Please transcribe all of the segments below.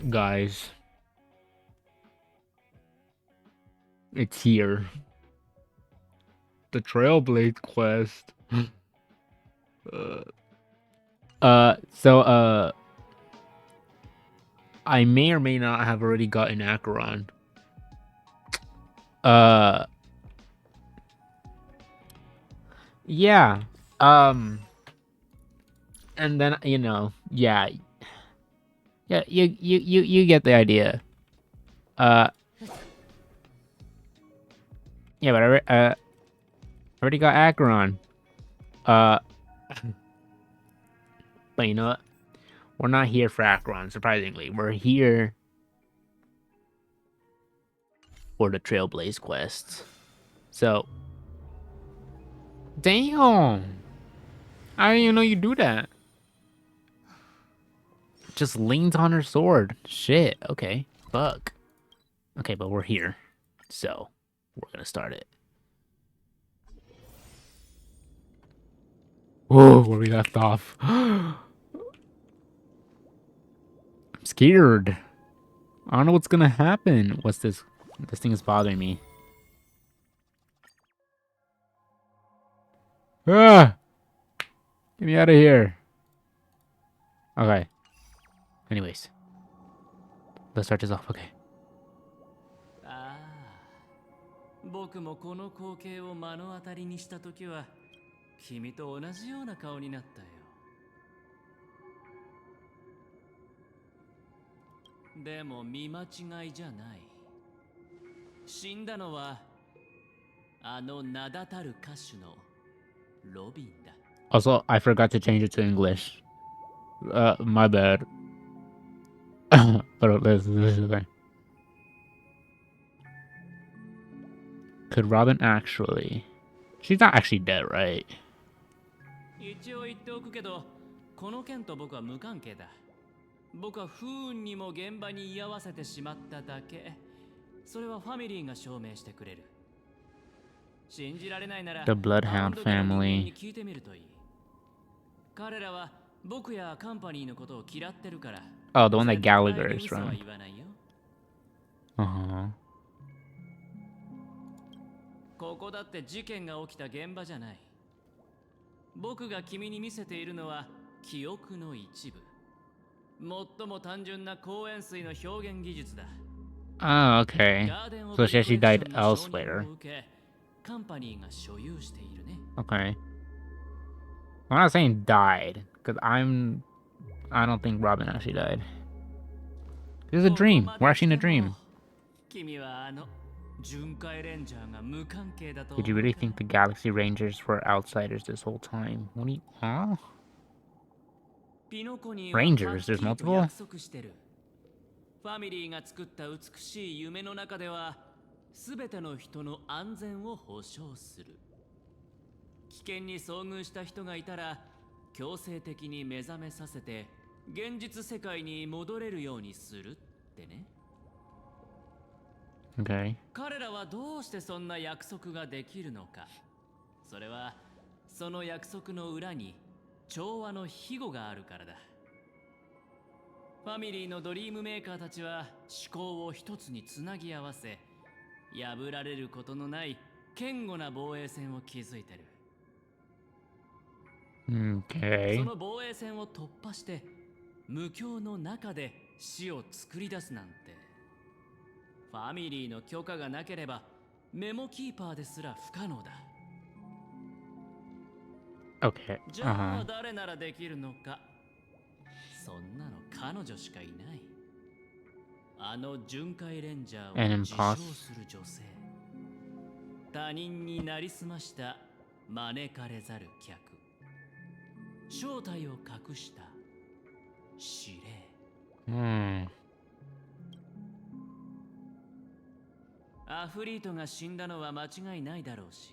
Guys, it's here. The Trailblade quest. uh, so I may or may not have already gotten Acheron. Uh, yeah. Um, and then yeah, yeah. You get the idea. Uh, yeah, but I already got Acheron. Uh, but you know what? We're not here for Acheron. Surprisingly, we're here for the Trailblaze quests. So, damn. I didn't even know you do that. Just leans on her sword. Shit. Okay. Fuck. Okay, but we're here. So, we're gonna start it. Whoa, where we left off. I'm scared. I don't know what's gonna happen. What's this? This thing is bothering me. Ah! Get me out of here. Okay. Anyways. Let's start this off. Okay. ああ、僕もこの光景を目の当たりにしたときは、君と同じような顔になったよ。でも見間違いじゃない。死んだのは、あの名だたる歌手のロビンだ。Also, I forgot to change it to English. My bad. But this is okay. Could Robin actually? She's not actually dead, right? 一応言っておくけど、この件と僕は無関係だ。僕は不運にも現場に居合わせてしまっただけ。それはファミリーが証明してくれる。信じられないなら、 The Bloodhound family. に聞いてみるといい。彼らは僕やカンパニーのことを嫌ってるから。Oh, the one that Gallagher is from. 言わないよ。Uh-huh. ここだって事件が起きた現場じゃない。僕が君に見せているのは記憶の一部。最も単純な光塩水の表現技術だ。Oh, okay. So she actually died elsewhere. カンパニーが所有しているね。Okay. I'm not saying died, because I don't think Robin actually died. This is a dream. We're actually in a dream. Did you really think the Galaxy Rangers were outsiders this whole time? What do you... Huh? Rangers? There's multiple? ファミリーが作った美しい夢の中では、すべての人の安全を保証する。危険に遭遇した人がいたら、強制的に目覚めさせて、現実世界に戻れるようにするってね。Okay. 彼らはどうしてそんな約束ができるのか。それは、その約束の裏に調和の庇護があるからだ。ファミリーのドリームメーカーたちは思考を一つにつなぎ合わせ、破られることのない堅固な防衛線を築いてる。Okay. その防衛線を突破して無境の中で死を作り出すなんて、ファミリーの許可がなければメモキーパーですら不可能だ。Okay. じゃあ誰ならできるのか。そんなの彼女しかいない。あの巡回レンジャーを自称する女性。他人になりすました招かれざる客。正体を隠した司令。アフリートが死んだのは間違いないだろうし、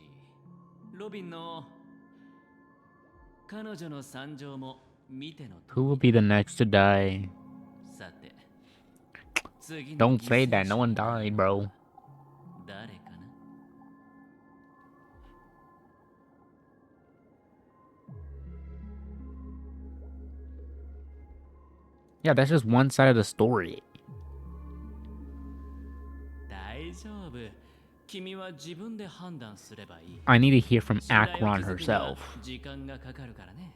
ロビンの彼女の惨状も見ての。 Who will be the next to die? さて、 Don't say that. No one died, bro. 誰かな。Yeah, that's just one side of the story. 君は自分で判断すればいい。 I need to hear from 信頼を Akron 築くには herself. 時間がかかるからね。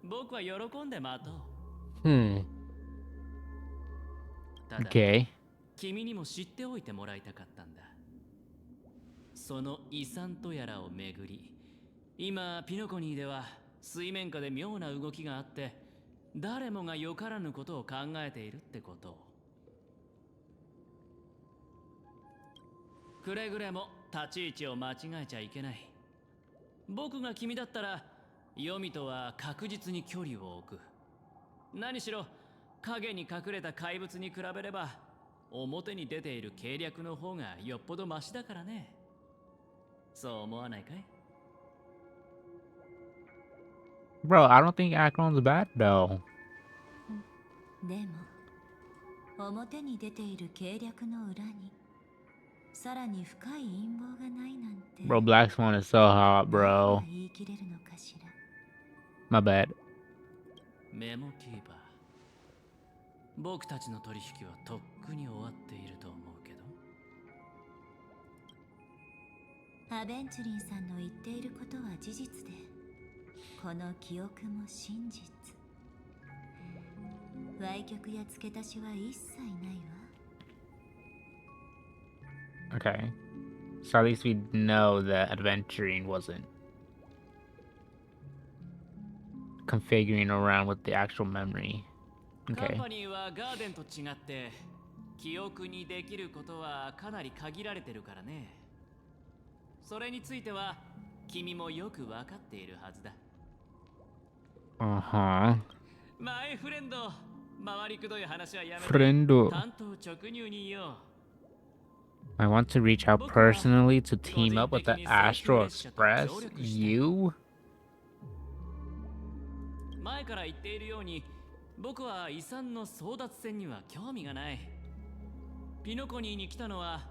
僕は喜んで待とう。 Hmm. ただ Okay. 君にも知っておいてもらいたかったんだ。その遺産とやらをめぐり、今ピノコニーでは水面下で妙な動きがあって、誰もがよからぬことを考えているってことを。くれぐれも立ち位置を間違えちゃいけない。僕が君だったら黄泉とは確実に距離を置く。何しろ影に隠れた怪物に比べれば表に出ている計略の方がよっぽどマシだからね。そう思わないかい？ Bro, I don't think Akron's bad though. でも表に出ている計略の裏にさらに深い陰謀がないなんて Bro, Black Swan is so hot, 誰 bro. が言い切れるのかしら。 My bad. メモキーパー。僕たちの取引はとっくに終わっていると思うけど。アベンチュリンさんの言っていることは事実で、この記憶も真実。歪曲や付け足しは一切ないわ。 Okay. So at least we know that adventuring wasn't configuring around with the actual memory. カン Okay. パニーはガーデンと違って記憶にできることはかなり限られてるからね。それについては君もよく分かっているはずだ。 Uh-huh. マイフレンド、回りくどい話はやめて Friendo. 単刀直入に言おう。 I want to reach out personally to team up with the Astro Express. You? 前から言っているように、僕は遺産の争奪戦には興味がない。ピノコニーに来たのは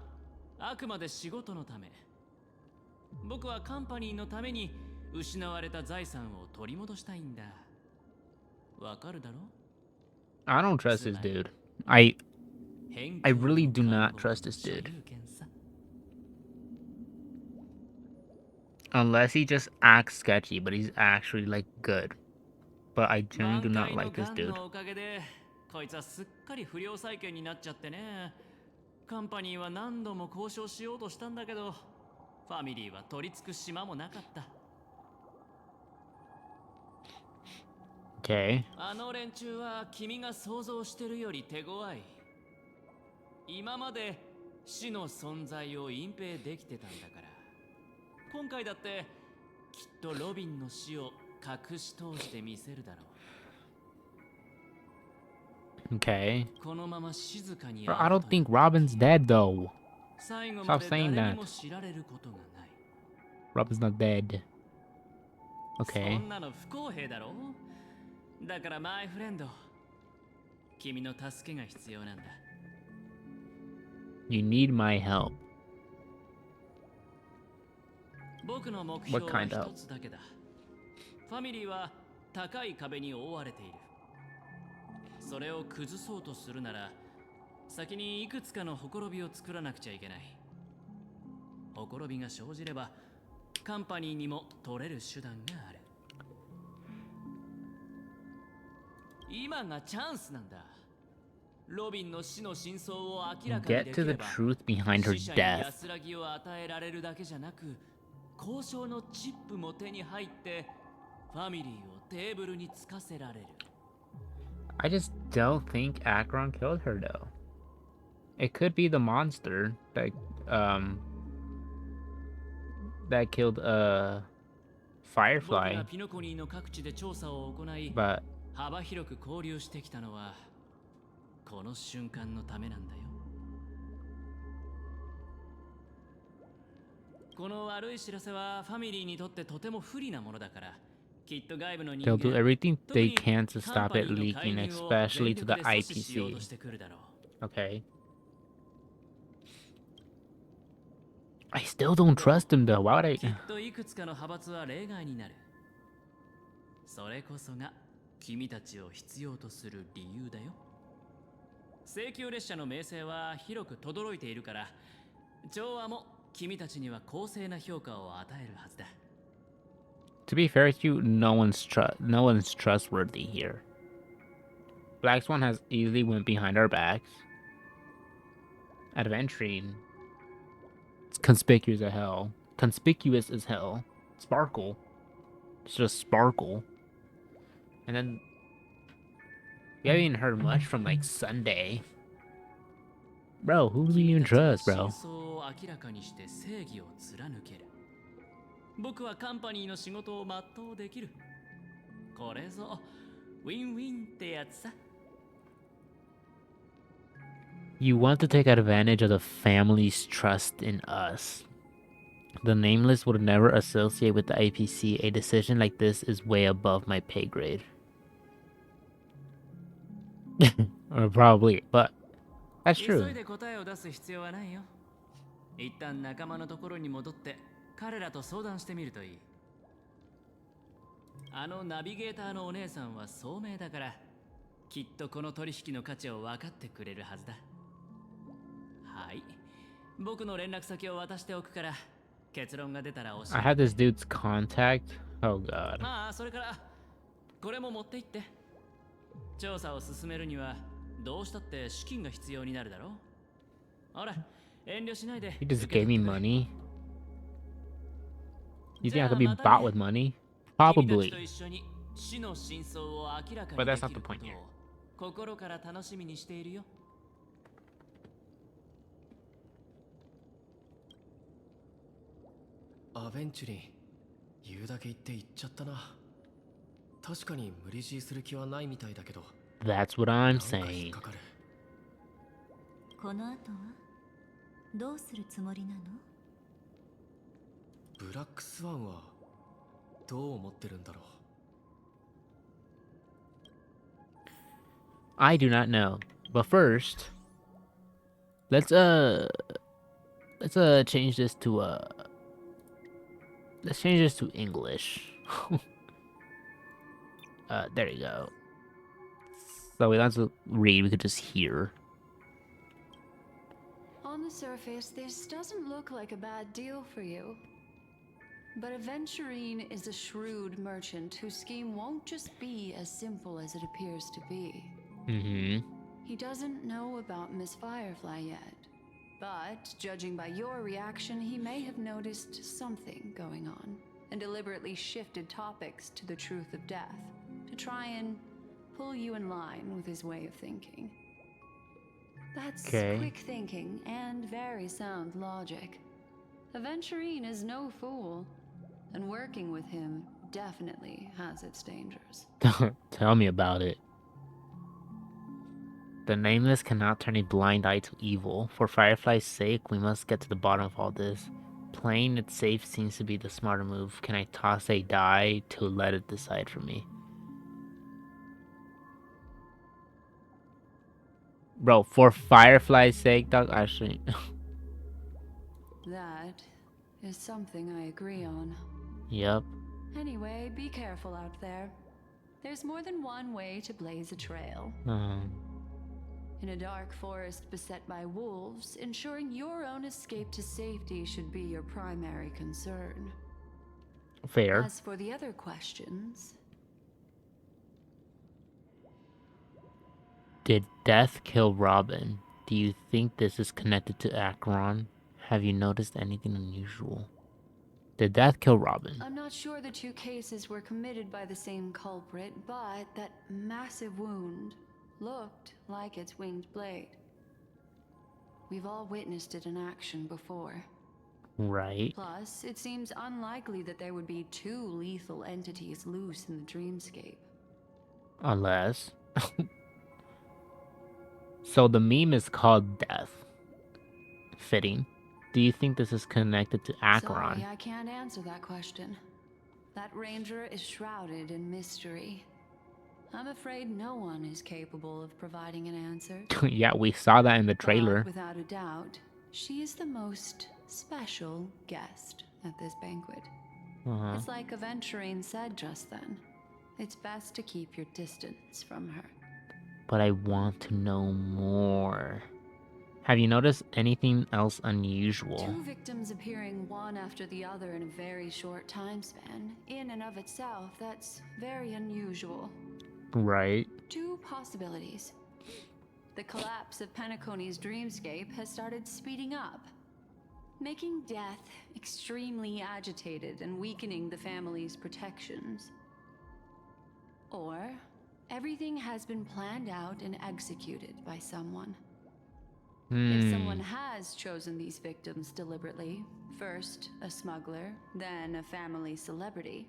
あくまで仕事のため。僕はカンパニーのために失われた財産を取り戻したいんだ。わかるだろ？ I don't trust this dude. I really do not trust this dude. Unless he just acts sketchy, but he's actually like good. But I genuinely do not like this dude. おかげでこいつはすっかり不良債権になっちゃってね。カンパニーは何度も交渉しようとしたんだけど、ファミリーは取り付く島もなかった。 Okay. あの連中は君が想像してるより手強い。今まで死の存在を隠蔽できてたんだから。今回だってきっとロビンの死を隠し通してみせるだろう。 Okay. このまま静かに Bro, I don't think Robin's dead though. 最後まで Stop saying 誰 that. にも知られることがない。 Robin's not dead. Okay. そんなの不公平だろ。だからマイフレンド、君の助けが必要なんだ。 You need my help. 僕の目標 What は kind of 一つだけだ。ファミリーは高い壁に覆われている。それを崩そうとするなら、先にいくつかのほころびを作らなくちゃいけない。ほころびが生じれば、カンパニーにも取れる手段がある。今がチャンスなんだ。ロビンの死の真相を明らかに Get で to き the れば、 truth behind her 死者に death. 安らぎを与えられるだけじゃなく、交渉のチップも手に入ってファミリーをテーブルにつかせられる。 I just don't think Akron killed her though. It could be the monster that killed 僕 Firefly, がピノコニーの各地で調査を行い、 but 幅広く交流してきたのはこの瞬間のためなんだよ。この悪い知らせはファミリーにとってとても不利なものだから、きっと外部の人 they'll do 間、 everything 特 they に can to カン stop パニ it ーの leaking, 介入を especially 全 to 力 the で阻止しようと IPC. してくるだろう。 Okay. I still don't trust him though. Why would I? きっといくつかの派閥は例外になる。それこそが君たちを必要とする理由だよ。請求列車の名声は広く轟いているから、調和も君たちには公正な評価を与えるはずだ。To be fair with you, no one's trustworthy here. Black Swan has easily went behind our backs. Adventuring, it's conspicuous as hell. Conspicuous as hell. Sparkle. It's just sparkle. And then we haven't even heard much from like Sunday. Bro, who do we even trust, bro? 僕はカンパニーの仕事を全うできる。これぞウィンウィンってやつさ。You want to take advantage of the family's trust in us. The Nameless would never associate with the APC. A decision like this is way above my pay grade. Or probably, but that's true. 急いで答えを出す必要はないよ。一旦仲間のところに戻って彼らと相談してみるといい。あのナビゲーターのお姉さんは聡明だから、きっとこの取引の価値を分かってくれるはずだ。はい。僕の連絡先を渡しておくから、結論が出たら教えて。I had this dude's contact. Oh god. まあ、それからこれも持って行って。調査を進めるにはどうしたって資金が必要になるだろう。ほら、遠慮しないで。He just gave me money. You think I could be bought with money? Probably. But that's not the point here. 心から楽しみにしているよ。アベンチュリン、言うだけ言って言っちゃったな。確かに無理強いする気はないみたいだけど。That's what I'm saying. この後はどうするつもりなの？ブラックスワンはどう思ってるんだろう。I do not know. But first, let's change this to let's change this to English. There you go. So we don't have to read, we could just hear. On the surface, this doesn't look like a bad deal for you. But Aventurine is a shrewd merchant whose scheme won't just be as simple as it appears to be. He doesn't know about Miss Firefly yet. But, judging by your reaction, he may have noticed something going on and deliberately shifted topics to the truth of death to try and pull you in line with his way of thinking. That's quick thinking and very sound logic. Aventurine is no fool, and working with him definitely has its dangers. Tell me about it. The Nameless cannot turn a blind eye to evil. For Firefly's sake, we must get to the bottom of all this. Playing it safe seems to be the smarter move. Can I toss a die to let it decide for me? Bro, for Firefly's sake, dog, actually... That is something I agree on. Yep. Anyway, be careful out there. There's more than one way to blaze a trail. In a dark forest beset by wolves, ensuring your own escape to safety should be your primary concern. Fair. As for the other questions... Did Death kill Robin? Do you think this is connected to Acheron? Have you noticed anything unusual? Did Death kill Robin? I'm not sure the two cases were committed by the same culprit, but that massive wound looked like its winged blade. We've all witnessed it in action before. Right. Plus, it seems unlikely that there would be two lethal entities loose in the dreamscape. Unless... So the meme is called Death. Fitting. Do you think this is connected to Acheron? Sorry, I can't answer that question. That ranger is shrouded in mystery. I'm afraid no one is capable of providing an answer. Yeah, we saw that in the trailer. But without a doubt, she is the most special guest at this banquet. It's like Aventurine said just then. It's best to keep your distance from her. But I want to know more. Have you noticed anything else unusual? 2 victims appearing one after the other in a very short time span. In and of itself, that's very unusual. Right. 2 possibilities. The collapse of Penacony's dreamscape has started speeding up, making death extremely agitated and weakening the family's protections. Or everything has been planned out and executed by someone. If someone has chosen these victims deliberately, first a smuggler, then a family celebrity,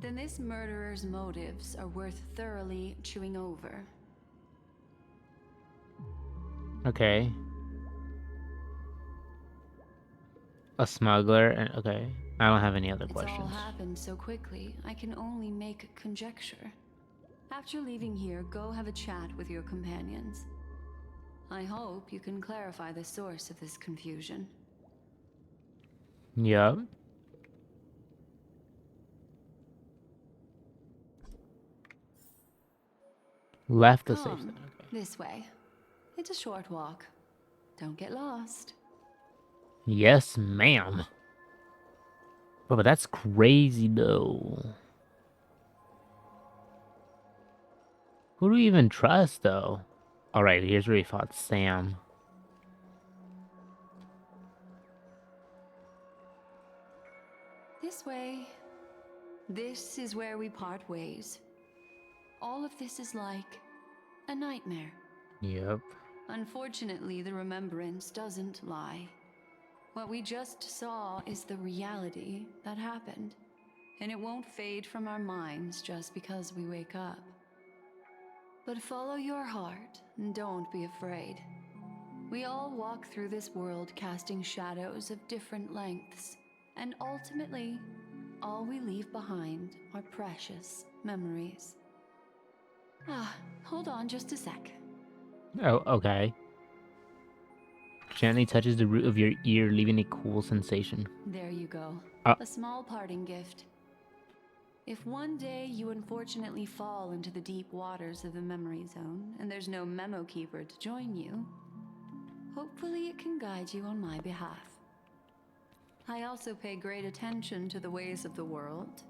then this murderer's motives are worth thoroughly chewing over. Okay. A smuggler and okay. I don't have any other It's all questions. happened so quickly, I can only make conjecture. After leaving here, go have a chat with your companions. I hope you can clarify the source of this confusion. Yup. Left the safe Come, zone. Okay. this way. It's a short walk. Don't get lost. Yes, ma'am. But that's crazy though. Who do we even trust though? Alright, here's where we fought Sam. This way. This is where we part ways. All of this is like a nightmare. Yep. Unfortunately, the remembrance doesn't lie. What we just saw is the reality that happened, and it won't fade from our minds just because we wake up. But follow your heart and don't be afraid. We all walk through this world casting shadows of different lengths, and ultimately, all we leave behind are precious memories. Hold on just a sec. Oh, okay. Gently touches the root of your ear, leaving a cool sensation. There you go. Ah. A small parting gift. If one day you unfortunately fall into the deep waters of the memory zone and there's no memo keeper to join you, hopefully it can guide you on my behalf. I also pay great attention to the ways of the world.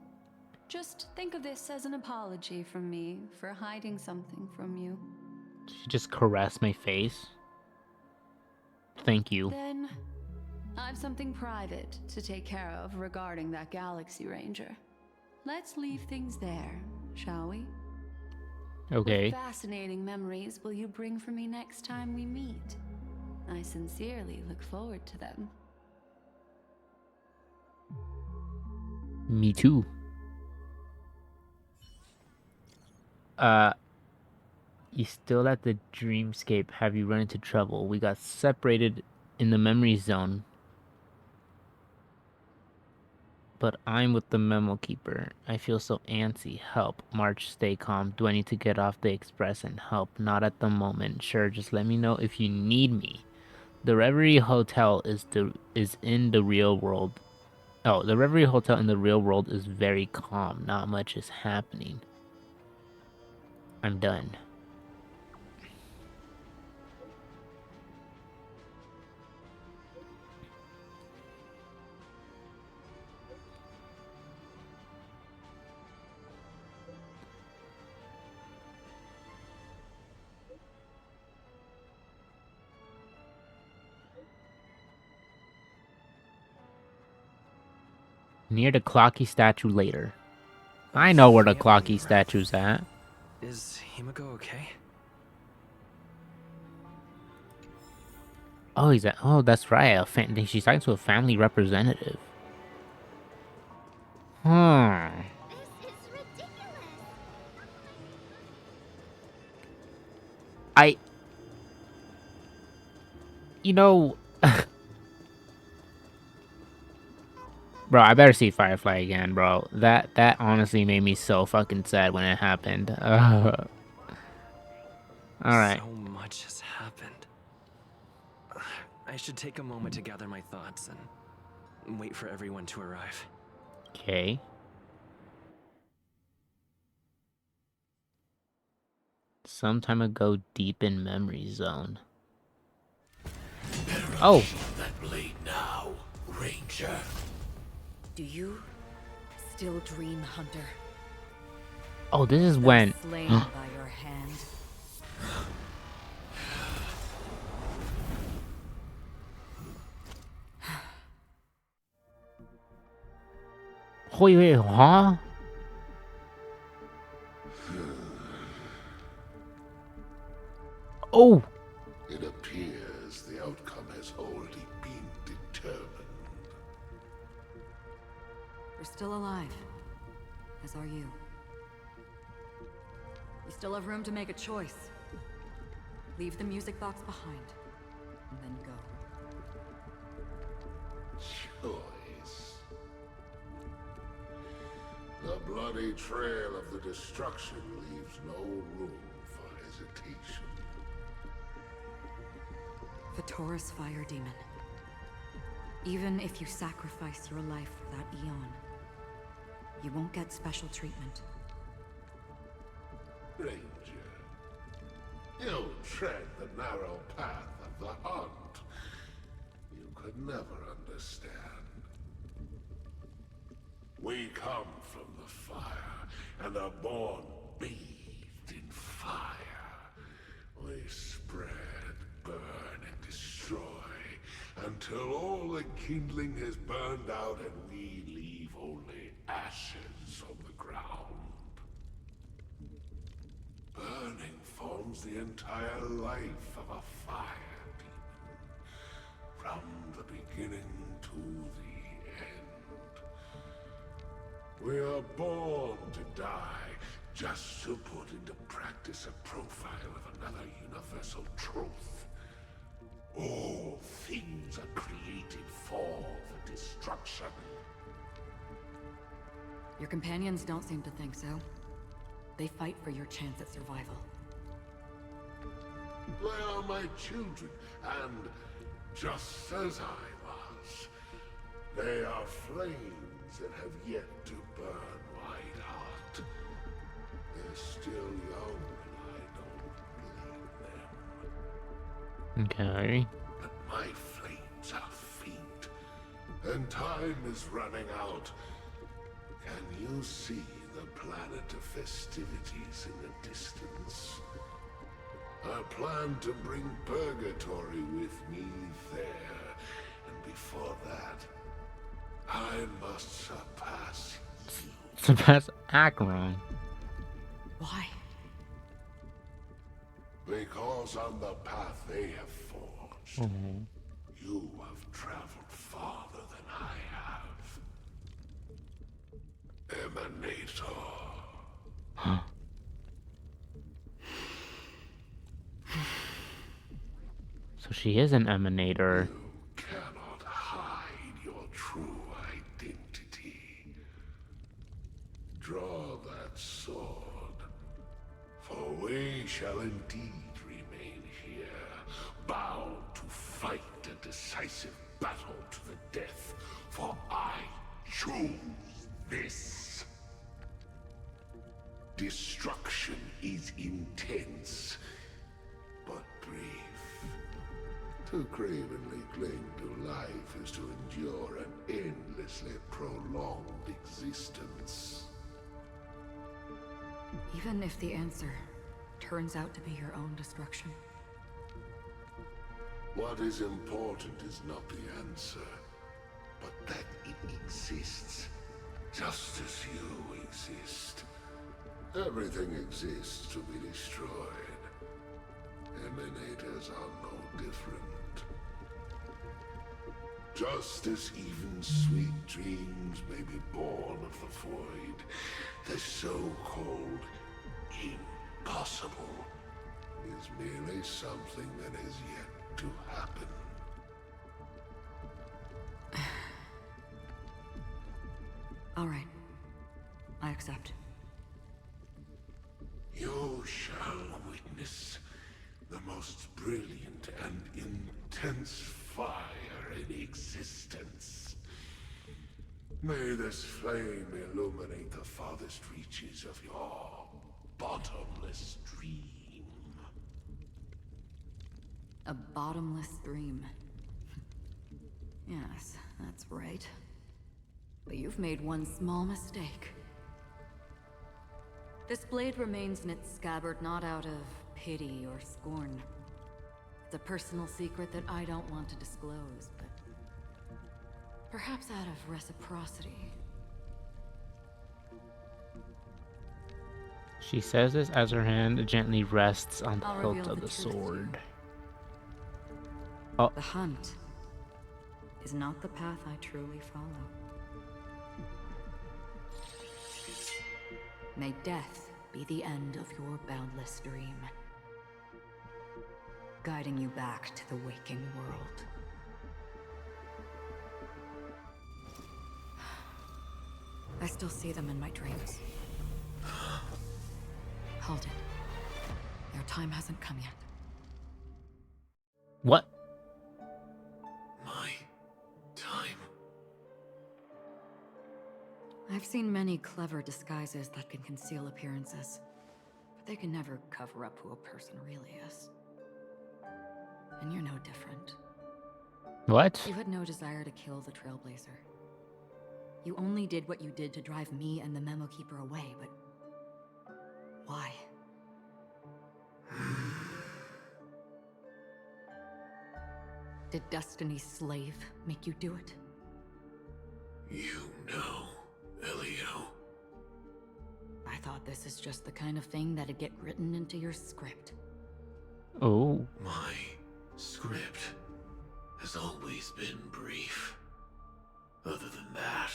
Just think of this as an apology from me for hiding something from you. She just caressed my face. Thank you. Then, I've something private to take care of regarding that Galaxy Ranger. Let's leave things there, shall we? Okay. What fascinating memories will you bring for me next time we meet? I sincerely look forward to them. Me too. You still at the dreamscape? Have you run into trouble? We got separated in the memory zone. But I'm with the memo keeper. I feel so antsy. Help. March, stay calm. Do I need to get off the express and help? Not at the moment. Sure, just let me know if you need me. The Reverie Hotel is in the real world. Oh, the Reverie Hotel in the real world is very calm. Not much is happening. I'm done. Near the Clocky statue later. I know where the Clocky statue's at. Is Himiko okay? Oh, he's at. Oh, that's right. She's talking to a family representative. Hmm. This is ridiculous. You know, bro, I better see Firefly again, bro. That honestly made me so fucking sad when it happened. All right. So much has happened. I should take a moment to gather my thoughts and wait for everyone to arrive. Okay. Some time ago, deep in memory zone. Oh. That blade now, Ranger. Do you still dream, Hunter? Oh, this is when. Slain by your hand. 会huh? Oh. It appears the outcome has already been determined. You're still alive, as are you. You still have room to make a choice. Leave the music box behind, and then go. Choice. The bloody trail of the destruction leaves no room for hesitation. The Taurus Fire Demon. Even if you sacrifice your life for that Eon, you won't get special treatment. Ranger, you tread the narrow path of the hunt. You could never understand. We come from the fire, and are born bathed in fire. We spread, burn, and destroy, until all the kindling has burned out and we leave only ashes on the ground. Burning forms the entire life of a fire demon, from the beginning to the end. We are born to die, just to put into practice a profile of another universal truth. All things are created for the destruction. Your companions don't seem to think so. They fight for your chance at survival. They are my children, and just as I was, they are flames that have yet to burn white hot. They're still young, and I don't believe them. Okay. But my flames are faint, and time is running out. Can you see the planet of festivities in the distance? I plan to bring Purgatory with me there, and before that, I must surpass you. Surpass Akron. Why? Because on the path they have forged, you have traveled farther than I have. Emanator. So she is an emanator. You cannot hide your true identity. Draw that sword, for we shall indeed remain here, bound to fight a decisive battle to the death, for I choose this. Destruction is intense, but brief. To cravenly cling to life is to endure an endlessly prolonged existence. Even if the answer turns out to be your own destruction. What is important is not the answer, but that it exists, just as you exist. Everything exists to be destroyed. Emanators are no different. Just as even sweet dreams may be born of the void, the so-called impossible is merely something that has yet to happen. All right. I accept. You shall witness the most brilliant and intense fire in existence. May this flame illuminate the farthest reaches of your bottomless dream. A bottomless dream. Yes, that's right. But you've made one small mistake. This blade remains in its scabbard not out of pity or scorn. It's a personal secret that I don't want to disclose, but perhaps out of reciprocity. She says this as her hand gently rests on the I'll hilt reveal of the the truth to you. sword. Oh, The hunt is not the path I truly follow. May death be the end of your boundless dream, guiding you back to the waking world. I still see them in my dreams. Hold it. Their time hasn't come yet. what? My time. I've seen many clever disguises that can conceal appearances, but they can never cover up who a person really is. And you're no different. What? You had no desire to kill the Trailblazer. You only did what you did to drive me and the Memo Keeper away, but why? Did Destiny's slave make you do it? You know, Elio. I thought this is just the kind of thing that'd get written into your script. Oh. My script has always been brief. Other than that,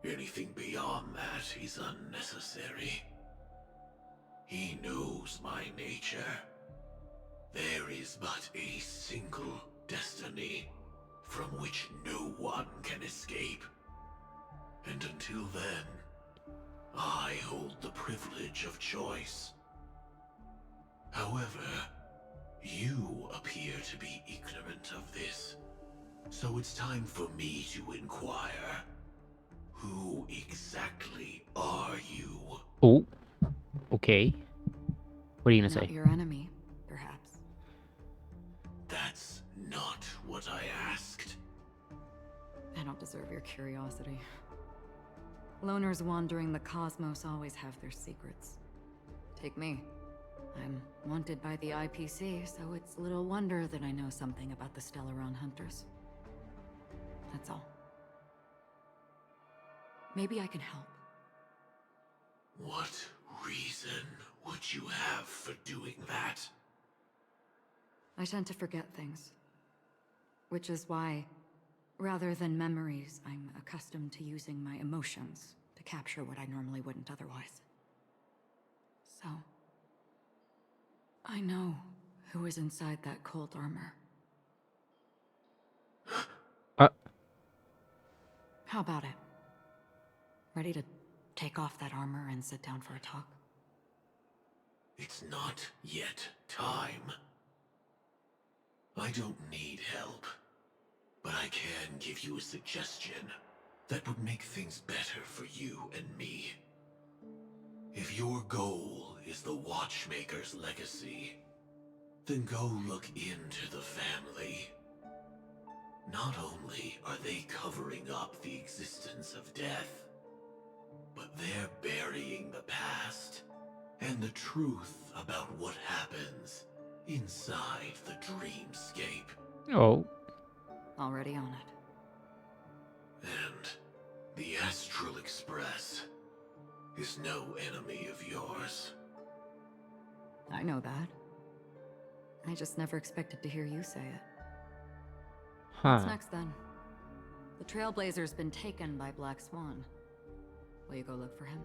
anything beyond that is unnecessary. He knows my nature. There is but a single destiny from which no one can escape. And until then, I hold the privilege of choice. However, you appear to be ignorant of this, so it's time for me to inquire. Who exactly are you? Oh. Okay. What are you gonna Not say? your enemy, perhaps. That's not what I asked. I don't deserve your curiosity. Loners wandering the cosmos always have their secrets. Take me. I'm wanted by the IPC, so it's little wonder that I know something about the Stellaron Hunters. That's all. Maybe I can help. What reason would you have for doing that? I tend to forget things. Which is why, rather than memories, I'm accustomed to using my emotions to capture what I normally wouldn't otherwise. So, I know who is inside that cold armor. Uh, How about it? Ready to take off that armor and sit down for a talk? It's not yet time. I don't need help, but I can give you a suggestion that would make things better for you and me. If your goal is the Watchmaker's legacy, then go look into the family. Not only are they covering up the existence of death, but they're burying the past and the truth about what happens inside the dreamscape. oh. Already on it. And the Astral Express is no enemy of yours. I know that. I just never expected to hear you say it. What's Huh. next then? The Trailblazer's been taken by Black Swan. Will you go look for him?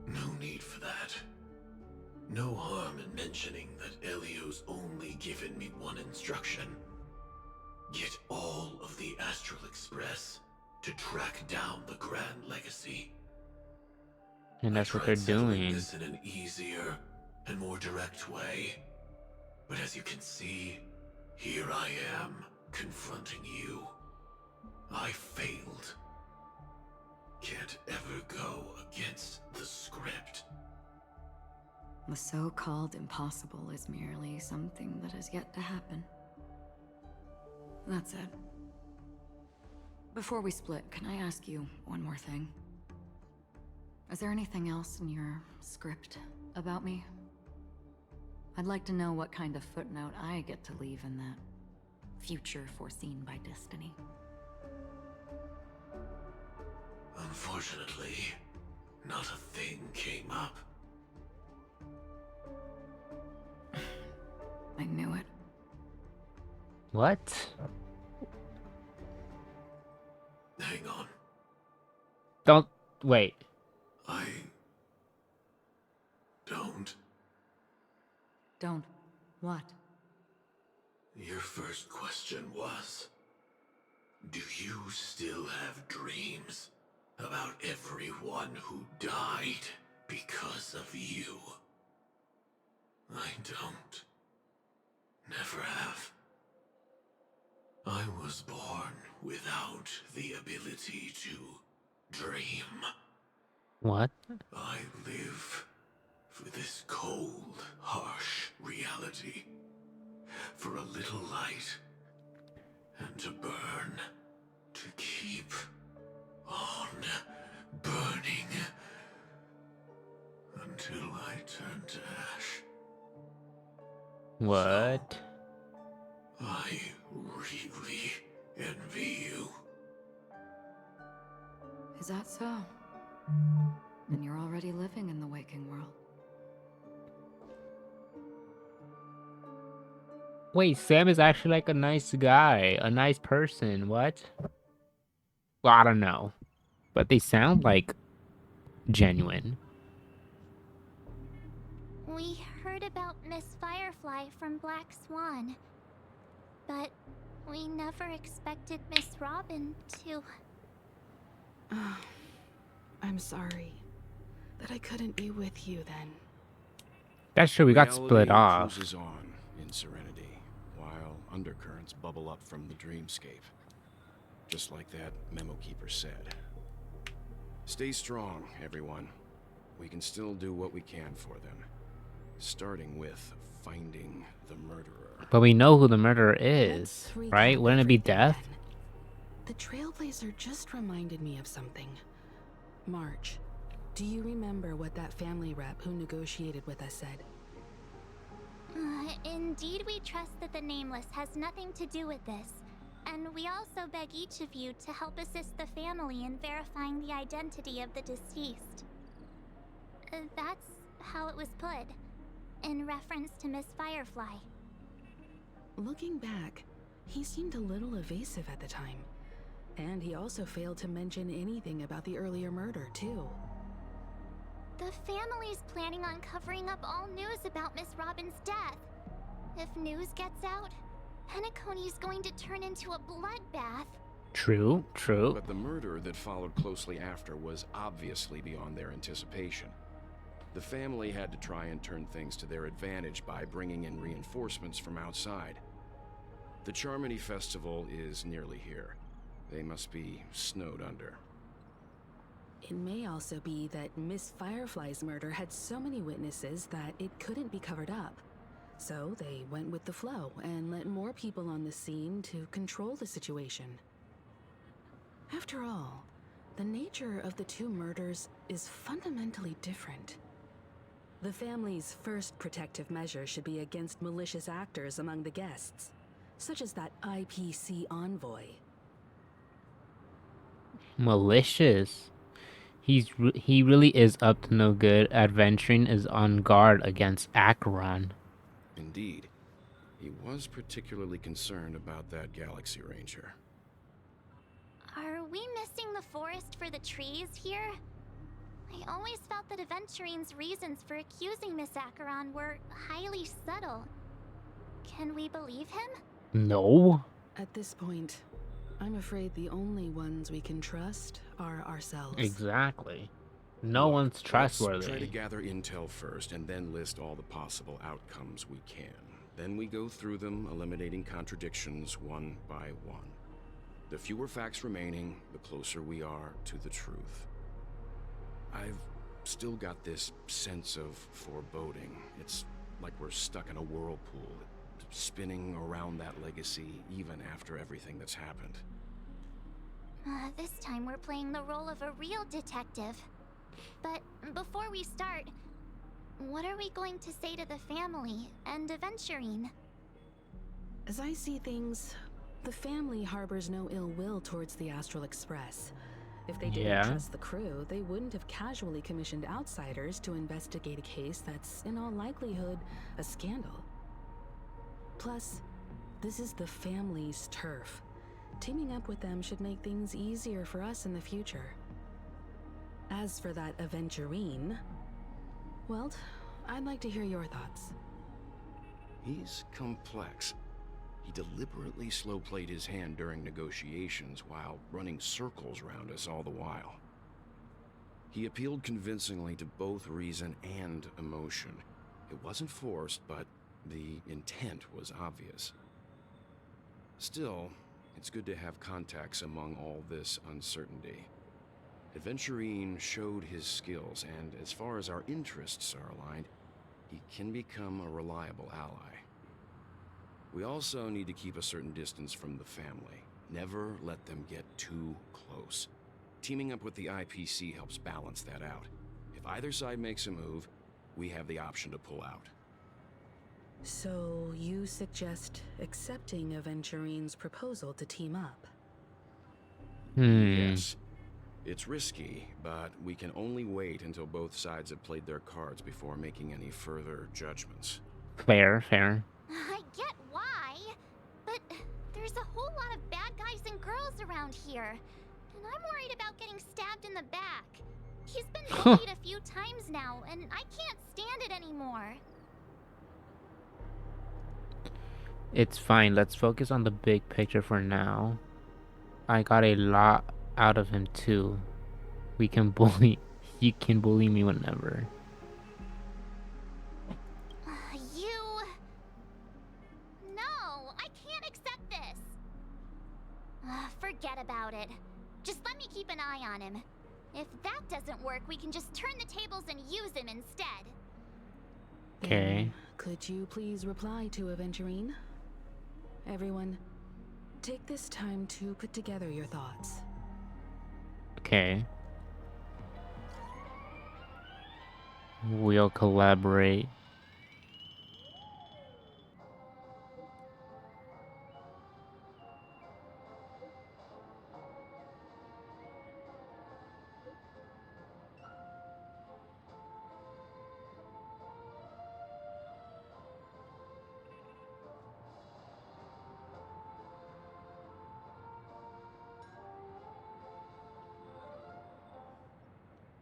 No need for that. No harm in mentioning that Elio's only given me one instruction. Get all of the Astral Express to track down the Grand Legacy. And that's I what they're tried settling doing. this in an easier and more direct way. But as you can see, here I am, confronting you. I failed. Can't ever go against the script. The so-called impossible is merely something that has yet to happen. That's it. Before we split, can I ask you one more thing? Is there anything else in your script about me? I'd like to know what kind of footnote I get to leave in that future foreseen by destiny. Unfortunately, not a thing came up. I knew it. What? Hang on. Don't wait. I don't. Don't. What? Your first question was, do you still have dreams about everyone who died because of you? I don't. Never have. I was born without the ability to dream. What? I live for this cold, harsh reality. For a little light. And to burn. To keep on burning. Until I turn to ash. What? I really envy you. Is that so? Then you're already living in the waking world. Wait, Sam is actually like a nice guy, a nice person. What? Well, I don't know, but they sound like genuine. We heard about Miss Firefly from Black Swan, but we never expected Miss Robin to... I'm sorry that I couldn't be with you then. That's true, we got split Reality off. cruises on in serenity, while undercurrents bubble up from the dreamscape. Just like that memo keeper said. Stay strong, everyone. We can still do what we can for them. Starting with finding the murderer. But we know who the murderer Let's is, recap right? Wouldn't it be everything Death? then. The Trailblazer just reminded me of something. March, do you remember what that family rep who negotiated with us said? Indeed, we trust that the Nameless has nothing to do with this, and we also beg each of you to help assist the family in verifying the identity of the deceased. That's how it was put, in reference to Miss Firefly. Looking back, he seemed a little evasive at the time. And he also failed to mention anything about the earlier murder, too. The family's planning on covering up all news about Miss Robin's death. If news gets out, Penacony's going to turn into a bloodbath. True, true. But the murder that followed closely after was obviously beyond their anticipation. The family had to try and turn things to their advantage by bringing in reinforcements from outside. The Charmony Festival is nearly here. They must be snowed under. It may also be that Miss Firefly's murder had so many witnesses that it couldn't be covered up. So they went with the flow and let more people on the scene to control the situation. After all, the nature of the two murders is fundamentally different. The family's first protective measure should be against malicious actors among the guests, such as that IPC envoy. Malicious. He really is up to no good. Adventuring is on guard against Acheron. Indeed. He was particularly concerned about that Galaxy Ranger. Are we missing the forest for the trees here? I always felt that Aventurine's reasons for accusing Miss Acheron were highly subtle. Can we believe him? No. At this point, I'm afraid the only ones we can trust are ourselves. Exactly. No Look, one's trustworthy. Let's try to gather intel first and then list all the possible outcomes we can. Then we go through them, eliminating contradictions one by one. The fewer facts remaining, the closer we are to the truth. I've still got this sense of foreboding. It's like we're stuck in a whirlpool, spinning around that legacy even after everything that's happened. This time we're playing the role of a real detective. But before we start, what are we going to say to the family and Aventurine? As I see things, the family harbors no ill will towards the Astral Express. If they didn't trust the crew, they wouldn't have casually commissioned outsiders to investigate a case that's, in all likelihood, a scandal. Plus, this is the family's turf. Teaming up with them should make things easier for us in the future. As for that Aventurine, well, I'd like to hear your thoughts. He's complex. He deliberately slow-played his hand during negotiations while running circles around us all the while. He appealed convincingly to both reason and emotion. It wasn't forced, but the intent was obvious. Still, it's good to have contacts among all this uncertainty. Aventurine showed his skills, and as far as our interests are aligned, he can become a reliable ally. We also need to keep a certain distance from the family. Never let them get too close. Teaming up with the IPC helps balance that out. If either side makes a move, we have the option to pull out. So, you suggest accepting Aventurine's proposal to team up? Yes. It's risky, but we can only wait until both sides have played their cards before making any further judgments. Fair. I get why, but there's a whole lot of bad guys and girls around here, and I'm worried about getting stabbed in the back. He's been bullied a few times now, and I can't stand it anymore. It's fine. Let's focus on the big picture for now. I got a lot out of him too. You can bully me whenever. No, I can't accept this. Forget about it. Just let me keep an eye on him. If that doesn't work, we can just turn the tables and use him instead. Okay. Could you please reply to Aventurine? Everyone, take this time to put together your thoughts. Okay. We'll collaborate.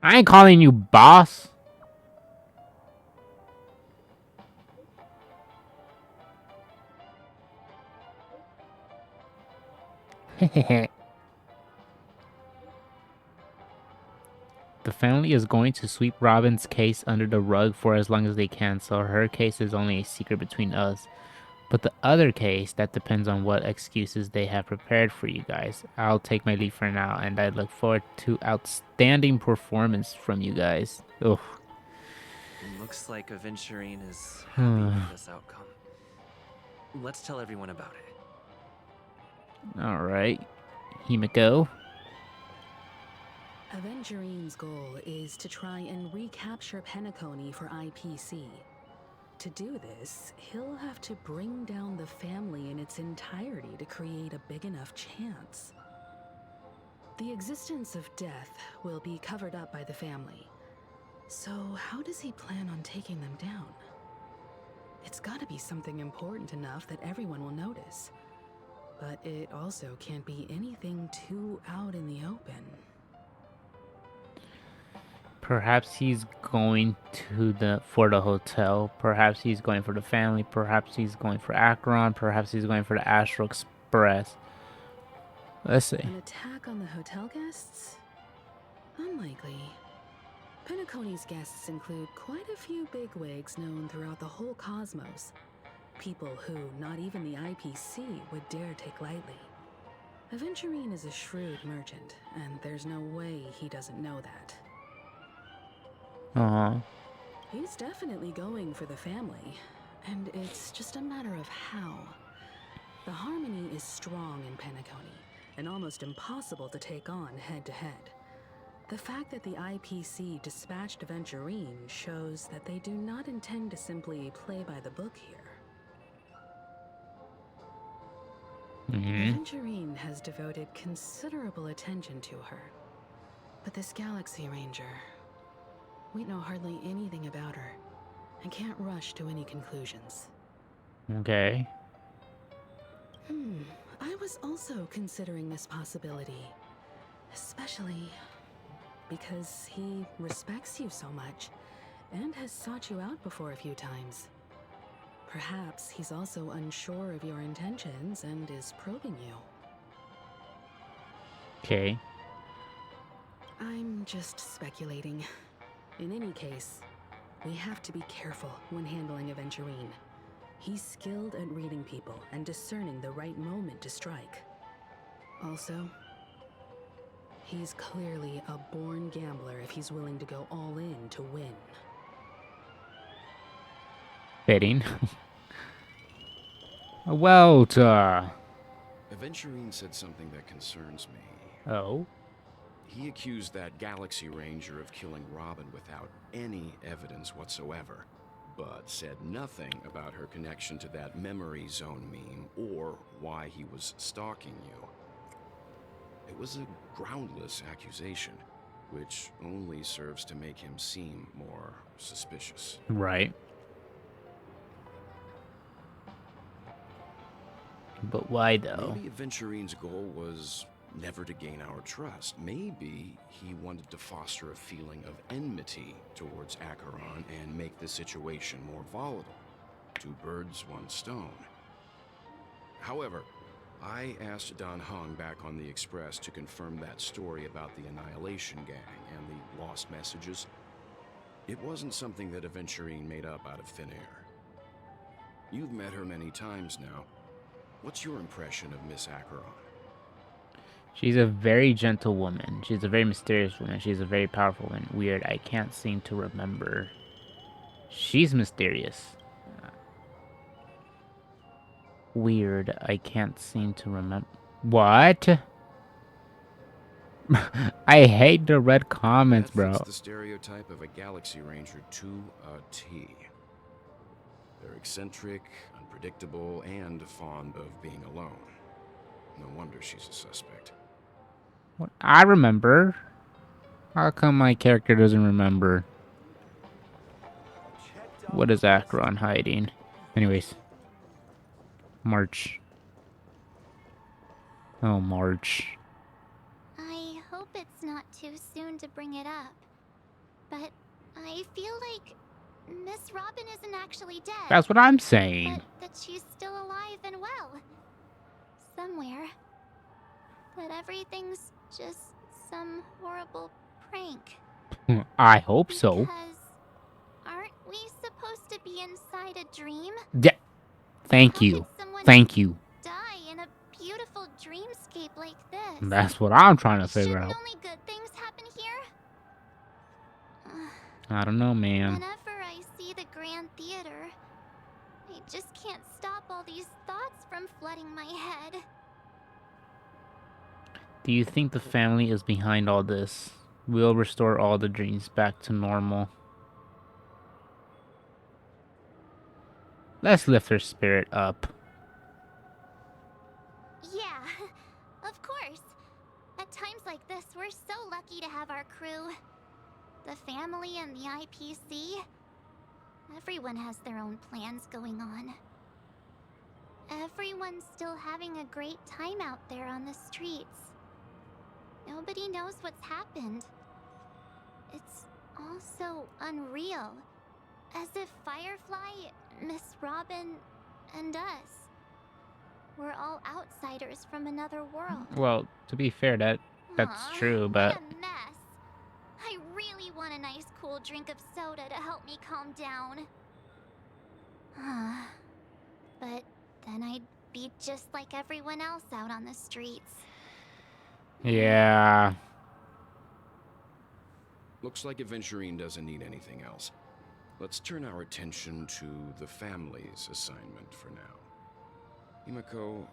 I ain't calling you boss. The family is going to sweep Robin's case under the rug for as long as they can, so her case is only a secret between us. But the other case, that depends on what excuses they have prepared for you guys. I'll take my leave for now, and I look forward to outstanding performance from you guys. Ugh. It looks like Aventurine is happy with this outcome. Let's tell everyone about it. Alright. Himiko. Aventurine's goal is to try and recapture Penacony for IPC. To do this, he'll have to bring down the family in its entirety to create a big enough chance. The existence of death will be covered up by the family. So how does he plan on taking them down? It's gotta be something important enough that everyone will notice. But it also can't be anything too out in the open. Perhaps he's going to the hotel. Perhaps he's going for the family. Perhaps he's going for Akron. Perhaps he's going for the Astral Express. Let's see. An attack on the hotel guests? Unlikely. Penacony's guests include quite a few bigwigs known throughout the whole cosmos. People who not even the IPC would dare take lightly. Aventurine is a shrewd merchant, and there's no way he doesn't know that. He's definitely going for the family, and it's just a matter of how. The harmony is strong in Penacony, and almost impossible to take on head-to-head. The fact that the IPC dispatched Aventurine shows that they do not intend to simply play by the book here. Aventurine has devoted considerable attention to her. But this Galaxy Ranger, we know hardly anything about her and can't rush to any conclusions. Okay. I was also considering this possibility, especially because he respects you so much and has sought you out before a few times. Perhaps he's also unsure of your intentions and is probing you. Okay. I'm just speculating. In any case, we have to be careful when handling Aventurine. He's skilled at reading people and discerning the right moment to strike. Also, he's clearly a born gambler if he's willing to go all in to win. Fitting. Well, Aventurine said something that concerns me. Oh? He accused that Galaxy Ranger of killing Robin without any evidence whatsoever, but said nothing about her connection to that memory zone meme or why he was stalking you. It was a groundless accusation, which only serves to make him seem more suspicious. Right. But why though? Maybe Aventurine's goal was never to gain our trust. Maybe he wanted to foster a feeling of enmity towards Acheron and make the situation more volatile. Two birds, one stone. However, I asked Don Hung back on the Express to confirm that story about the Annihilation Gang and the lost messages. It wasn't something that Aventurine made up out of thin air. You've met her many times now. What's your impression of Miss Acheron? She's a very gentle woman. She's a very mysterious woman. She's a very powerful woman. Weird, I can't seem to remember. She's mysterious. Weird, I can't seem to remember. What? I hate the red comments, bro. That's the stereotype of a Galaxy Ranger to a T. They're eccentric, unpredictable, and fond of being alone. No wonder she's a suspect. What? I remember. How come my character doesn't remember? What is Acheron hiding? Anyways. March. Oh, March. I hope it's not too soon to bring it up. But I feel like Miss Robin isn't actually dead. That's what I'm saying. But that she's still alive and well. Somewhere. That everything's just some horrible prank. I hope so. Because aren't we supposed to be inside a dream? Yeah. Thank you. Thank you. Die in a beautiful dreamscape like this. That's what I'm trying to figure Shouldn't out. only good things happen here? I don't know, man. Whenever I see the Grand Theater, I just can't stop all these thoughts from flooding my head. Do you think the family is behind all this? We'll restore all the dreams back to normal. Let's lift her spirit up. Yeah, of course. At times like this, we're so lucky to have our crew. The family and the IPC. Everyone has their own plans going on. Everyone's still having a great time out there on the streets. Nobody knows what's happened. It's all so unreal. As if Firefly, Miss Robin, and us we're all outsiders from another world. Well, to be fair, that's Aw, true, but what a mess. I really want a nice cool drink of soda to help me calm down. But then I'd be just like everyone else out on the streets. yeah. Looks like Aventurine doesn't need anything else. Let's turn our attention to the family's assignment for now. Himiko,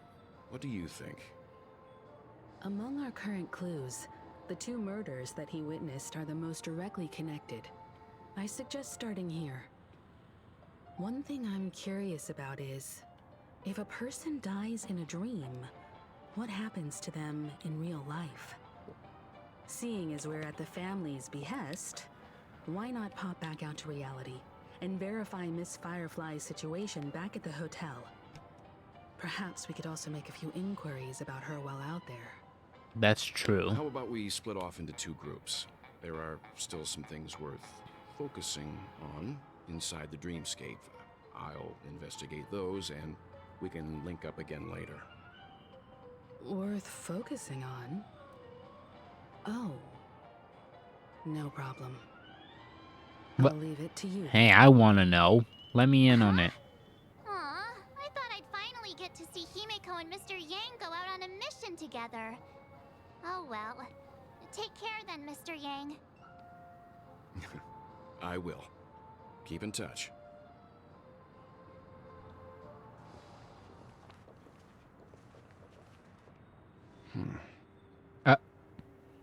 what do you think? Among our current clues, the 2 murders that he witnessed are the most directly connected. I suggest starting here. One thing I'm curious about is, if a person dies in a dream, what happens to them in real life? Seeing as we're at the family's behest, why not pop back out to reality and verify Miss Firefly's situation back at the hotel? Perhaps we could also make a few inquiries about her while out there. That's true. How about we split off into 2 groups? There are still some things worth focusing on inside the dreamscape. I'll investigate those, and we can link up again later. Worth focusing on? Oh. No problem. What? I'll leave it to you. Hey, I want to know. Let me in on it. Aw, I thought I'd finally get to see Himeko and Mr. Yang go out on a mission together. Oh well. Take care then, Mr. Yang. I will. Keep in touch.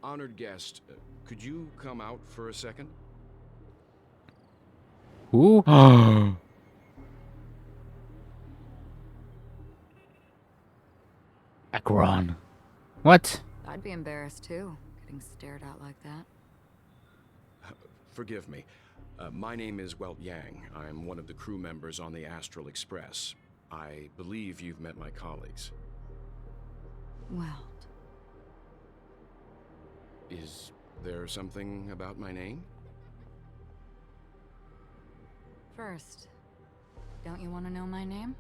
Honored guest, could you come out for a second? Who? Acheron. What? I'd be embarrassed too, getting stared at like that. Forgive me. My name is Yang. I'm one of the crew members on the Astral Express. I believe you've met my colleagues. Well, Is there something about my name? first, don't you want to know my name?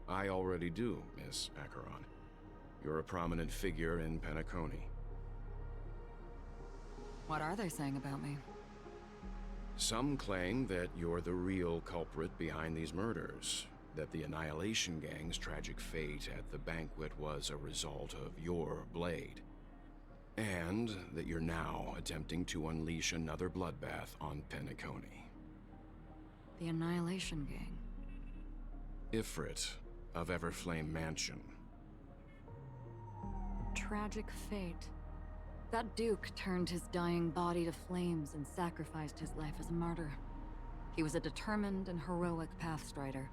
I already do, Miss Acheron. You're a prominent figure in Penacony. What are they saying about me? Some claim that you're the real culprit behind these murders, that the Annihilation Gang's tragic fate at the banquet was a result of your blade, and that you're now attempting to unleash another bloodbath on Penacony. The Annihilation Gang. Ifrit of Everflame Mansion. Tragic fate. That Duke turned his dying body to flames and sacrificed his life as a martyr. He was a determined and heroic pathstrider.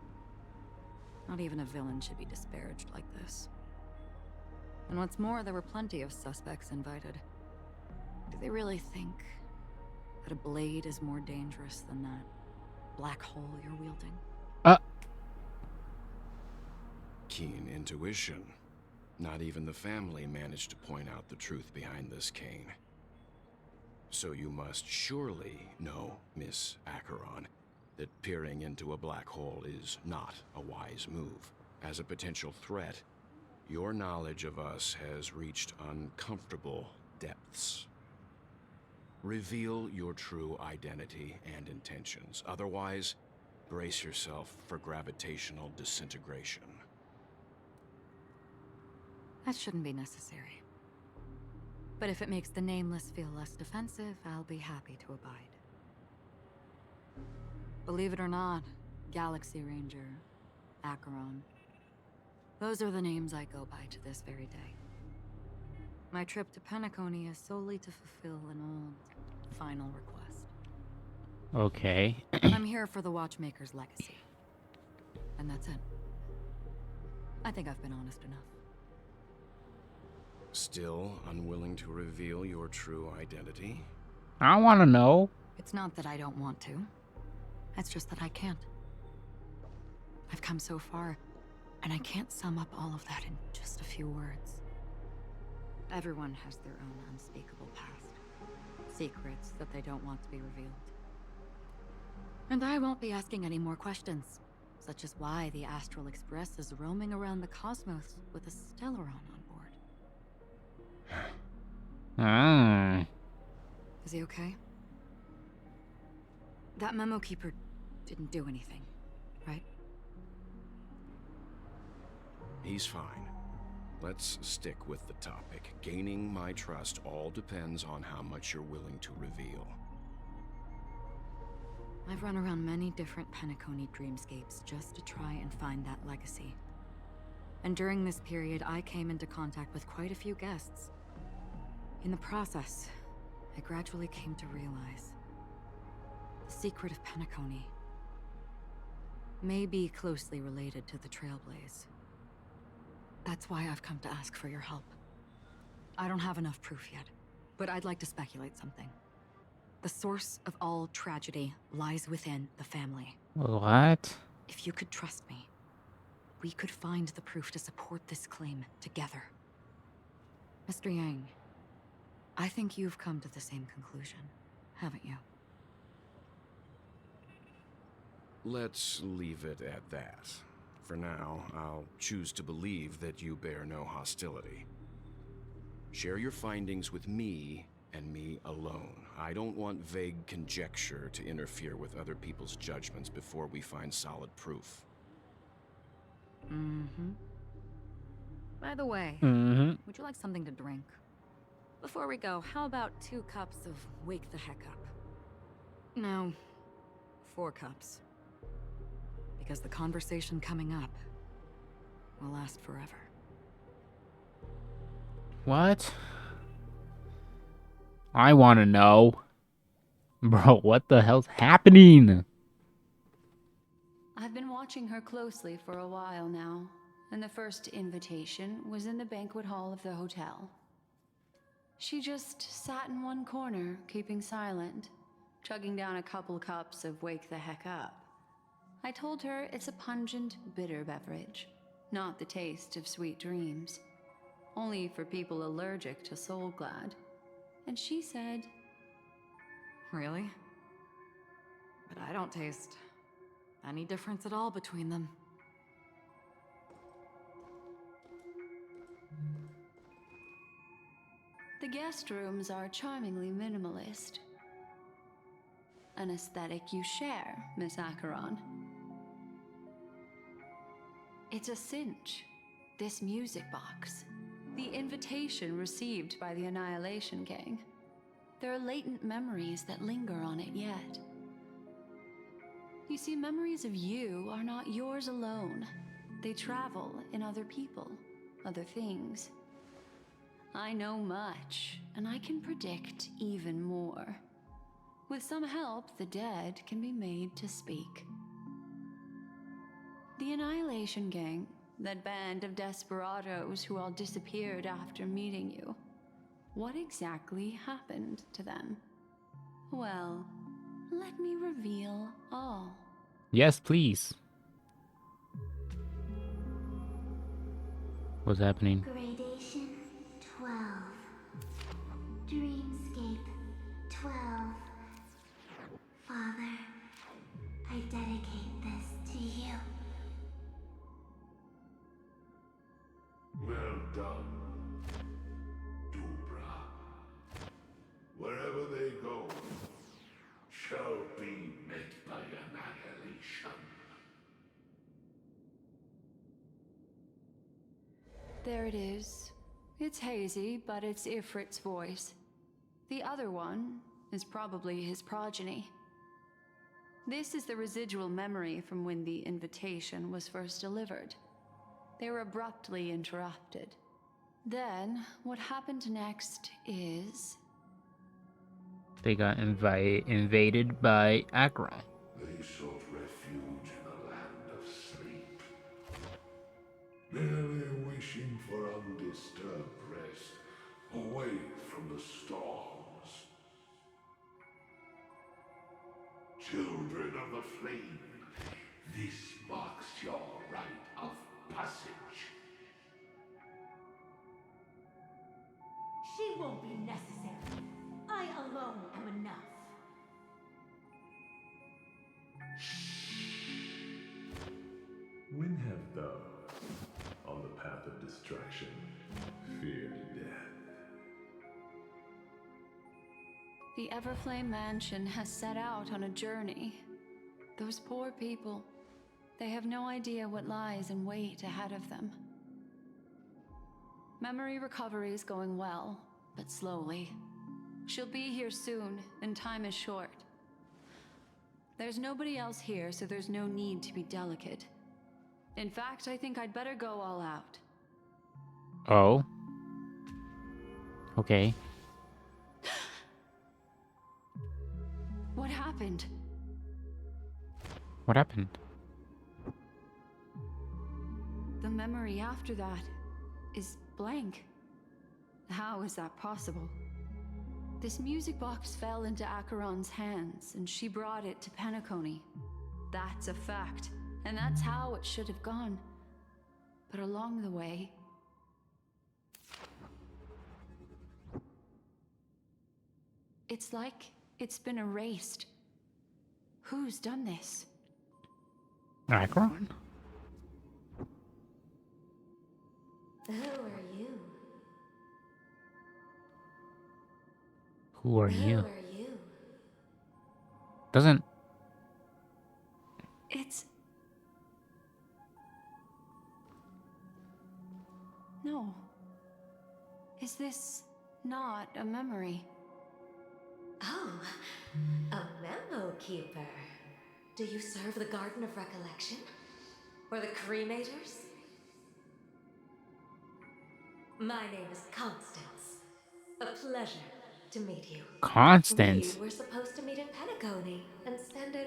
Not even a villain should be disparaged like this. And what's more, there were plenty of suspects invited. Do they really think that a blade is more dangerous than that black hole you're wielding? Keen intuition. Not even the family managed to point out the truth behind this cane. So you must surely know, Miss Acheron, that peering into a black hole is not a wise move. As a potential threat, your knowledge of us has reached uncomfortable depths. Reveal your true identity and intentions. Otherwise, brace yourself for gravitational disintegration. That shouldn't be necessary. But if it makes the Nameless feel less defensive, I'll be happy to abide. Believe it or not, Galaxy Ranger, Acheron, those are the names I go by to this very day. My trip to Penacony is solely to fulfill an old, final request. Okay. I'm here for the Watchmaker's legacy. And that's it. I think I've been honest enough. Still unwilling to reveal your true identity? I want to know. It's not that I don't want to. It's just that I can't. I've come so far, and I can't sum up all of that in just a few words. Everyone has their own unspeakable past. Secrets that they don't want to be revealed. And I won't be asking any more questions, such as why the Astral Express is roaming around the cosmos with a Stellaron on board. Is he okay? That memo keeper didn't do anything, right? He's fine. Let's stick with the topic. Gaining my trust all depends on how much you're willing to reveal. I've run around many different Penacony dreamscapes just to try and find that legacy. And during this period, I came into contact with quite a few guests. In the process, I gradually came to realize the secret of Penacony may be closely related to the Trailblaze. That's why I've come to ask for your help. I don't have enough proof yet, but I'd like to speculate something. The source of all tragedy lies within the family. What? If you could trust me, we could find the proof to support this claim together. Mr. Yang, I think you've come to the same conclusion, haven't you? Let's leave it at that. For now, I'll choose to believe that you bear no hostility. Share your findings with me and me alone. I don't want vague conjecture to interfere with other people's judgments before we find solid proof. By the way, Mm-hmm. would you like something to drink? Before we go, how about 2 cups of Wake the Heck Up? No, 4 cups. Because the conversation coming up will last forever. What? I want to know. Bro, what the hell's happening? I've been watching her closely for a while now, and the first invitation was in the banquet hall of the hotel. She just sat in one corner, keeping silent, chugging down a couple cups of Wake the Heck Up. I told her it's a pungent, bitter beverage, not the taste of sweet dreams. Only for people allergic to Soul Glad. And she said, Really? But I don't taste any difference at all between them. the guest rooms are charmingly minimalist. An aesthetic you share, Miss Acheron. It's a cinch, this music box. The invitation received by the Annihilation Gang. There are latent memories that linger on it yet. You see, memories of you are not yours alone. They travel in other people, other things. I know much, and I can predict even more. With some help, the dead can be made to speak. The Annihilation Gang, that band of desperados who all disappeared after meeting you. What exactly happened to them? Well, let me reveal all. Yes, please. What's happening? Gradation 12. Dreamscape 12. Father, I dedicate this to you. Well done, Dubra. Wherever they go, shall be met by annihilation. There it is. It's hazy, but it's Ifrit's voice. The other one is probably his progeny. This is the residual memory from when the invitation was first delivered. They were abruptly interrupted. Then, what happened next is... They got invaded by Acheron. They sought refuge in the land of sleep, merely wishing for undisturbed rest, away from the storms. Children of the flame, this marks your rite of passage. She won't be necessary. I alone am enough. When have thou, on the path of destruction, feared death? The Everflame Mansion has set out on a journey. Those poor people, they have no idea what lies in wait ahead of them. Memory recovery is going well, but slowly. She'll be here soon, and time is short. There's nobody else here, so there's no need to be delicate. In fact, I think I'd better go all out. Oh. Okay. What happened? What happened? The memory after that is blank. How is that possible? This music box fell into Acheron's hands, and she brought it to Penacony. That's a fact, and that's how it should have gone. But along the way... it's like it's been erased. Who's done this? Acheron? Who are you? Who are Who you? are you? Doesn't... It's... No. Is this not a memory? Oh, a memo keeper. Do you serve the Garden of Recollection? Or the Cremators? My name is Constance. A pleasure to meet you. Constance? We were supposed to meet in Penacony and spend an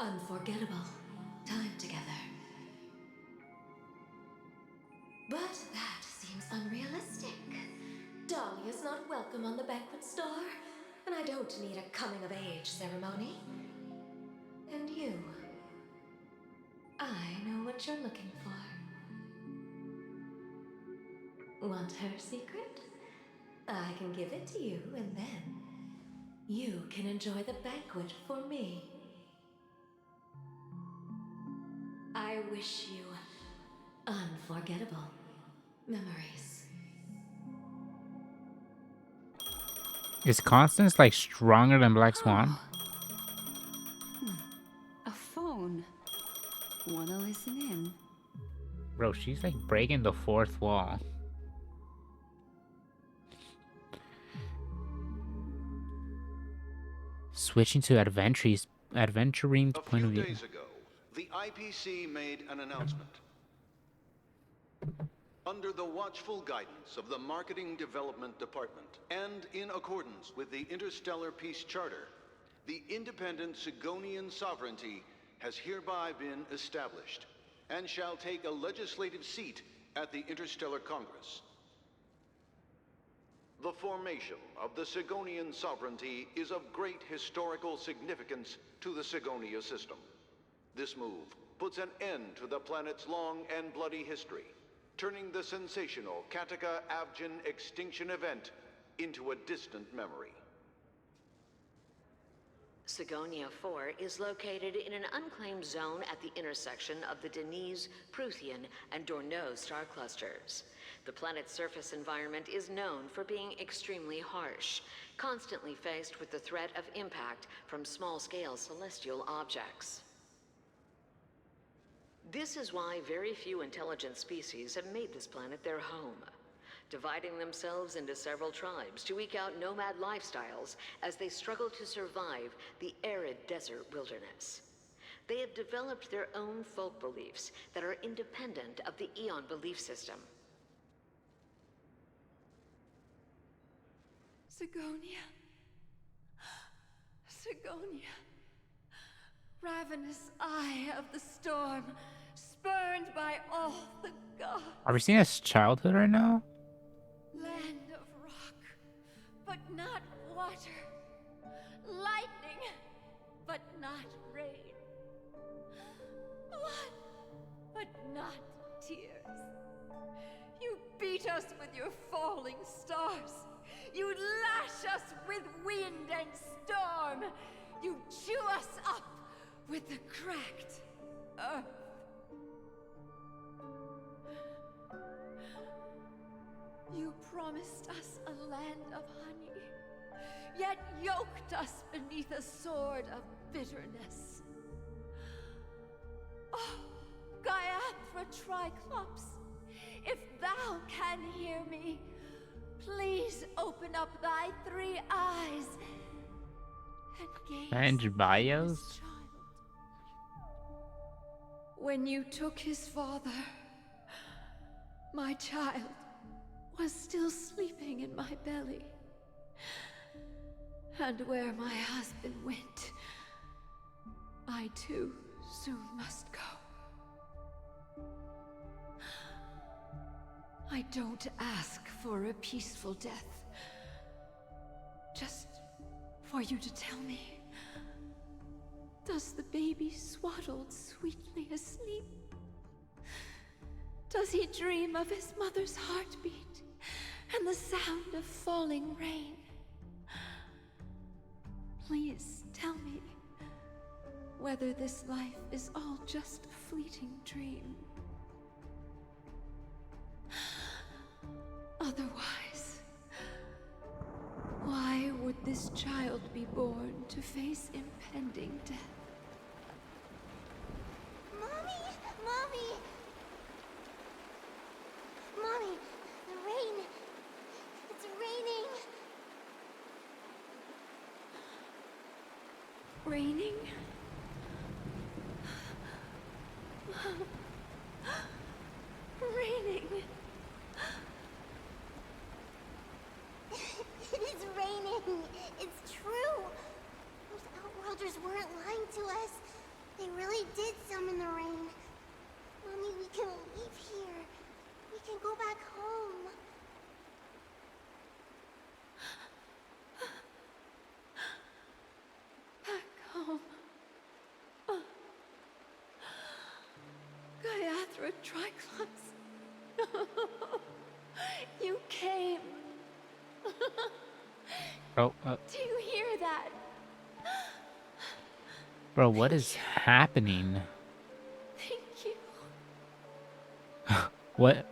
unforgettable time together. But that seems unrealistic. Dahlia's not welcome on the banquet star, and I don't need a coming-of-age ceremony. And you, I know what you're looking for. Want her secret? I can give it to you, and then you can enjoy the banquet for me. I wish you unforgettable memories. Is Constance like stronger than Black Swan? A phone. Wanna listen in? Bro, she's like breaking the fourth wall. Switching to adventuring point of view. A few days ago, the IPC made an announcement. Under the watchful guidance of the Marketing Development Department, and in accordance with the Interstellar Peace Charter, the independent Sigonian sovereignty has hereby been established, and shall take a legislative seat at the Interstellar Congress. The formation of the Sigonian sovereignty is of great historical significance to the Sigonia system. This move puts an end to the planet's long and bloody history, turning the sensational Kataka-Abjin extinction event into a distant memory. Sigonia 4 is located in an unclaimed zone at the intersection of the Denise, Prothean, and Dorneau star clusters. The planet's surface environment is known for being extremely harsh, constantly faced with the threat of impact from small-scale celestial objects. This is why very few intelligent species have made this planet their home, dividing themselves into several tribes to eke out nomad lifestyles as they struggle to survive the arid desert wilderness. They have developed their own folk beliefs that are independent of the Eon belief system. Sigonia. Sigonia. Ravenous eye of the storm, spurned by all the gods. Are we seeing his childhood right now? Land of rock, but not water. Lightning, but not rain. Blood, but not tears. You beat us with your falling stars. You lash us with wind and storm. You chew us up with the cracked earth. You promised us a land of honey, yet yoked us beneath a sword of bitterness. Oh, Gaiathra Triclops, if thou can hear me, please open up thy three eyes and gaze And bios? on this child. When you took his father, my child was still sleeping in my belly. And where my husband went, I too soon must go. I don't ask for a peaceful death. Just for you to tell me, does the baby swaddled sweetly asleep? Does he dream of his mother's heartbeat and the sound of falling rain? Please tell me whether this life is all just a fleeting dream. Otherwise, why would this child be born to face impending death? Mommy! Mommy! Mommy! The rain! It's raining! Raining? Raining? It is raining! It's true! Those Outworlders weren't lying to us. They really did summon the rain. Mommy, we can leave here. We can go back home. Back home. Gayathra Triclops. You came. Bro, Do you hear that? bro, what is happening? Thank you. What?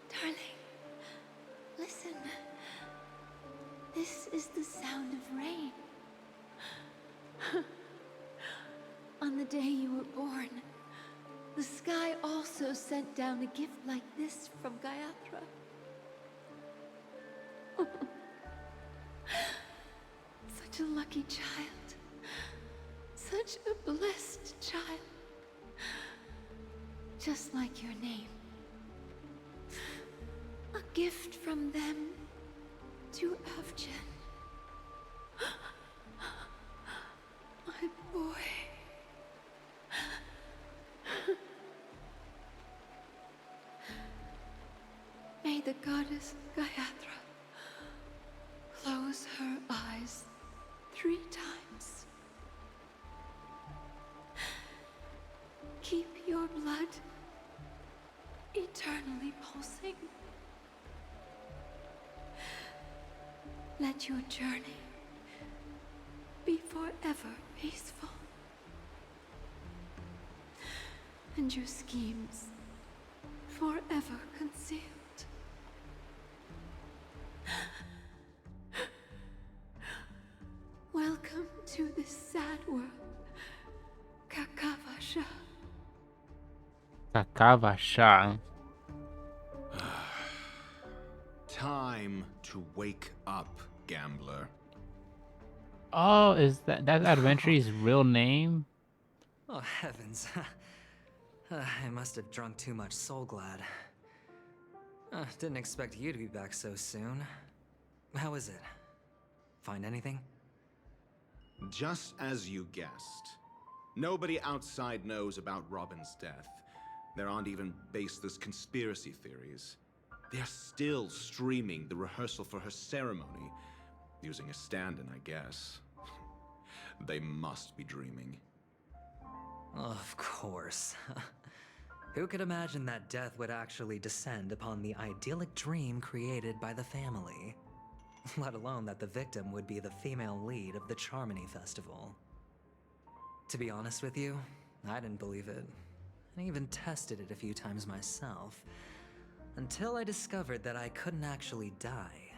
Darling, listen. This is the sound of rain. On the day you were born, the sky also sent down a gift like this from Gayathra. Such a lucky child. Such a blessed child. Just like your name. A gift from them to Avjen. My boy. May the goddess Gayathra close her eyes 3 times. Keep your blood eternally pulsing. Let your journey be forever peaceful. And your schemes forever concealed. Welcome to this sad world, Kakavasha. Kakavasha. Time to wake up, gambler. Oh, is that Adventure's real name? Oh, heavens. I must have drunk too much Soul Glad. Didn't expect you to be back so soon. How is it? Find anything? Just as you guessed. Nobody outside knows about Robin's death. There aren't even baseless conspiracy theories. They're still streaming the rehearsal for her ceremony, using a stand-in, I guess. They must be dreaming. Of course. Who could imagine that death would actually descend upon the idyllic dream created by the family? Let alone that the victim would be the female lead of the Charmony Festival. To be honest with you, I didn't believe it. I even tested it a few times myself, until I discovered that I couldn't actually die.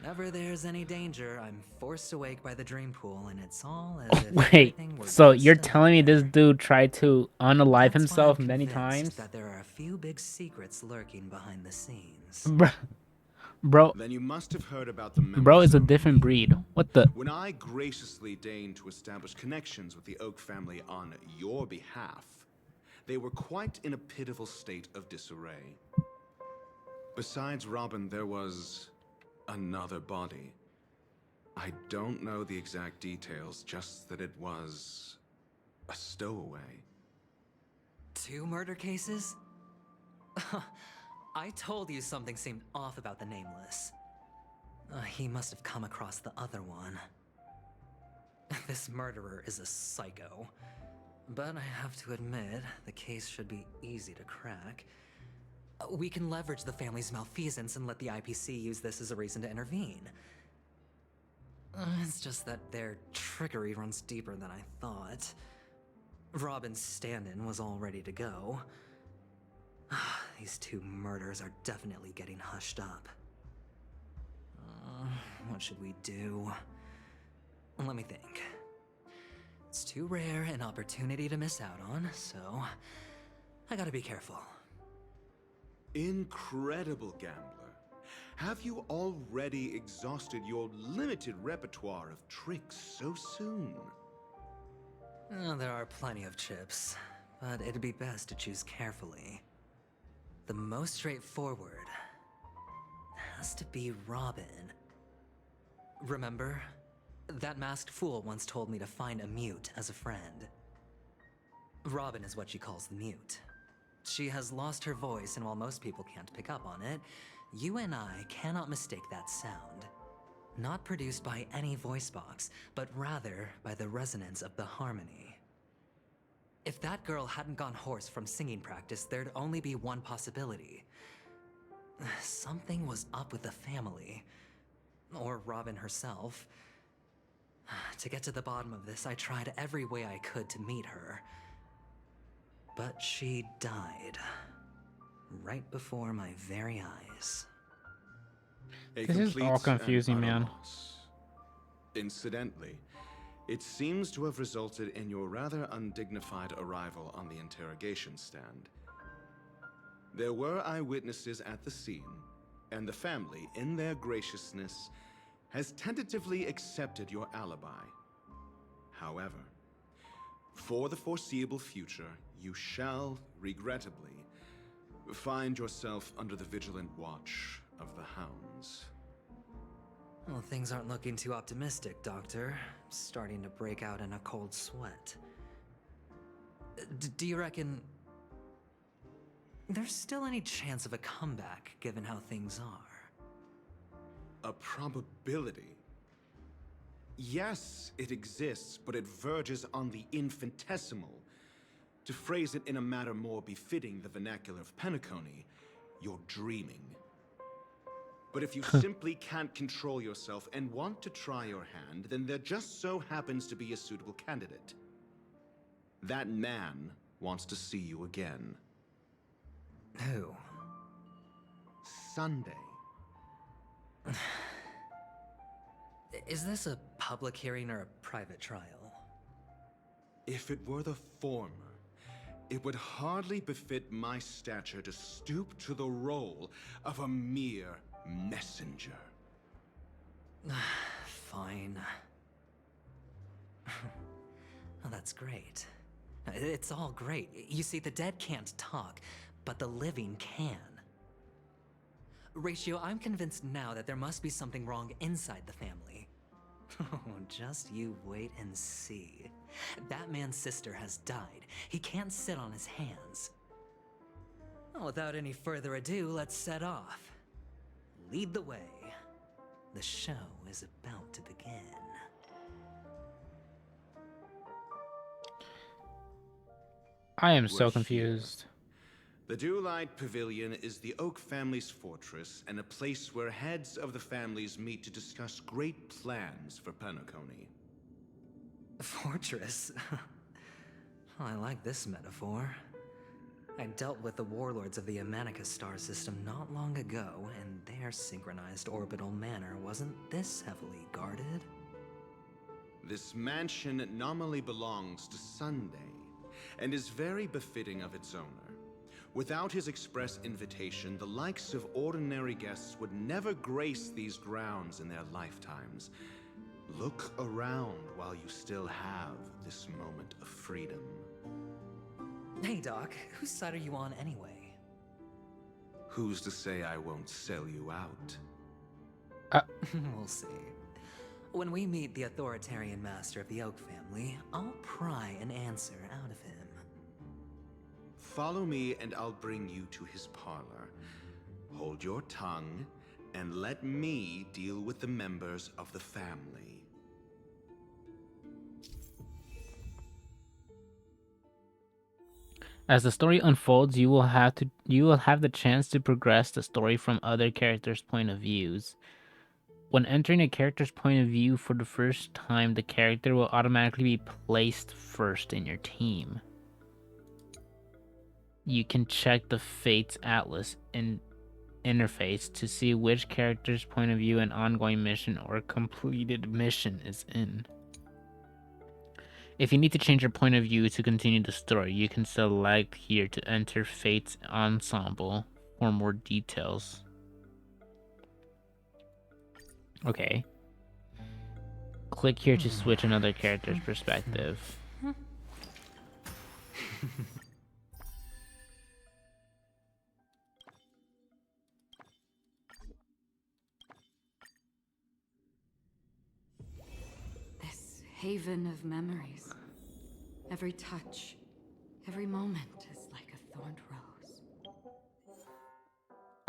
Whenever there's any danger, I'm forced awake by the dream pool, and it's all as if Wait, everything were so just you're up telling me this dude tried to unalive That's why himself I'm many convinced times? that there are a few big secrets lurking behind the scenes. Bro. Then you must have heard about the members Bro is a of different breed. What the? When I graciously deigned to establish connections with the Oak family on your behalf, they were quite in a pitiful state of disarray. Besides Robin, there was another body. I don't know the exact details, just that it was a stowaway. 2 murder cases? I told you something seemed off about the Nameless. He must have come across the other one. This murderer is a psycho. But I have to admit, the case should be easy to crack. We can leverage the family's malfeasance and let the IPC use this as a reason to intervene. It's just that their trickery runs deeper than I thought. Robin's stand-in was all ready to go. These 2 murders are definitely getting hushed up. What should we do? Let me think. It's too rare an opportunity to miss out on, so I gotta be careful. Incredible gambler. Have you already exhausted your limited repertoire of tricks so soon? There are plenty of chips, but it'd be best to choose carefully. The most straightforward has to be Robin. Remember? That masked fool once told me to find a mute as a friend. Robin is what she calls the mute. She has lost her voice, and while most people can't pick up on it, you and I cannot mistake that sound. Not produced by any voice box, but rather by the resonance of the harmony. If that girl hadn't gone hoarse from singing practice, there'd only be one possibility. Something was up with the family. Or Robin herself. To get to the bottom of this, I tried every way I could to meet her. But she died. Right before my very eyes. This is all confusing, man. Incidentally, it seems to have resulted in your rather undignified arrival on the interrogation stand. There were eyewitnesses at the scene, and the family, in their graciousness, has tentatively accepted your alibi. However, for the foreseeable future, you shall, regrettably, find yourself under the vigilant watch of the Hounds. Well, things aren't looking too optimistic, Doctor. I'm starting to break out in a cold sweat. Do you reckon there's still any chance of a comeback, given how things are? A probability? Yes, it exists, but it verges on the infinitesimal. To phrase it in a manner more befitting the vernacular of Penacony, you're dreaming. But if you simply can't control yourself and want to try your hand, then there just so happens to be a suitable candidate. That man wants to see you again. Who? Sunday. Is this a public hearing or a private trial? If it were the former, it would hardly befit my stature to stoop to the role of a mere messenger. Fine. Oh, that's great. It's all great. You see, the dead can't talk, but the living can. Ratio, I'm convinced now that there must be something wrong inside the family. Oh, just you wait and see. That man's sister has died. He can't sit on his hands. Well, without any further ado, let's set off. Lead the way. The show is about to begin. I am so confused. The Dewlight Pavilion is the Oak family's fortress and a place where heads of the families meet to discuss great plans for Penacony. Fortress? I like this metaphor. I dealt with the warlords of the Amanica star system not long ago, and their synchronized orbital manor wasn't this heavily guarded. This mansion nominally belongs to Sunday, and is very befitting of its owner. Without his express invitation, the likes of ordinary guests would never grace these grounds in their lifetimes. Look around while you still have this moment of freedom. Hey, Doc, whose side are you on anyway? Who's to say I won't sell you out? We'll see. When we meet the authoritarian master of the Oak family, I'll pry an answer out of him. Follow me and I'll bring you to his parlor. Hold your tongue and let me deal with the members of the family. As the story unfolds, you will have the chance to progress the story from other characters' point of views. When entering a character's point of view for the first time, the character will automatically be placed first in your team. You can check the Fates Atlas interface to see which character's point of view an ongoing mission or completed mission is in. If you need to change your point of view to continue the story, you can select here to enter Fates Ensemble for more details. Okay. Click here to switch another character's perspective. This haven of memories. Every touch, every moment is like a thorned rose.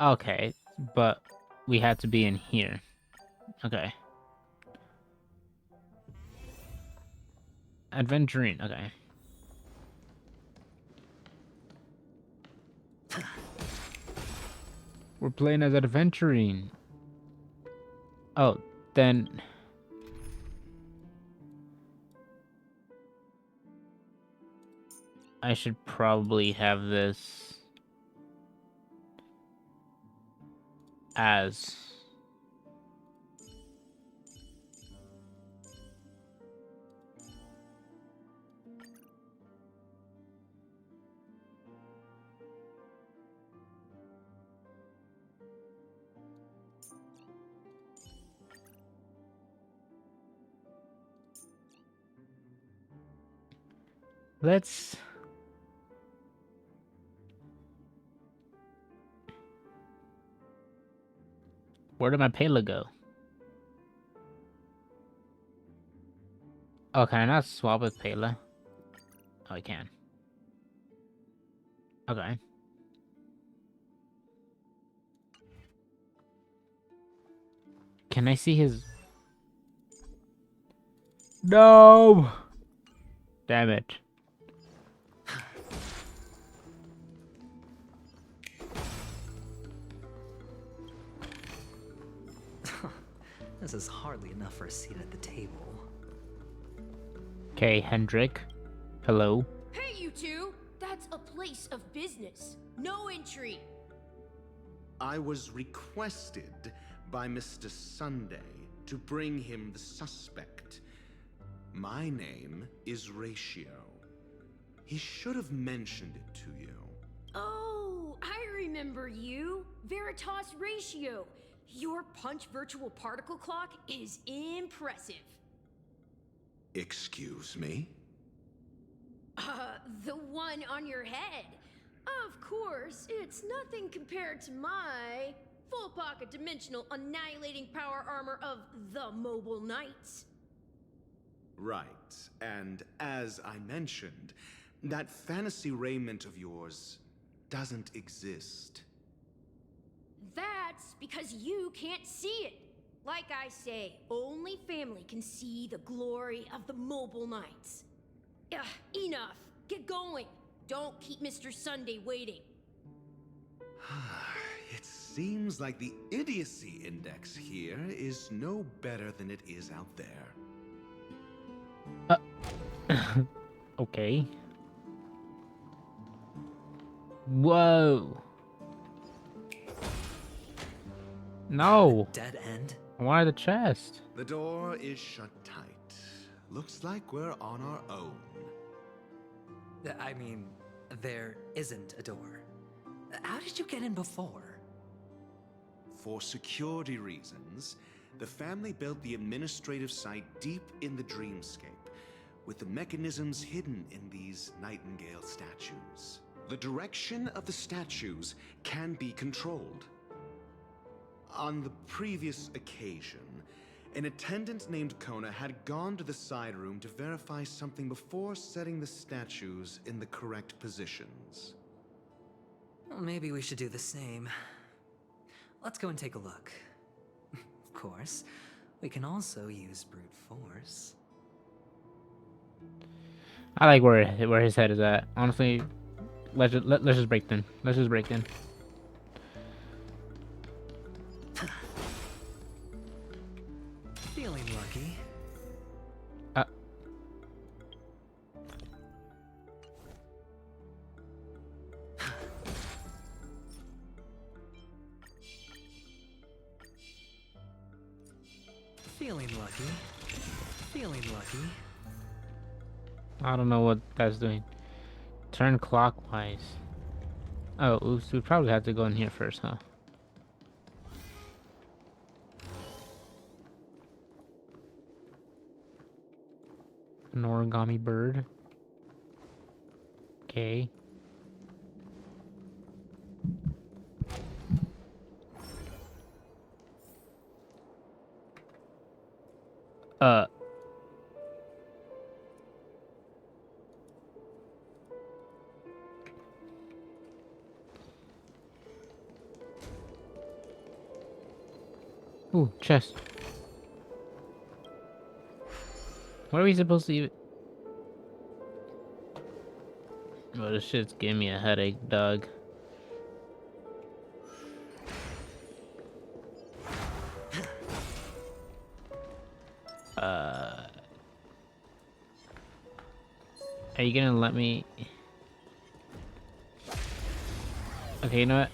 Okay, but we had to be in here. Okay. Adventuring, okay. We're playing as adventuring. Oh, then... I should probably have this as... Let's... Where did my Payla go? Oh, can I not swap with Payla? Oh, I can. Okay. Can I see his... No! Damn it. This is hardly enough for a seat at the table. Okay, Hendrik. Hello. Hey, you two! That's a place of business. No entry. I was requested by Mr. Sunday to bring him the suspect. My name is Ratio. He should have mentioned it to you. Oh, I remember you. Veritas Ratio. Your punch virtual particle clock is impressive. Excuse me? The one on your head. Of course, it's nothing compared to my full pocket dimensional annihilating power armor of the Mobile Knights. Right, and as I mentioned, that fantasy raiment of yours doesn't exist. That's because you can't see it. Like I say, only family can see the glory of the Mobile Knights. Ugh, enough. Get going. Don't keep Mr. Sunday waiting. It seems like the idiocy index here is no better than it is out there. Okay. Whoa. No. Dead end? Why the chest? The door is shut tight. Looks like we're on our own. I mean, there isn't a door. How did you get in before? For security reasons, the family built the administrative site deep in the dreamscape, with the mechanisms hidden in these Nightingale statues. The direction of the statues can be controlled. On the previous occasion, an attendant named Kona had gone to the side room to verify something before setting the statues in the correct positions. Well, maybe we should do the same. Let's go and take a look. Of course, we can also use brute force. I like where his head is at. Honestly, let's just break then. Let's just break then. Feeling lucky. Feeling lucky. Feeling lucky. I don't know what that's doing. Turn clockwise. Oh, oops, we probably have to go in here first, huh? An origami bird. Okay. Ooh, chest. What are we supposed to even... Oh, this shit's giving me a headache, Doug. Are you gonna let me... Okay, you know what?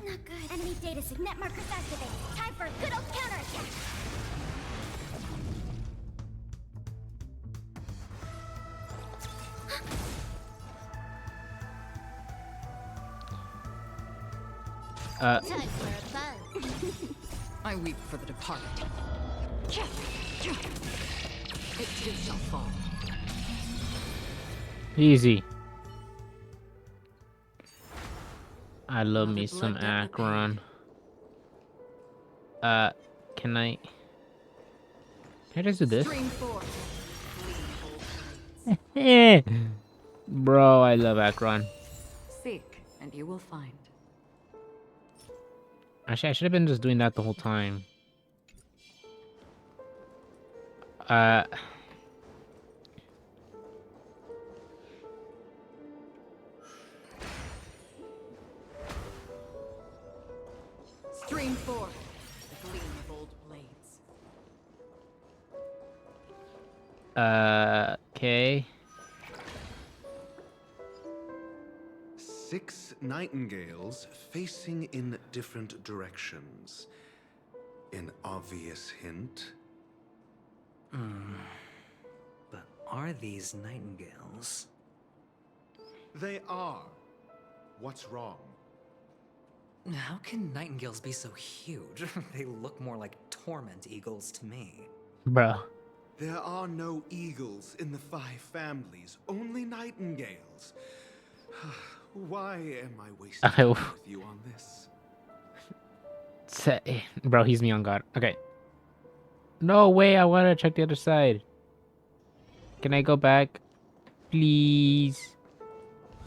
Not good. Enemy data signet markers activated. Time for a good old counterattack. Time for a buzz. I weep for the departed. It too shall fall. Easy. I love me some Akron. Can I just do this? Bro, I love Akron. Seek, and you will find. Actually, I should have been just doing that the whole time. Stream forth the gleam of old blades. Okay. 6 nightingales facing in different directions. An obvious hint. But are these nightingales? They are. What's wrong? How can nightingales be so huge? They look more like torment eagles to me. Bro. There are no eagles in the 5 families, only nightingales. Why am I wasting time with you on this? Bro, he's me on God. Okay. No way, I want to check the other side. Can I go back? Please.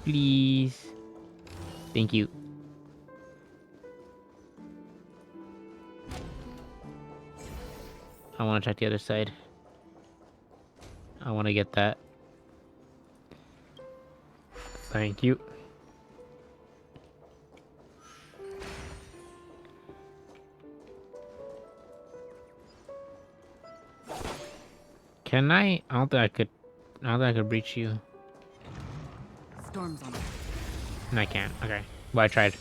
Please. Thank you. I want to check the other side. I want to get that. Thank you. Can I? I don't think I could. I don't think I could breach you. Storm's on. No, I can't. Okay. Well, I tried.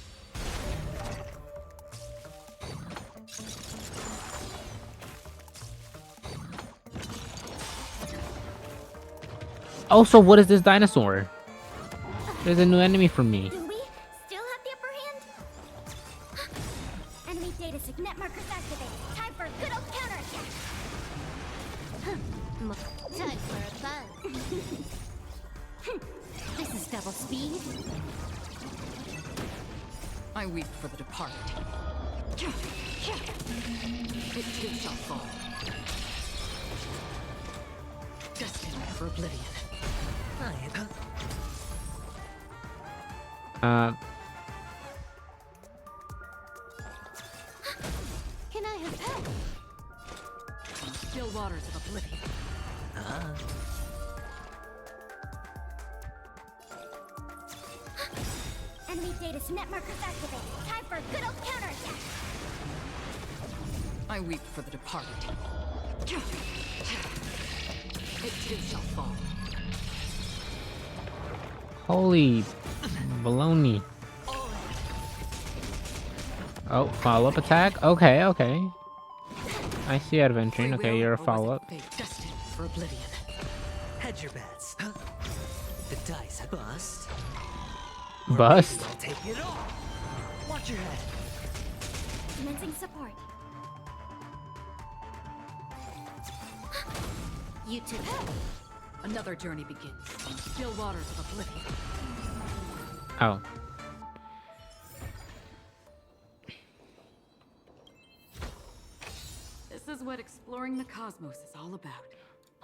Also, what is this dinosaur? There's a new enemy for me. Do we still have the upper hand? Enemy data signet markers activated. Time for a good old counterattack. Time for a buzz. This is double speed. I weep for the departed. It too shall fall. Destined for oblivion. Can I have help? Still waters of oblivion. Enemy data signet markers activated. Time for a good old counterattack. I weep for the departed. It too shall fall. Holy baloney. Oh, follow-up attack? Okay, okay. I see adventuring. Okay, you're a follow-up. Destined for oblivion. Hedge your bets. The dice bust. Bust? I'll take it all. Watch your head. Commencing support. You too. Another journey begins. Still waters of oblivion. Oh. This is what exploring the cosmos is all about.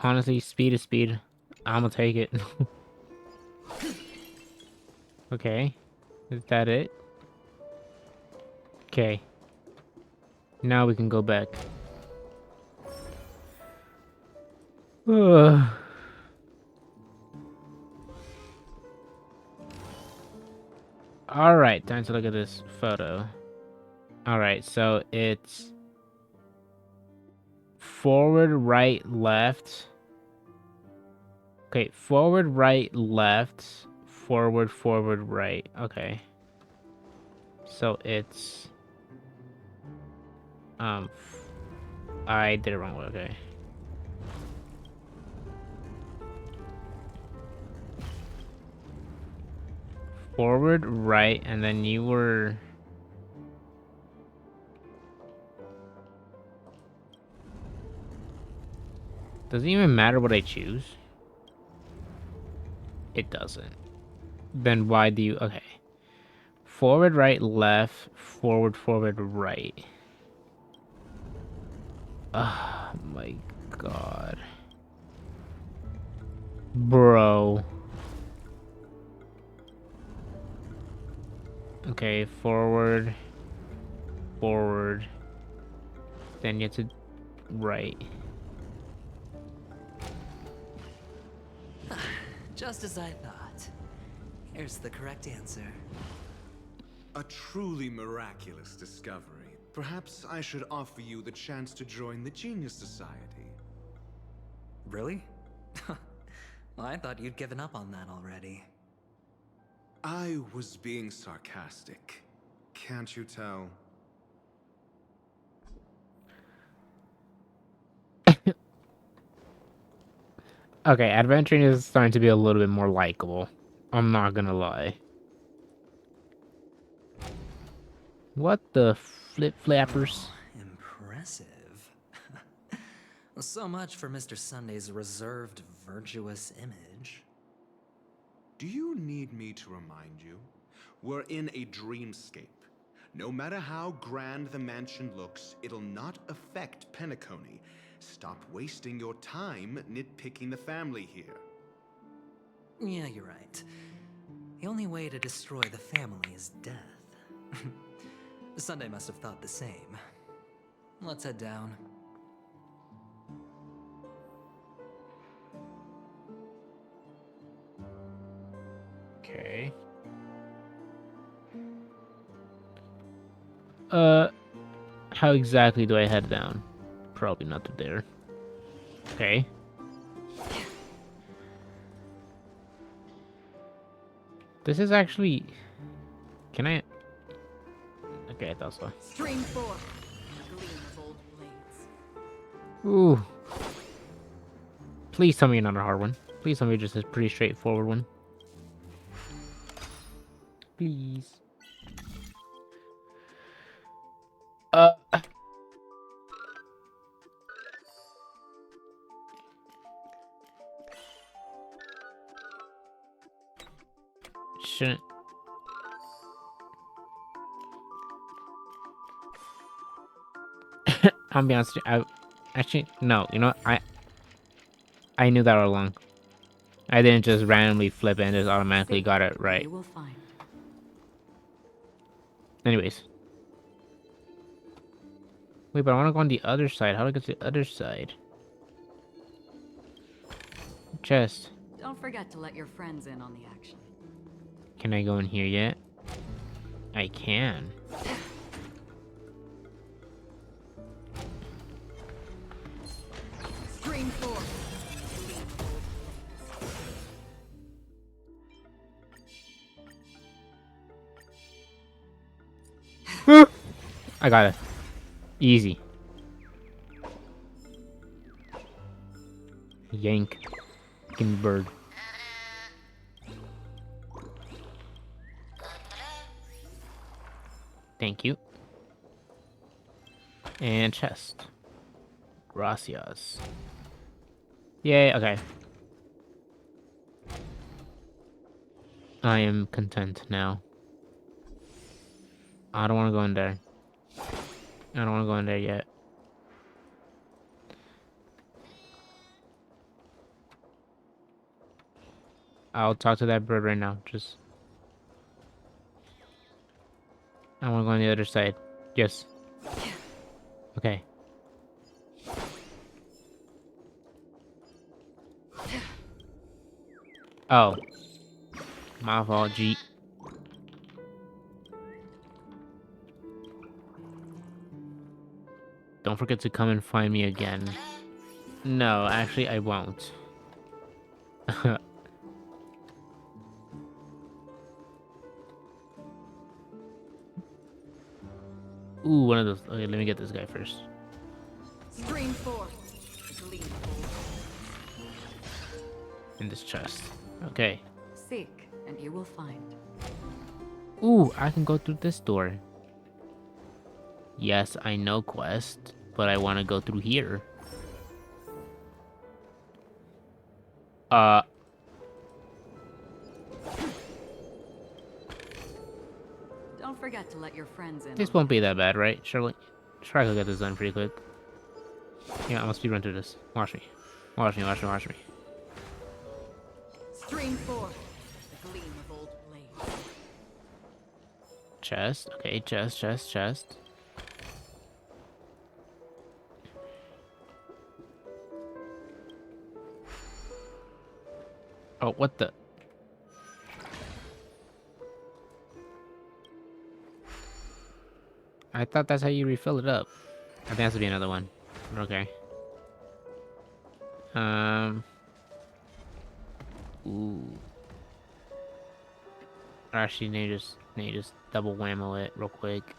Honestly, speed is speed. I'ma take it. Okay. Is that it? Okay. Now we can go back. Alright, time to look at this photo. Alright, so it's forward, right, left. Okay, forward, right, left. Forward, forward, right. Okay. So it's... I did it wrong way, okay. Forward, right, and then you were... Does it even matter what I choose? It doesn't. Then why do you... Okay. Forward, right, left. Forward, forward, right. Oh my god. Bro. Okay, forward. Forward. Then you have to... Right. Just as I thought. Here's the correct answer. A truly miraculous discovery. Perhaps I should offer you the chance to join the Genius Society. Really? Well, I thought you'd given up on that already. I was being sarcastic. Can't you tell? Okay, adventuring is starting to be a little bit more likable. I'm not gonna lie. What the flip-flappers? Impressive. So much for Mr. Sunday's reserved, virtuous image. Do you need me to remind you? We're in a dreamscape. No matter how grand the mansion looks, it'll not affect Penacony. Stop wasting your time nitpicking the family here. Yeah, you're right. The only way to destroy the family is death. Sunday must have thought the same. Let's head down. Okay. How exactly do I head down? Probably not to there. Okay. This is actually... Can I... Okay, I thought so. Stream 4. Gleam of old blades. Ooh. Please tell me another hard one. Please tell me just a pretty straightforward one. Please. Shouldn't. I'll be honest with you, actually, no, you know what? I knew that all along. I didn't just randomly flip it and just automatically got it right. You will find. Anyways. Wait, but I want to go on the other side. How do I get to the other side? Chest. Don't forget to let your friends in on the action. Can I go in here yet? I can. Stream 4. I got it. Easy. Yank. Fucking bird. Thank you. And chest. Gracias. Yay, okay. I am content now. I don't want to go in there. I don't want to go in there yet. I'll talk to that bird right now. Just... I want to go on the other side. Yes. Okay. Oh. My fault, G. Don't forget to come and find me again. No, actually, I won't. Ooh, one of those. Okay, let me get this guy first. Stream 4. In this chest. Okay. Seek, and you will find. Ooh, I can go through this door. Yes, I know quest, but I want to go through here. Don't forget to let your friends in. This won't be that bad, right? Surely. Try to get this done pretty quick. Yeah, I'm gonna speedrun through this. Watch me. Watch me, watch me, watch me. Stream 4. The gleam of old blades. Chest. Okay, chest, chest, chest. Oh, what the? I thought that's how you refill it up. I think that's to be another one. Okay. Ooh. Actually, need to just double whammo it real quick.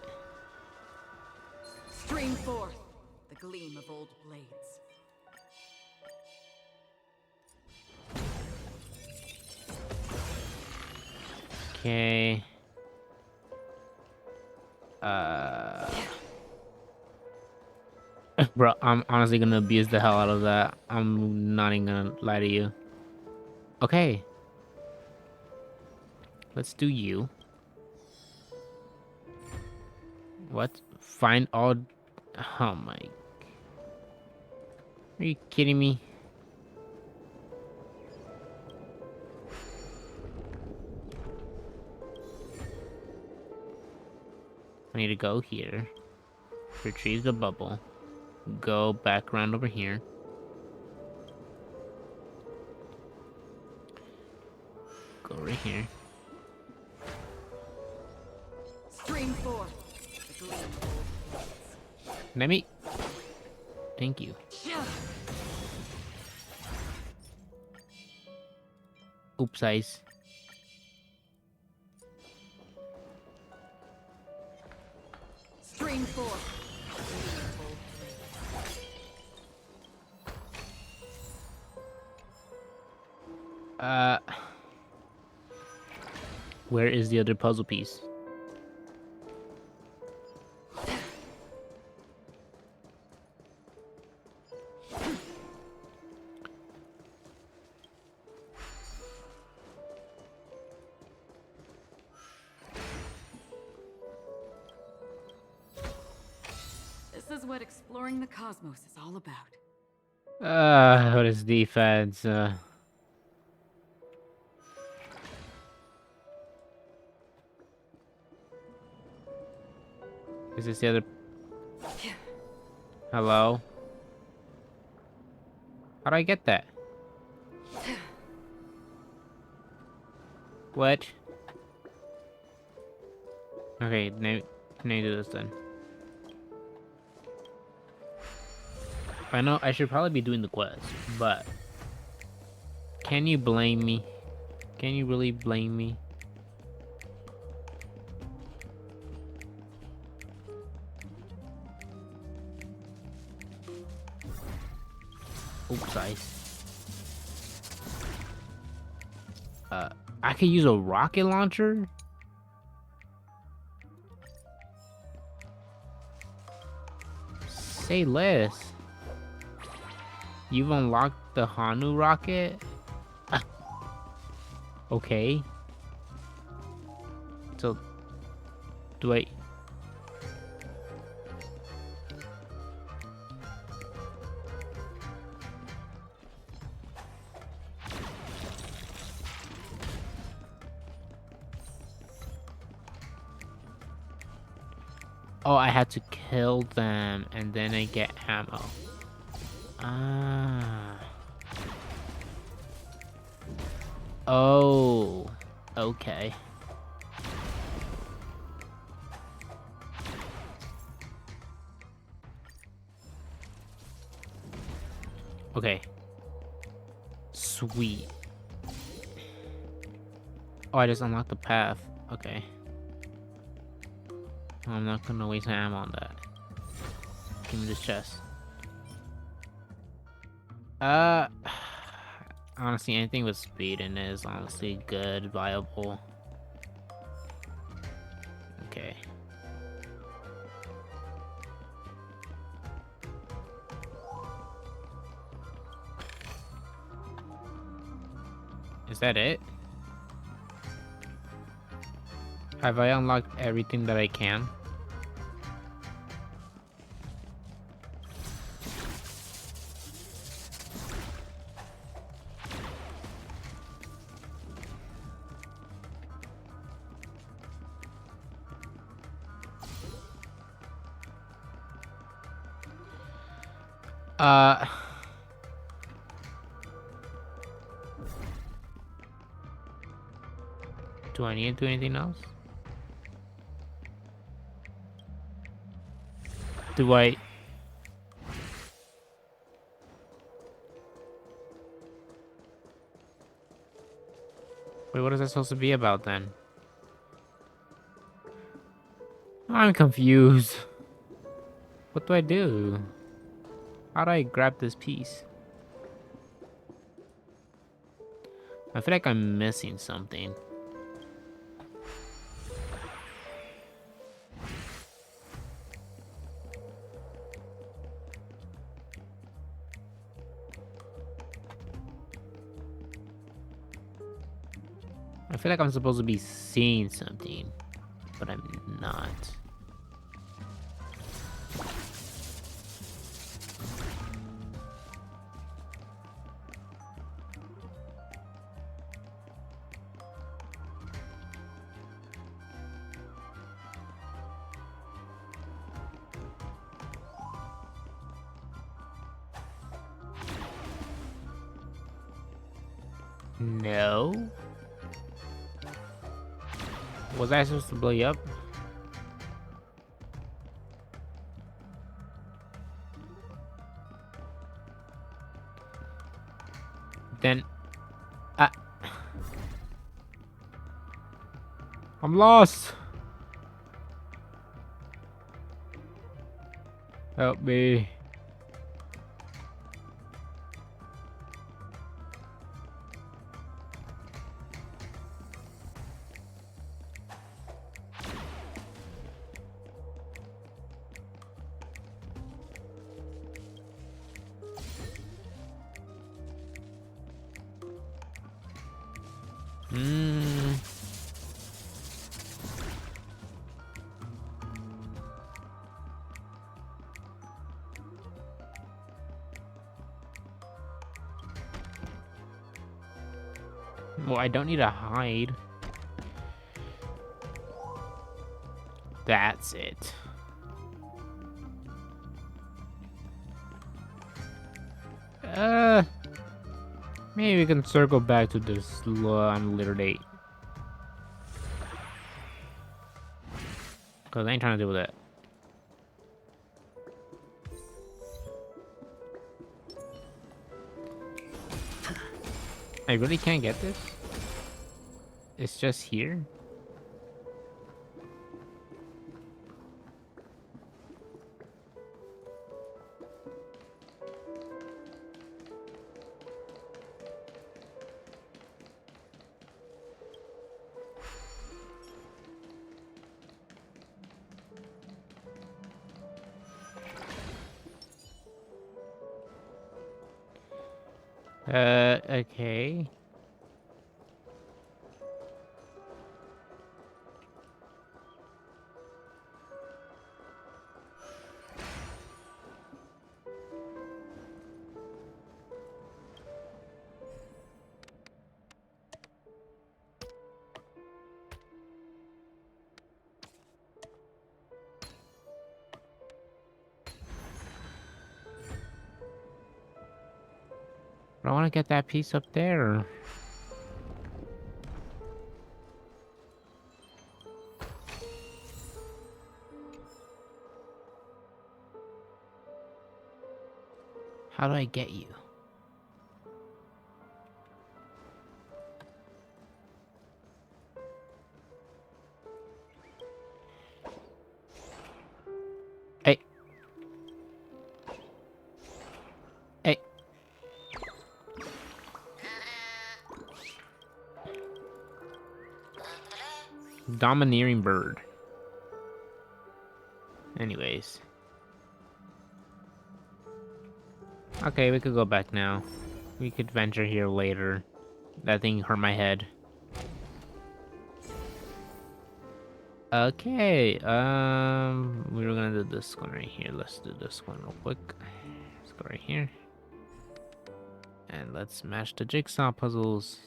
Stream 4. The gleam of old blades. Okay. Bro, I'm honestly gonna abuse the hell out of that. I'm not even gonna lie to you. Okay. Let's do you. What? Find all... Oh my... Are you kidding me? I need to go here. Retrieve the bubble. Go back around over here. Go right here. Stream 4. The gleam. Let me... Thank you. Oops, eyes. Stream 4. Where is the other puzzle piece? This is what exploring the cosmos is all about. What is defense? Is this the other? Hello? How do I get that? What? Okay, now do this then. I know I should probably be doing the quest, but can you blame me? Can you really blame me? Oops, I could use a rocket launcher? Say less. You've unlocked the Hanu rocket? Okay. So, do I... Oh, I had to kill them and then I get ammo. Ah. Oh. Okay. Okay. Sweet. Oh, I just unlocked the path. Okay. I'm not gonna waste my ammo on that. Give me this chest. Honestly, anything with speed in it is honestly good, viable. Okay. Is that it? Have I unlocked everything that I can? Do I need to do anything else? Do I... Wait, what is that supposed to be about then? I'm confused. What do I do? How do I grab this piece? I feel like I'm missing something. I feel like I'm supposed to be seeing something, but I'm not. No. Was I supposed to blow you up? Then... I'm lost! Help me. Well, I don't need to hide. That's it. Maybe we can circle back to this on later date. Cause I ain't trying to deal with that. I really can't get this? It's just here? Okay. But I want to get that piece up there. How do I get you? Hey. Hey. Domineering bird. Anyways. Okay, we could go back now. We could venture here later. That thing hurt my head. Okay, we were gonna do this one right here. Let's do this one real quick. Let's go right here. And let's smash the jigsaw puzzles.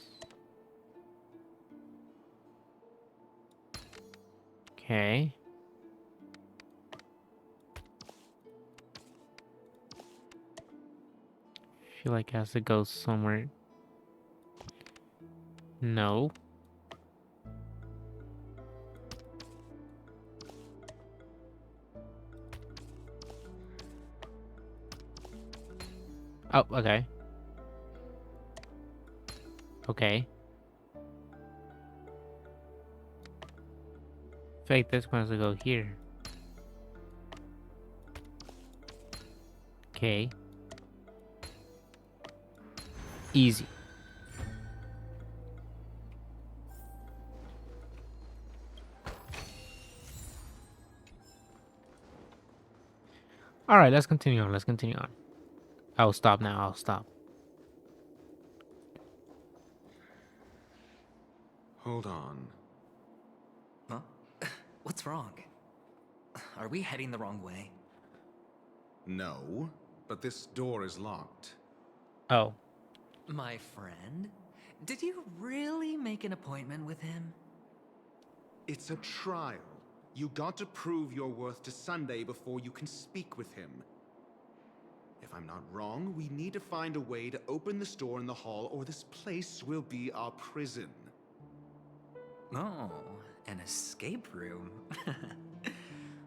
Okay. Feel like it has to go somewhere. No. Oh, okay. Okay. I feel like this one has to go here. Okay. Easy. Alright, let's continue on. Let's continue on. I'll stop now. I'll stop. Hold on. Huh? What's wrong? Are we heading the wrong way? No, but this door is locked. Oh. My friend? Did you really make an appointment with him? It's a trial. You got to prove your worth to Sunday before you can speak with him. If I'm not wrong, we need to find a way to open this door in the hall, or this place will be our prison. Oh, an escape room.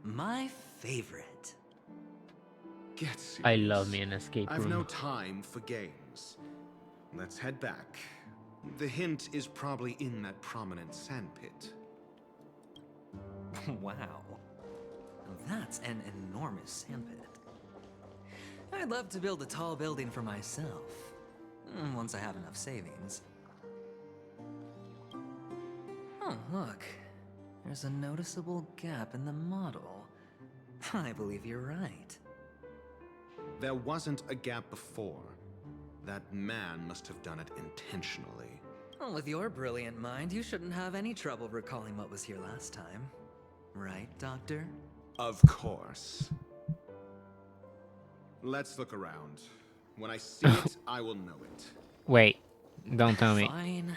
My favorite. Get serious. I love me an escape room. I've no time for games. Let's head back. The hint is probably in that prominent sandpit. Wow. That's an enormous sandpit. I'd love to build a tall building for myself. Once I have enough savings. Oh, look. There's a noticeable gap in the model. I believe you're right. There wasn't a gap before. That man must have done it intentionally. Well, with your brilliant mind, you shouldn't have any trouble recalling what was here last time. Right, Doctor? Of course. Let's look around. When I see it, I will know it. Wait, don't tell me. Fine.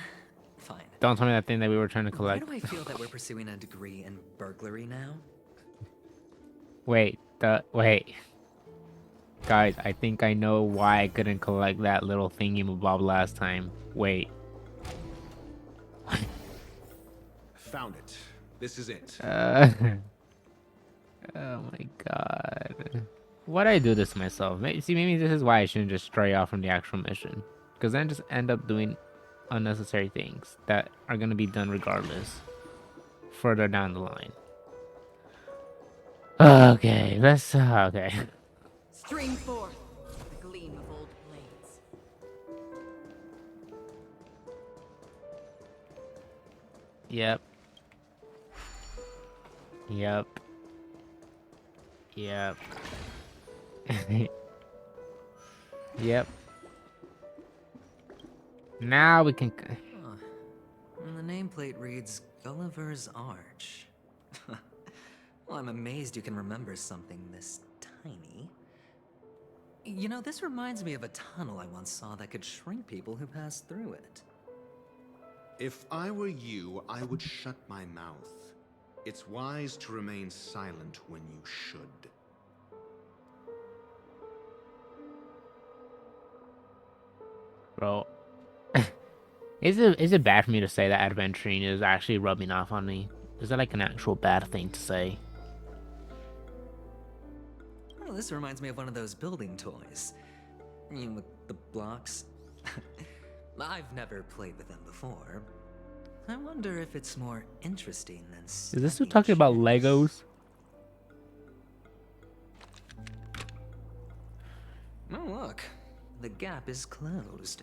Fine. Don't tell me that thing that we were trying to Why collect. do I feel that we're pursuing a degree in burglary now? Wait, wait. Guys, I think I know why I couldn't collect that little thingy bob last time. Wait. Found it. This is it. Oh my god. Why'd I do this to myself? See, maybe this is why I shouldn't just stray off from the actual mission. Because then I just end up doing unnecessary things that are going to be done regardless. Further down the line. Okay, let's... okay. Stream forth the gleam of old blades. Yep. Yep. Yep. Yep. Now we can... And the nameplate reads Gulliver's Arch. Well, I'm amazed you can remember something this tiny. You know, this reminds me of a tunnel I once saw that could shrink people who passed through it. If I were you, I would shut my mouth. It's wise to remain silent when you should. Bro. Is it bad for me to say that adventuring is actually rubbing off on me? Is that like an actual bad thing to say? Well, this reminds me of one of those building toys. You know, with the blocks. I've never played with them before. I wonder if it's more interesting than... Is this who talking about Legos? Oh, look. The gap is closed.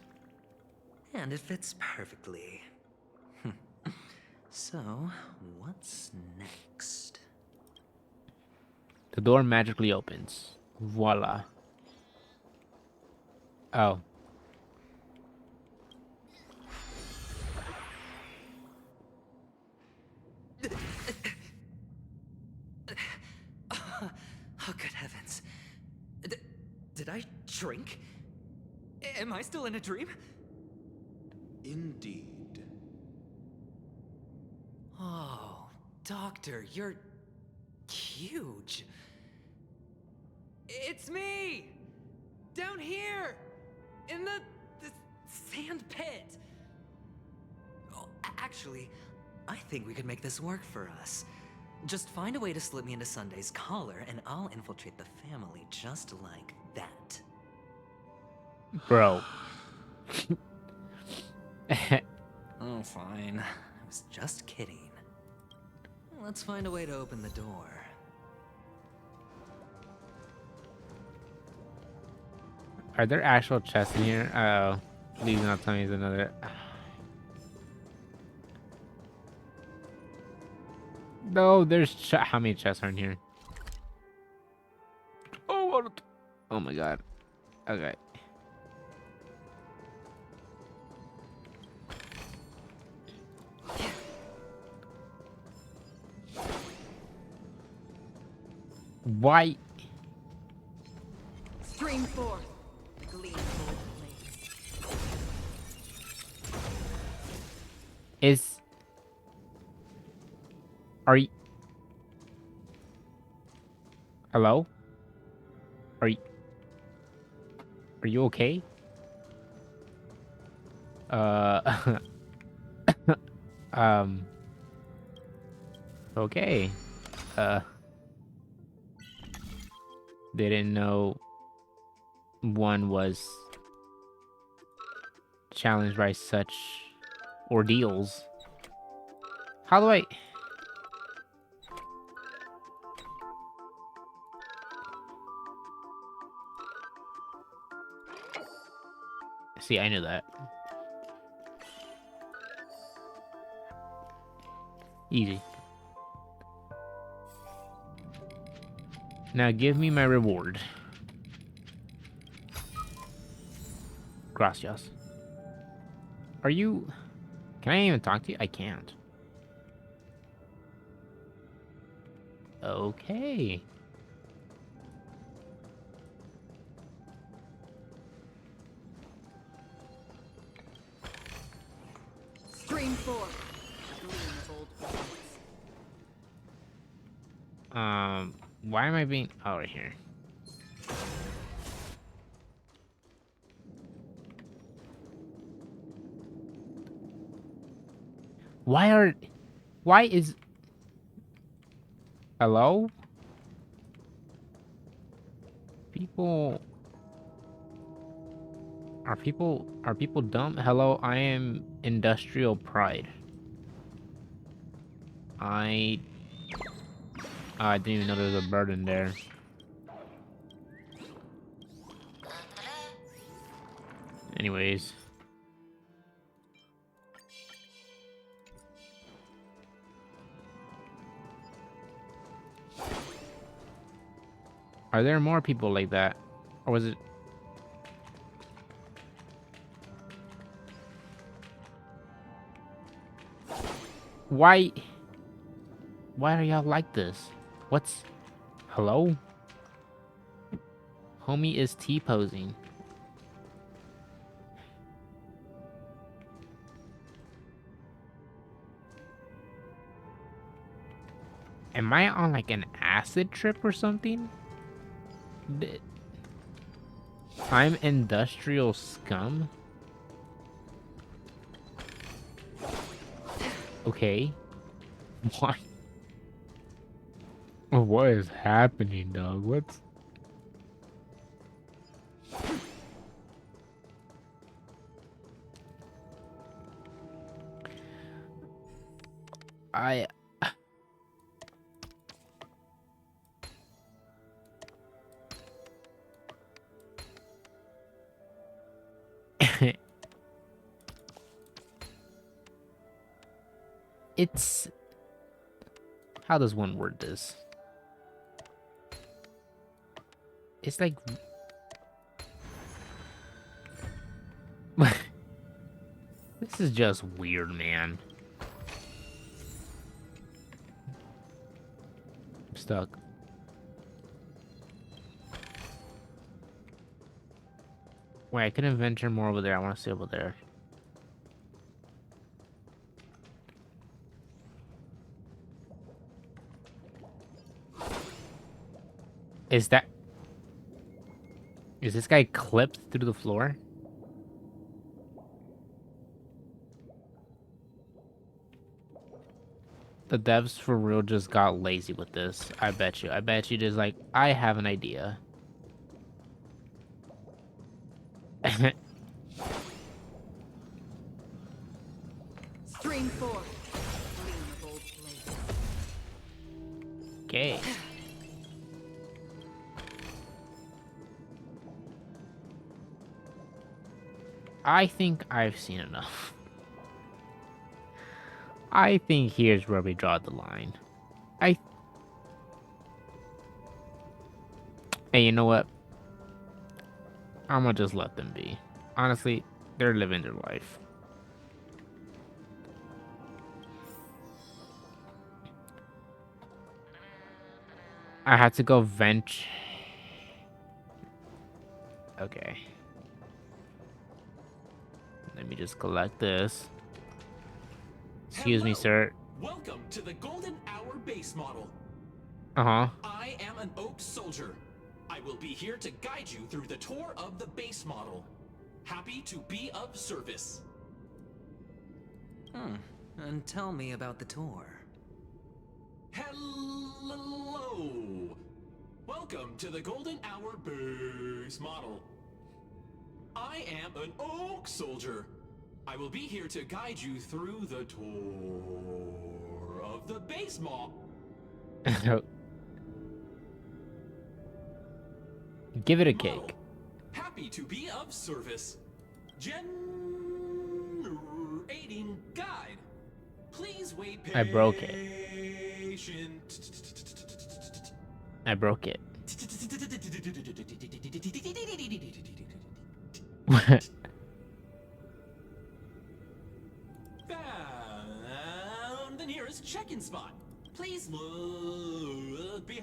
And it fits perfectly. So, what's next? The door magically opens. Voila. Oh. Oh, good heavens. Did I shrink? Am I still in a dream? Indeed. Oh, Doctor, you're huge. It's me! Down here! In the sand pit! Oh, actually, I think we could make this work for us. Just find a way to slip me into Sunday's collar, and I'll infiltrate the family just like that. Bro. Oh, fine. I was just kidding. Let's find a way to open the door. Are there actual chests in here? Oh, please not tell me there's another. No, there's how many chests are in here? Oh my god. Okay. Why? Stream forth the gleam of old blades. Are you... Hello? Are you okay? Okay. Didn't know one was challenged by such ordeals. How do I... See, I knew that. Easy. Now give me my reward. Gracias. Are you... Can I even talk to you? I can't. Okay. Stream 4. Why am I being... Oh, right here. Why is... Hello? People... Are people dumb? Hello, I am Industrial Pride. I didn't even know there was a bird in there. Anyways. Are there more people like that? Or was it... Why are y'all like this? What's... Hello? Homie is T-posing. Am I on like an acid trip or something? I'm industrial scum? Okay. What? What is happening, dog? What's... It's... How does one word this? It's like... This is just weird, man. I'm stuck. Wait, I couldn't venture more over there. I want to stay over there. Is this guy clipped through the floor? The devs for real just got lazy with this. I bet you. I bet you just like, I have an idea. Stream 4. Okay. I think I've seen enough. I think here's where we draw the line. Hey, you know what? I'm gonna just let them be. Honestly, they're living their life. I had to go vent. Okay. Let me just collect this. Excuse me, sir. Welcome to the Golden Hour base model. Uh-huh. I am an Oak Soldier. I will be here to guide you through the tour of the base model. Happy to be of service. And tell me about the tour. Hello. Welcome to the Golden Hour base model. I am an Oak Soldier. I will be here to guide you through the tour of the base model. Give it a cake. Happy to be of service. Generating guide. Please wait. I broke it. I broke it.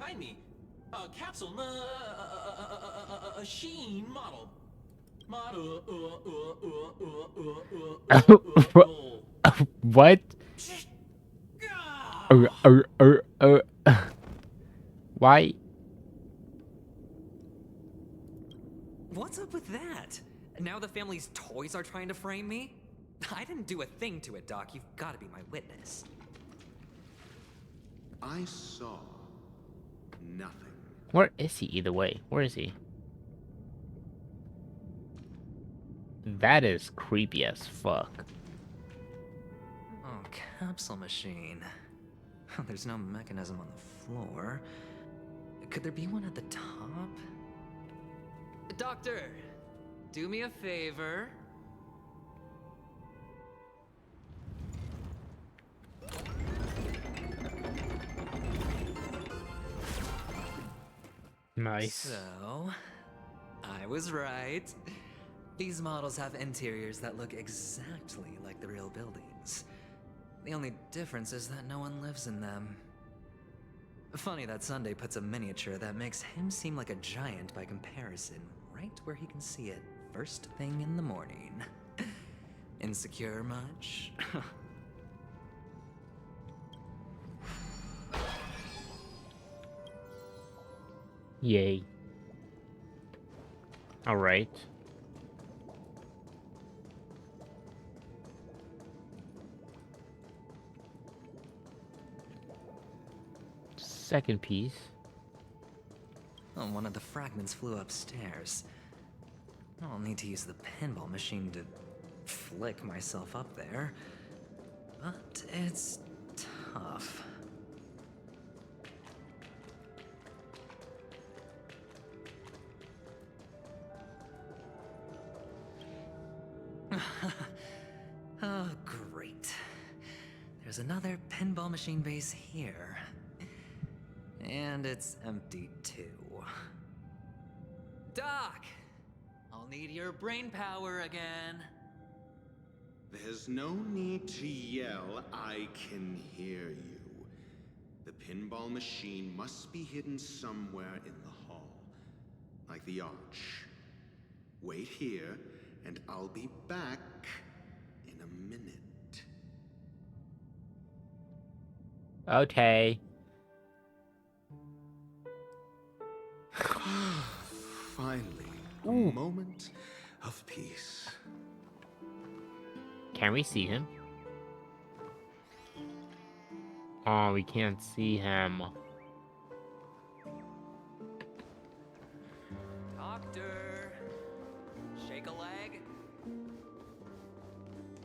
behind me. Capsule machine model. What? Why? What's up with that? Now the family's toys are trying to frame me? I didn't do a thing to it, Doc. You've got to be my witness. I saw nothing. Where is he either way? Where is he? That is creepy as fuck. Oh, capsule machine. There's no mechanism on the floor. Could there be one at the top? Doctor, do me a favor. Nice. So, I was right. These models have interiors that look exactly like the real buildings. The only difference is that no one lives in them. Funny that Sunday puts a miniature that makes him seem like a giant by comparison right where he can see it first thing in the morning. Insecure much? Yay. Alright. Second piece. Oh, one of the fragments flew upstairs. I'll need to use the pinball machine to flick myself up there. But it's tough. Oh, great. There's another pinball machine base here. And it's empty too. Doc! I'll need your brain power again. There's no need to yell, I can hear you. The pinball machine must be hidden somewhere in the hall, like the arch. Wait here, and I'll be back in a minute. Okay. Finally, a moment of peace. Can we see him? Oh, we can't see him. Doctor! Shake a leg?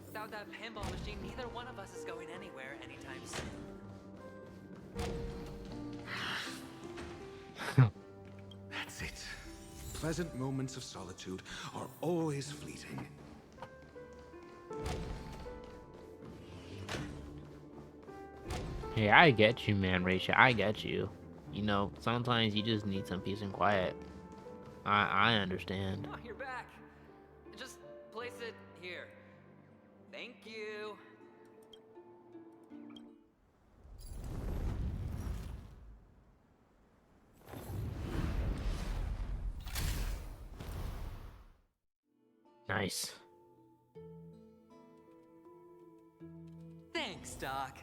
Without that pinball machine, neither one of us is going anywhere anytime soon. That's it. Pleasant moments of solitude are always fleeting. Hey, I get you, man, Rachel. I get you. You know, sometimes you just need some peace and quiet. I understand. Oh, you're back. Just place it here. Thank you. Nice. Thanks, Doc.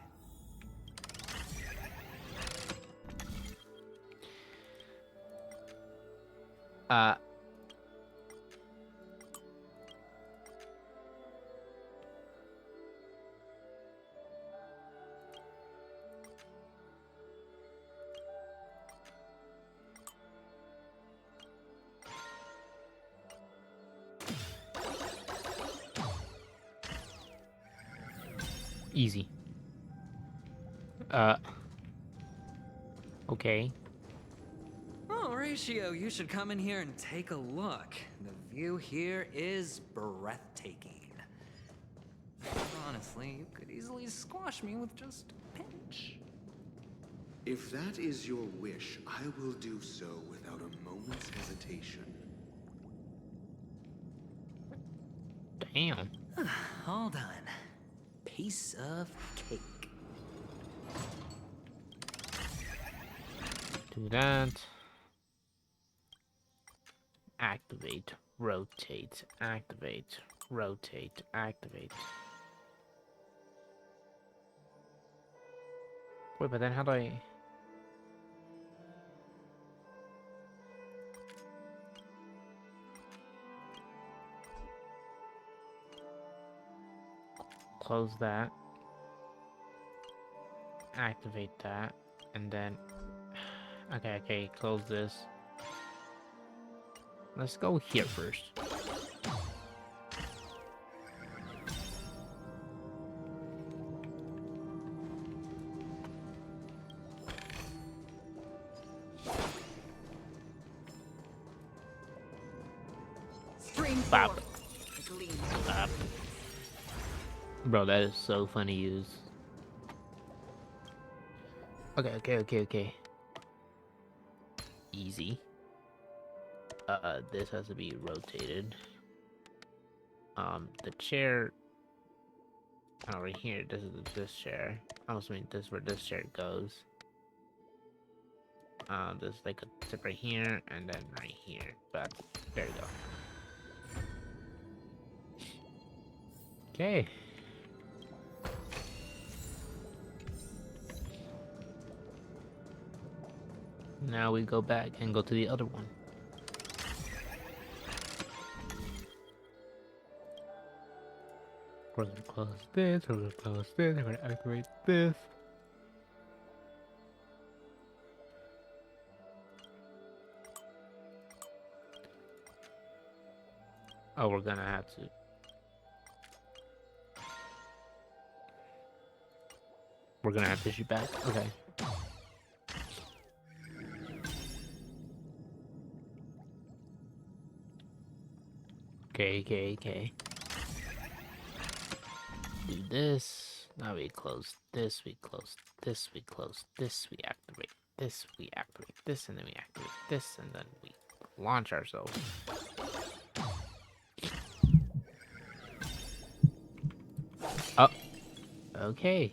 Easy. Okay. Oh, Ratio, you should come in here and take a look. The view here is breathtaking. Honestly, you could easily squash me with just a pinch. If that is your wish, I will do so without a moment's hesitation. Damn. All done. Piece of cake. Do that. Activate, rotate, activate, rotate, activate. Wait, but then how do I... Close that. Activate that. And then... Okay, close this. Let's go here first. Bop. Bop. Bro, that is so funny use. Okay. Easy. This has to be rotated. The chair over here, this is this chair. I was mean this is where this chair goes. There's like a tip right here and then right here. But there you go. Okay. Now we go back and go to the other one. We're gonna close this, we're gonna close this, we're gonna activate this. Oh, we're gonna have to. We're gonna have to shoot back. Okay. Okay. Do this. Now we close this, we close this, we close this, we activate this, we activate this, and then we activate this, and then we launch ourselves. Oh. Okay.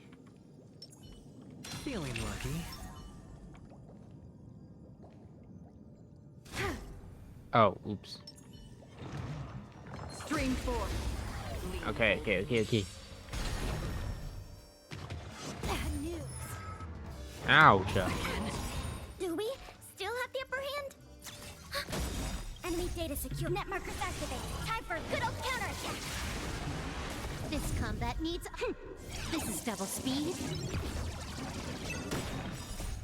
Feeling lucky. Oh, oops. Stream 4. Okay. Bad news. Ouch. Do we still have the upper hand? Enemy data secure. Net markers activated. Time for a good old counterattack. This combat needs... This is double speed.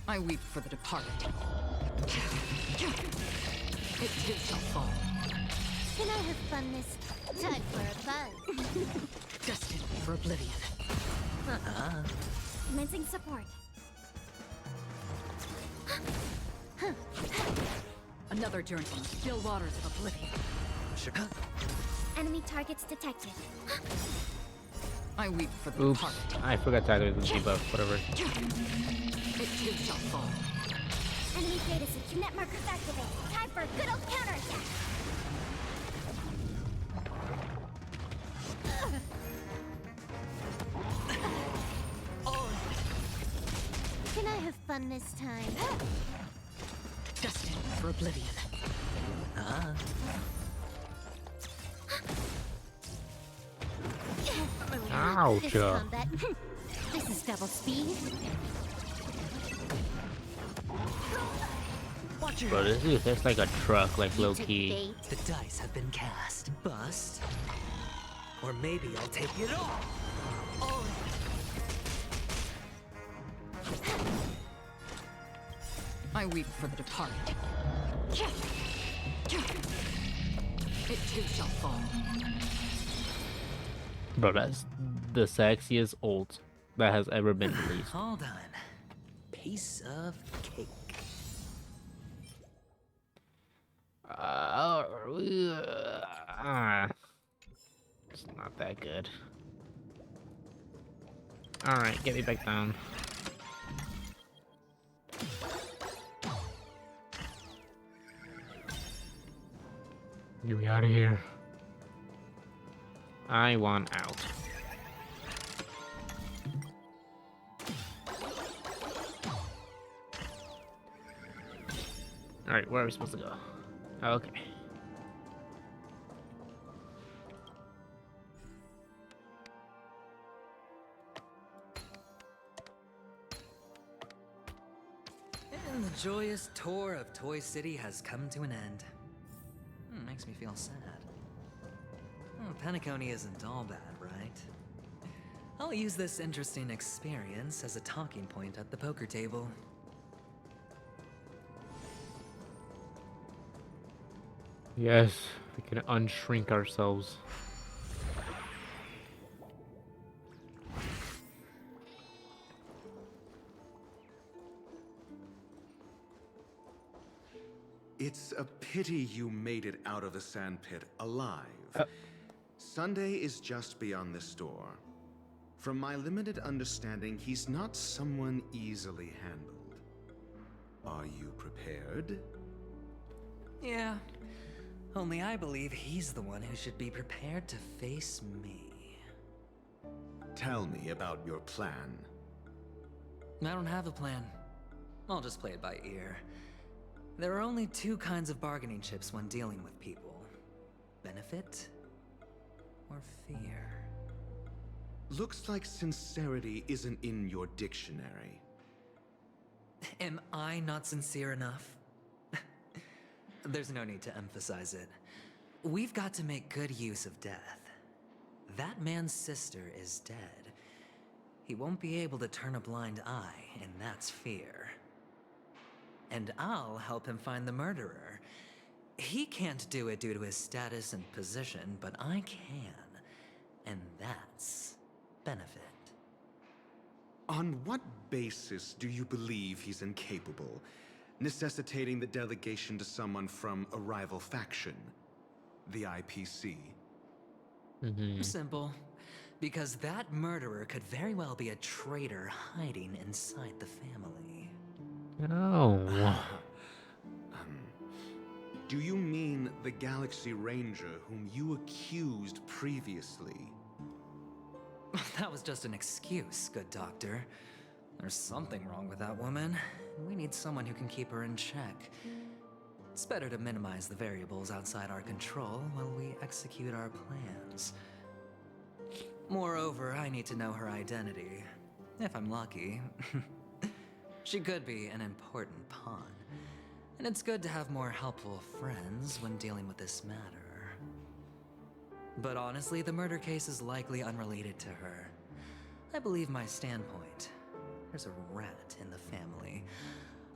I weep for the departed. It too shall fall. Can I have fun this time for a buzz? Destined for oblivion. Commencing support. Another journey in the still waters of oblivion. Enemy targets detected. I weep for the Oops. departed. I forgot to activate the debuff, whatever. It too shall fall. Enemy data secure. Net markers activated. Time for a good old counterattack. Can I have fun this time? Destined for oblivion. Ouch. This combat. This is double speed. Bro, this dude tastes like a truck, like low key. The dice have been cast. Bust. Or maybe I'll take it all. I weep for the departed. It too shall fall. Bro, that's the sexiest ult that has ever been released. Hold on. Piece of cake. It's not that good. Alright, get me back down. Get me out of here. I want out. Alright, where are we supposed to go? Okay. And the joyous tour of Toy City has come to an end. Makes me feel sad. Penacony isn't all bad, right? I'll use this interesting experience as a talking point at the poker table. Yes, we can unshrink ourselves. It's a pity you made it out of the sandpit alive. Sunday is just beyond this door. From my limited understanding, he's not someone easily handled. Are you prepared? Yeah, only I believe he's the one who should be prepared to face me. Tell me about your plan. I don't have a plan. I'll just play it by ear. There are only two kinds of bargaining chips when dealing with people. Benefit or fear. Looks like sincerity isn't in your dictionary. Am I not sincere enough? There's no need to emphasize it. We've got to make good use of death. That man's sister is dead. He won't be able to turn a blind eye, and that's fear. And I'll help him find the murderer. He can't do it due to his status and position, but I can. And that's benefit. On what basis do you believe he's incapable, necessitating the delegation to someone from a rival faction? The IPC? Simple. Because that murderer could very well be a traitor hiding inside the family. Oh. Do you mean the Galaxy Ranger whom you accused previously? That was just an excuse, good doctor. There's something wrong with that woman. We need someone who can keep her in check. It's better to minimize the variables outside our control while we execute our plans. Moreover, I need to know her identity. If I'm lucky. She could be an important pawn. And it's good to have more helpful friends when dealing with this matter. But honestly, the murder case is likely unrelated to her. I believe my standpoint. There's a rat in the family.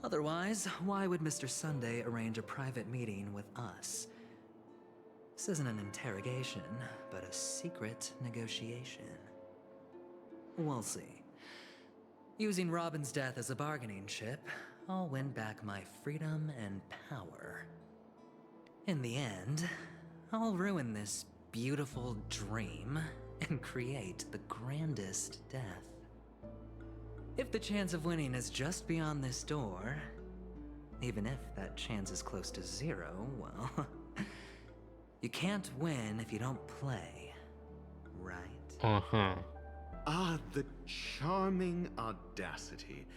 Otherwise, why would Mr. Sunday arrange a private meeting with us? This isn't an interrogation, but a secret negotiation. We'll see. Using Robin's death as a bargaining chip, I'll win back my freedom and power. In the end, I'll ruin this beautiful dream and create the grandest death. If the chance of winning is just beyond this door, even if that chance is close to zero, well, you can't win if you don't play, right? Ah, the charming audacity.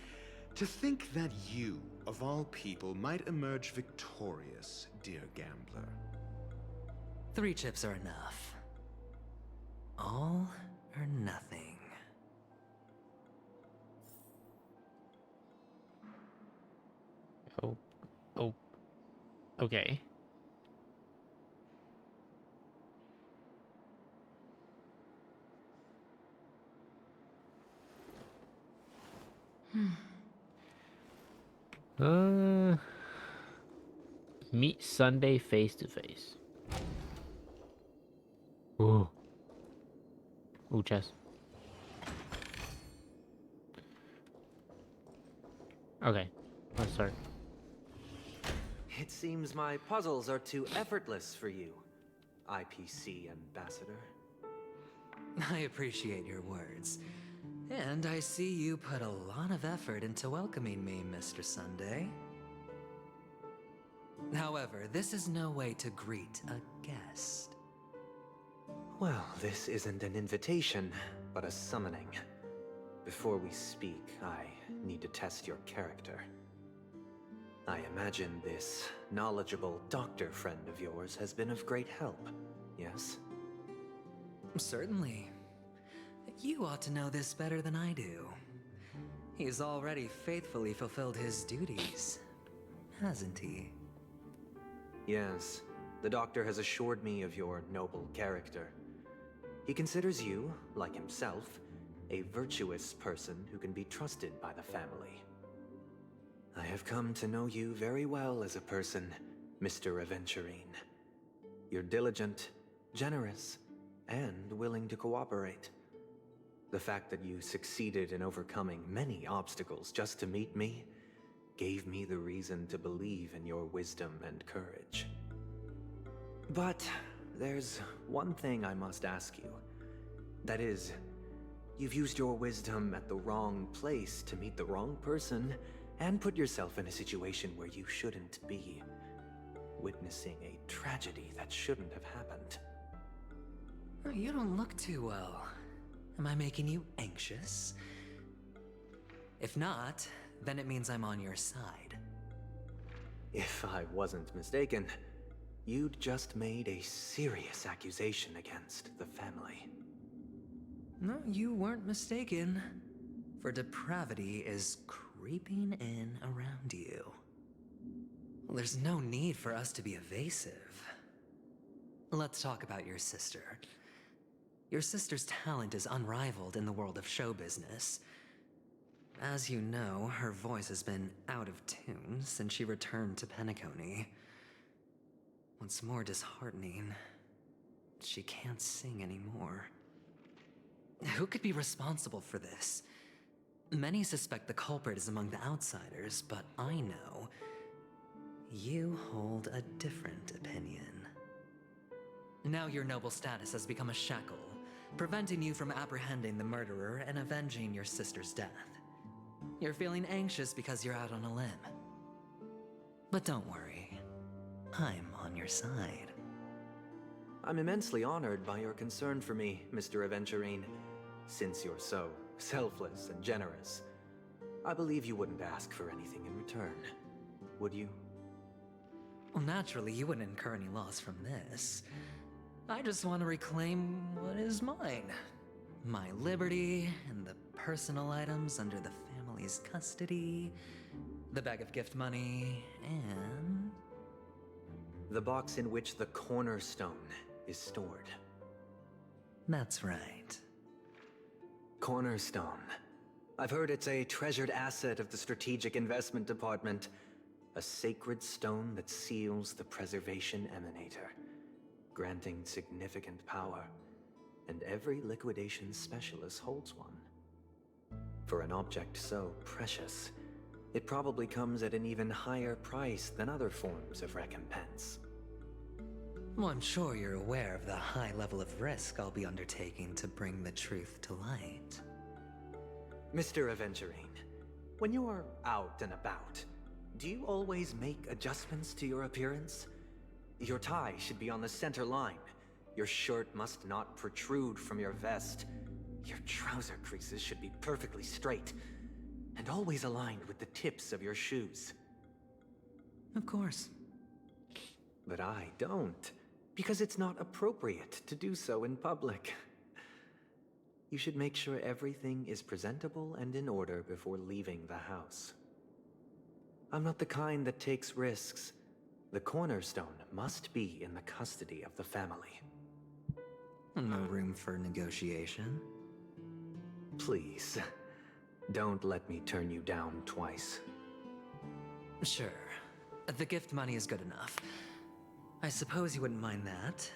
To think that you, of all people, might emerge victorious, dear gambler. 3 chips are enough. All or nothing. Oh. Okay. Meet Sunday face to face. Ooh. Ooh, chess. Okay, let's start. It seems my puzzles are too effortless for you, IPC Ambassador. I appreciate your words. And I see you put a lot of effort into welcoming me, Mr. Sunday. However, this is no way to greet a guest. Well, this isn't an invitation, but a summoning. Before we speak, I need to test your character. I imagine this knowledgeable doctor friend of yours has been of great help, yes? Certainly. You ought to know this better than I do. He's already faithfully fulfilled his duties, hasn't he? Yes, the doctor has assured me of your noble character. He considers you, like himself, a virtuous person who can be trusted by the family. I have come to know you very well as a person, Mr. Aventurine. You're diligent, generous, and willing to cooperate. The fact that you succeeded in overcoming many obstacles just to meet me gave me the reason to believe in your wisdom and courage. But there's one thing I must ask you. That is, you've used your wisdom at the wrong place to meet the wrong person and put yourself in a situation where you shouldn't be, witnessing a tragedy that shouldn't have happened. You don't look too well. Am I making you anxious? If not, then it means I'm on your side. If I wasn't mistaken, you'd just made a serious accusation against the family. No, you weren't mistaken. For depravity is creeping in around you. Well, there's no need for us to be evasive. Let's talk about your sister. Your sister's talent is unrivaled in the world of show business. As you know, her voice has been out of tune since she returned to Penacony. What's more disheartening, she can't sing anymore. Who could be responsible for this? Many suspect the culprit is among the outsiders, but I know you hold a different opinion. Now your noble status has become a shackle, preventing you from apprehending the murderer and avenging your sister's death. You're feeling anxious because you're out on a limb. But don't worry, I'm on your side. I'm immensely honored by your concern for me, Mr. Aventurine. Since you're so selfless and generous, I believe you wouldn't ask for anything in return, would you? Well, naturally, you wouldn't incur any loss from this. I just want to reclaim what is mine. My liberty and the personal items under the family's custody, the bag of gift money, and... the box in which the cornerstone is stored. That's right. Cornerstone. I've heard it's a treasured asset of the Strategic Investment Department. A sacred stone that seals the Preservation Emanator, granting significant power, and every liquidation specialist holds one. For an object so precious, it probably comes at an even higher price than other forms of recompense. Well, I'm sure you're aware of the high level of risk I'll be undertaking to bring the truth to light. Mr. Aventurine, when you're out and about, do you always make adjustments to your appearance? Your tie should be on the center line. Your shirt must not protrude from your vest. Your trouser creases should be perfectly straight, and always aligned with the tips of your shoes. Of course. But I don't, because it's not appropriate to do so in public. You should make sure everything is presentable and in order before leaving the house. I'm not the kind that takes risks. The cornerstone must be in the custody of the family. No room for negotiation? Please, don't let me turn you down twice. Sure. The gift money is good enough. I suppose you wouldn't mind that.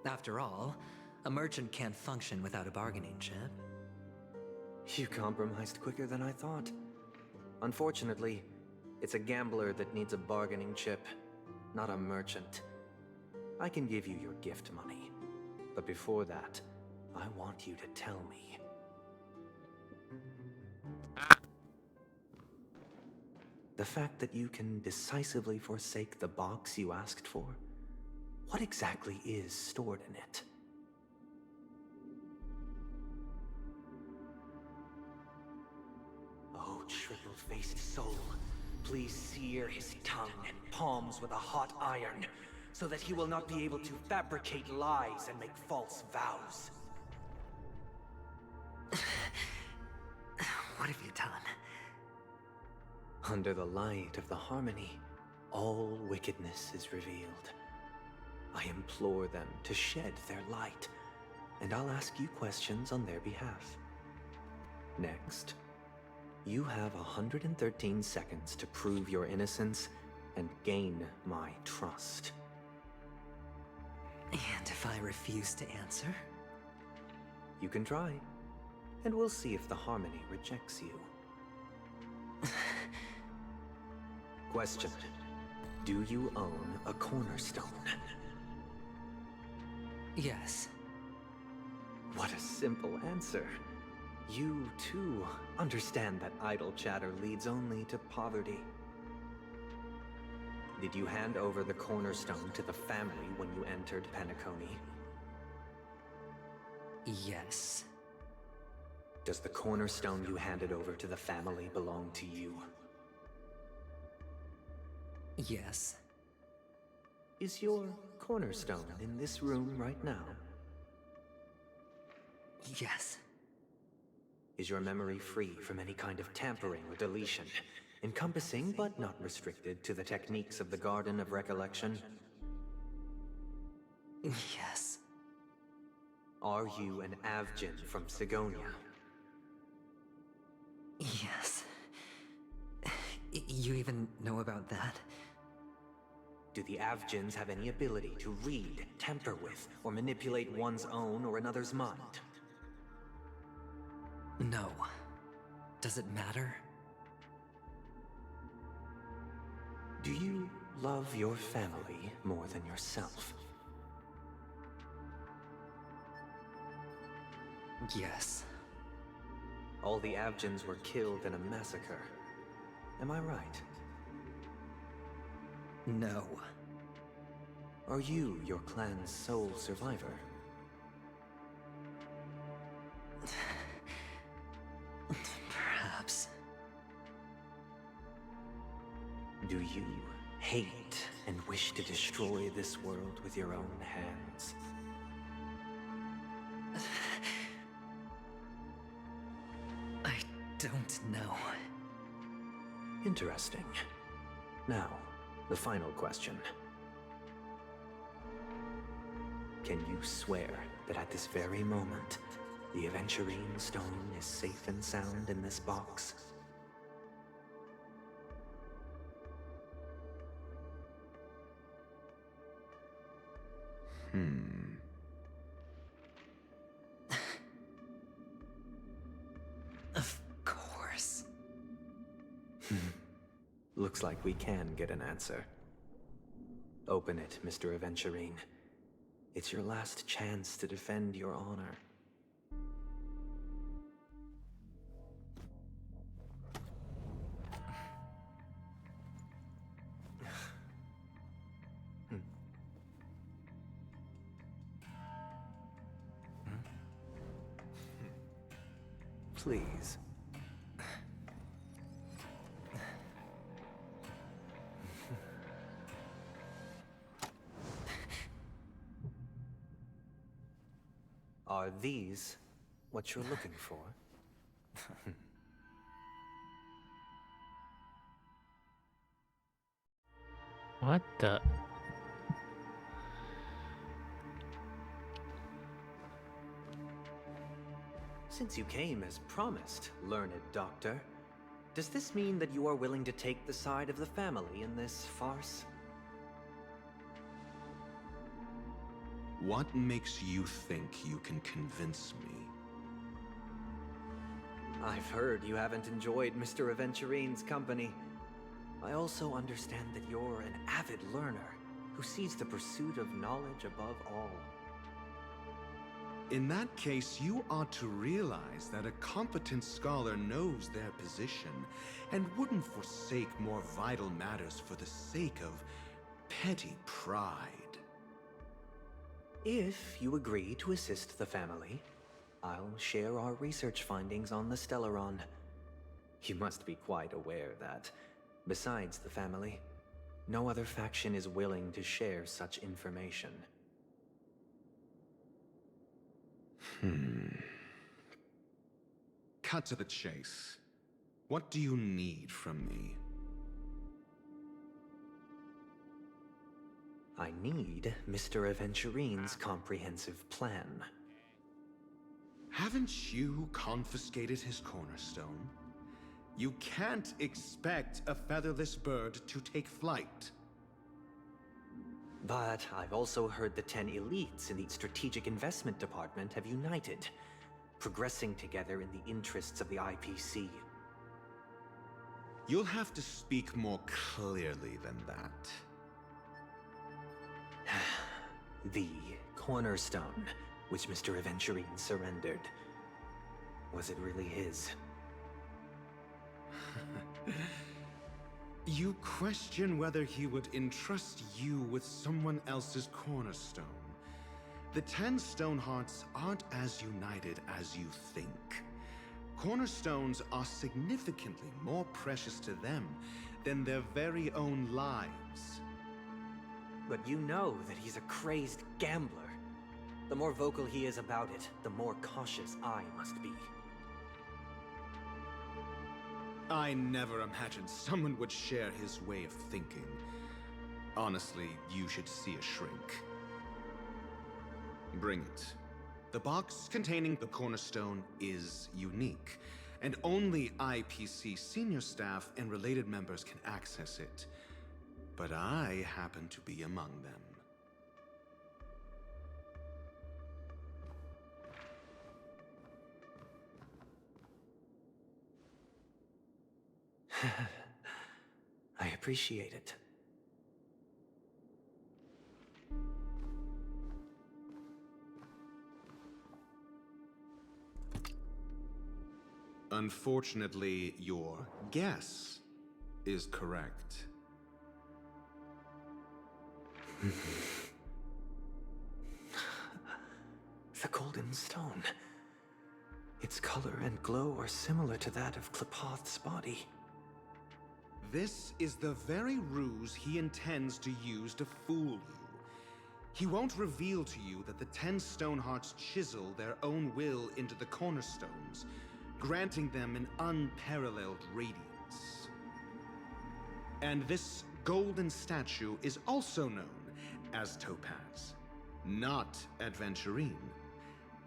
After all, a merchant can't function without a bargaining chip. You compromised quicker than I thought. Unfortunately, it's a gambler that needs a bargaining chip, not a merchant. I can give you your gift money, but before that, I want you to tell me. The fact that you can decisively forsake the box you asked for, what exactly is stored in it? Oh, triple-faced soul, please sear his tongue and palms with a hot iron, so that he will not be able to fabricate lies and make false vows. What have you done? Under the light of the harmony, all wickedness is revealed. I implore them to shed their light, and I'll ask you questions on their behalf. Next, you have 113 seconds to prove your innocence and gain my trust. And if I refuse to answer? You can try, and we'll see if the harmony rejects you. Question. Do you own a cornerstone? Yes. What a simple answer. You, too, understand that idle chatter leads only to poverty. Did you hand over the cornerstone to the family when you entered Penacony? Yes. Does the cornerstone you handed over to the family belong to you? Yes. Is your cornerstone in this room right now? Yes. Is your memory free from any kind of tampering or deletion, encompassing but not restricted to the techniques of the Garden of Recollection? Yes. Are you an Avgin from Sigonia? Yes. You even know about that? Do the Avgins have any ability to read, tamper with, or manipulate one's own or another's mind? No. Does it matter? Do you love your family more than yourself? Yes. All the Avgins were killed in a massacre. Am I right? No. Are you your clan's sole survivor? Perhaps. Do you hate and wish to destroy this world with your own hands? I don't know. Interesting. Now, the final question. Can you swear that at this very moment, the Aventurine stone is safe and sound in this box? Of course. Looks like we can get an answer. Open it, Mr. Aventurine. It's your last chance to defend your honor. Please. Are these what you're looking for? What the? Since you came as promised, learned doctor, does this mean that you are willing to take the side of the family in this farce? What makes you think you can convince me? I've heard you haven't enjoyed Mr. Aventurine's company. I also understand that you're an avid learner who sees the pursuit of knowledge above all. In that case, you ought to realize that a competent scholar knows their position and wouldn't forsake more vital matters for the sake of petty pride. If you agree to assist the family, I'll share our research findings on the Stellaron. You must be quite aware that Besides the family, no other faction is willing to share such information. Cut to the chase. What do you need from me? I need Mr. Aventurine's comprehensive plan. Haven't you confiscated his cornerstone? You can't expect a featherless bird to take flight. But I've also heard the 10 elites in the Strategic Investment Department have united, progressing together in the interests of the IPC. You'll have to speak more clearly than that. The cornerstone, which Mr. Aventurine surrendered. Was it really his? You question whether he would entrust you with someone else's cornerstone. The 10 Stonehearts aren't as united as you think. Cornerstones are significantly more precious to them than their very own lives. But you know that he's a crazed gambler. The more vocal he is about it, the more cautious I must be. I never imagined someone would share his way of thinking. Honestly, you should see a shrink. Bring it. The box containing the cornerstone is unique, and only IPC senior staff and related members can access it. But I happen to be among them. I appreciate it. Unfortunately, your guess is correct. The golden stone. Its color and glow are similar to that of Klepoth's body. This is the very ruse he intends to use to fool you. He won't reveal to you that the 10 Stonehearts chisel their own will into the cornerstones, granting them an unparalleled radiance. And this golden statue is also known as Topaz, not Adventurine,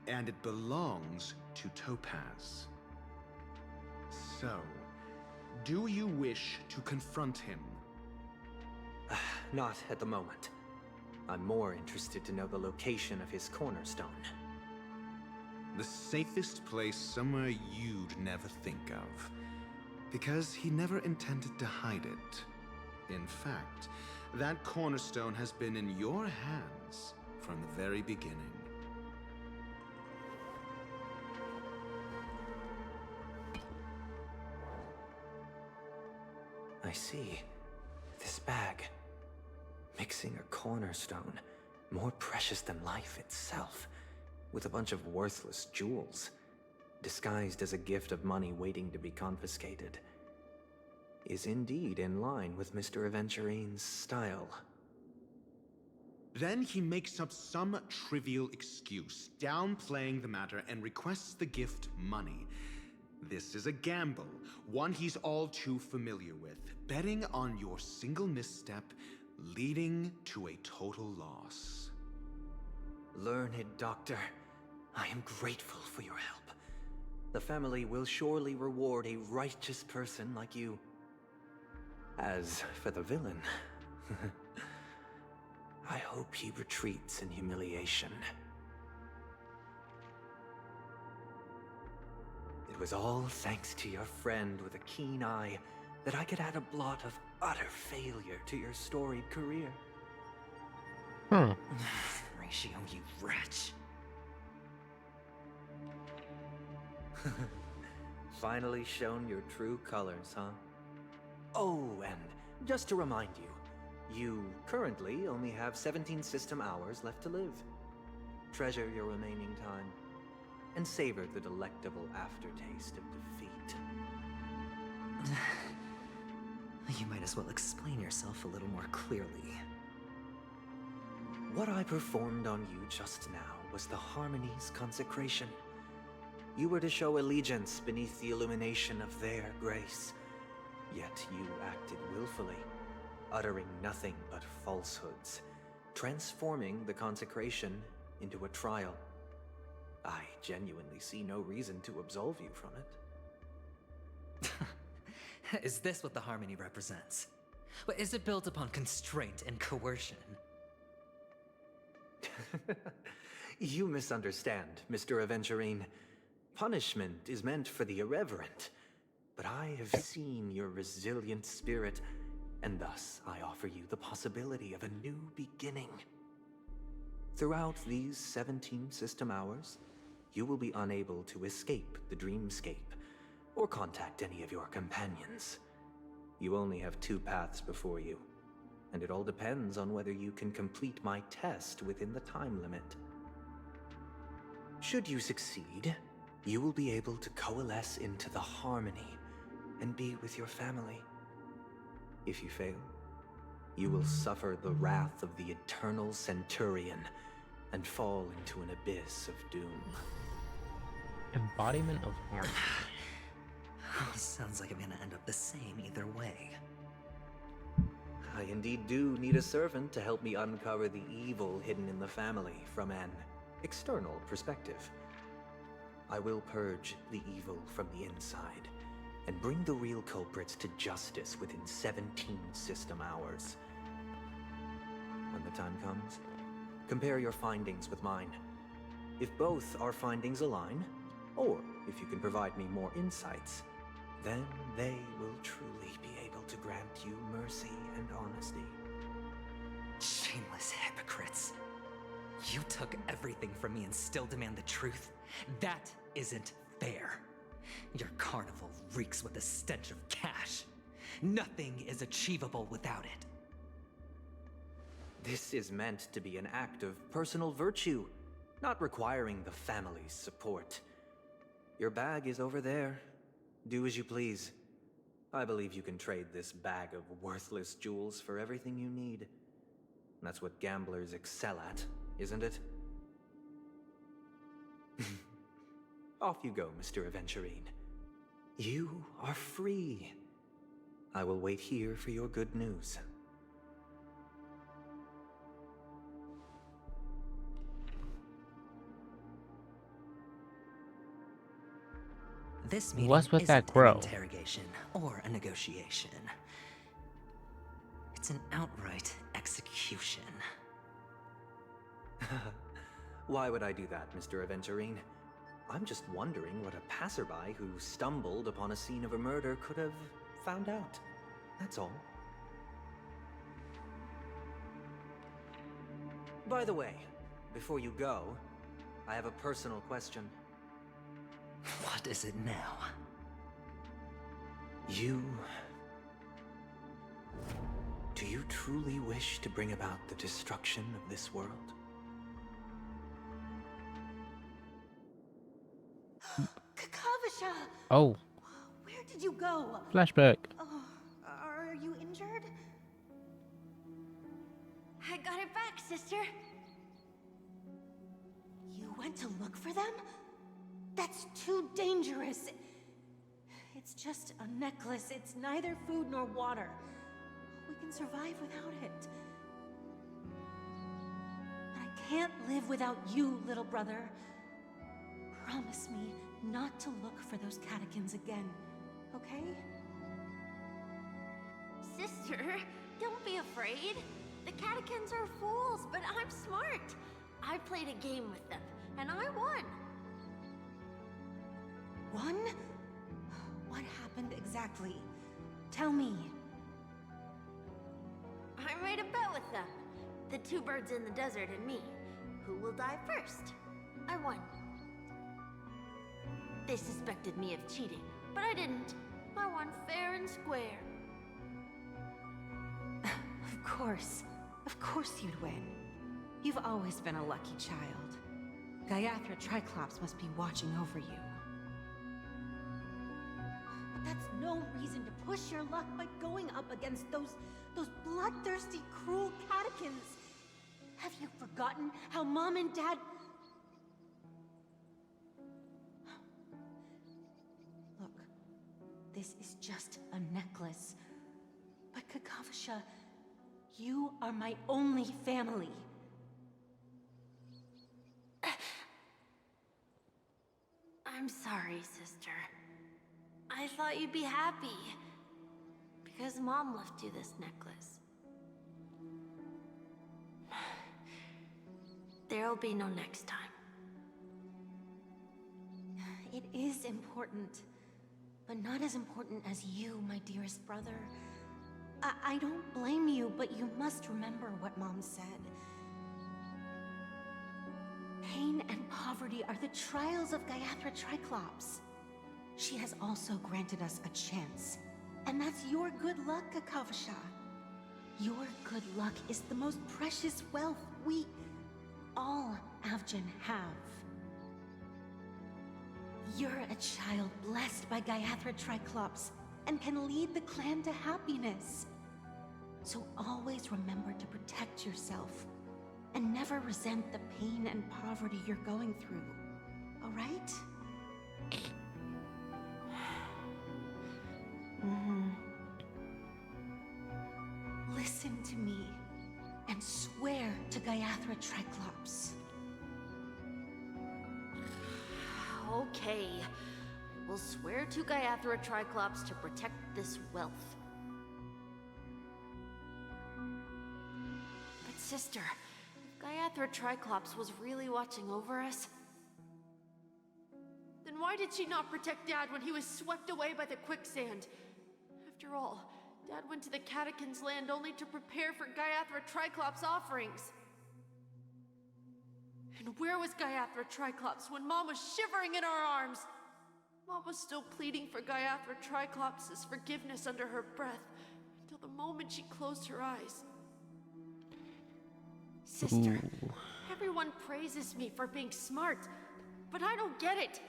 and it belongs to Topaz. So, do you wish to confront him? Not at the moment. I'm more interested to know the location of his cornerstone. The safest place somewhere you'd never think of. Because he never intended to hide it. In fact, that cornerstone has been in your hands from the very beginning. I see. This bag. Mixing a cornerstone, more precious than life itself, with a bunch of worthless jewels, disguised as a gift of money waiting to be confiscated, is indeed in line with Mr. Aventurine's style. Then he makes up some trivial excuse, downplaying the matter, and requests the gift money. This is a gamble, one he's all too familiar with, betting on your single misstep, leading to a total loss. Learned doctor, I am grateful for your help. The family will surely reward a righteous person like you. As for the villain, I hope he retreats in humiliation. It was all thanks to your friend with a keen eye that I could add a blot of utter failure to your storied career. Ratio, you wretch. Finally shown your true colors, huh? Oh, and just to remind you, you currently only have 17 system hours left to live. Treasure your remaining time, and savor the delectable aftertaste of defeat. You might as well explain yourself a little more clearly. What I performed on you just now was the Harmony's consecration. You were to show allegiance beneath the illumination of their grace. Yet you acted willfully, uttering nothing but falsehoods, transforming the consecration into a trial. I genuinely see no reason to absolve you from it. Is this what the Harmony represents? But is it built upon constraint and coercion? You misunderstand, Mr. Aventurine. Punishment is meant for the irreverent. But I have seen your resilient spirit, and thus I offer you the possibility of a new beginning. Throughout these 17 system hours, you will be unable to escape the dreamscape or contact any of your companions. You only have 2 paths before you, and it all depends on whether you can complete my test within the time limit. Should you succeed, you will be able to coalesce into the Harmony and be with your family. If you fail, you will suffer the wrath of the Eternal Centurion and fall into an abyss of doom. Embodiment of harmony. Sounds like I'm gonna end up the same either way. I indeed do need a servant to help me uncover the evil hidden in the family from an external perspective. I will purge the evil from the inside and bring the real culprits to justice within 17 system hours. When the time comes, compare your findings with mine. If both our findings align, or if you can provide me more insights, then they will truly be able to grant you mercy and honesty. Shameless hypocrites. You took everything from me and still demand the truth? That isn't fair. Your carnival reeks with the stench of cash. Nothing is achievable without it. This is meant to be an act of personal virtue, not requiring the family's support. Your bag is over there. Do as you please. I believe you can trade this bag of worthless jewels for everything you need. That's what gamblers excel at, isn't it? Off you go, Mr. Aventurine. You are free. I will wait here for your good news. This meeting What's with that isn't crow? an interrogation or a negotiation. It's an outright execution. Why would I do that, Mr. Aventurine? I'm just wondering what a passerby who stumbled upon a scene of a murder could have found out. That's all. By the way, before you go, I have a personal question. What is it now? Do you truly wish to bring about the destruction of this world? Kakavasha! Oh, Where did you go? flashback. Oh, are you injured? I got it back, sister. You went to look for them? That's too dangerous. It's just a necklace. It's neither food nor water. We can survive without it. But I can't live without you, little brother. Promise me not to look for those catechins again, okay? Sister, don't be afraid. The catechins are fools, but I'm smart. I played a game with them, and I won. Won? What happened exactly? Tell me. I made a bet with them. The 2 birds in the desert and me. Who will die first? I won. They suspected me of cheating, but I didn't. I won fair and square. Of course you'd win. You've always been a lucky child. Gaiathra Triclops must be watching over you. That's no reason to push your luck by going up against those bloodthirsty, cruel catechins. Have you forgotten how Mom and Dad... Look, this is just a necklace. But Kakavasha, you are my only family. I'm sorry, sister. I thought you'd be happy. Because Mom left you this necklace. There'll be no next time. It is important. But not as important as you, my dearest brother. I don't blame you, but you must remember what Mom said. Pain and poverty are the trials of Gayathra Triclops. She has also granted us a chance. And that's your good luck, Kakavasha. Your good luck is the most precious wealth we, all Avgin, have. You're a child blessed by Gayathra Triclops and can lead the clan to happiness. So always remember to protect yourself and never resent the pain and poverty you're going through, all right? Listen to me and swear to Gayathra Triclops. Okay. We'll swear to Gayathra Triclops to protect this wealth. But sister, if Gayathra Triclops was really watching over us, then why did she not protect Dad when he was swept away by the quicksand? After all, Dad went to the Catechins' land only to prepare for Gayathra Triclops' offerings. And where was Gayathra Triclops when Mom was shivering in our arms? Mom was still pleading for Gayathra Triclops' forgiveness under her breath until the moment she closed her eyes. Sister, everyone praises me for being smart, but I don't get it.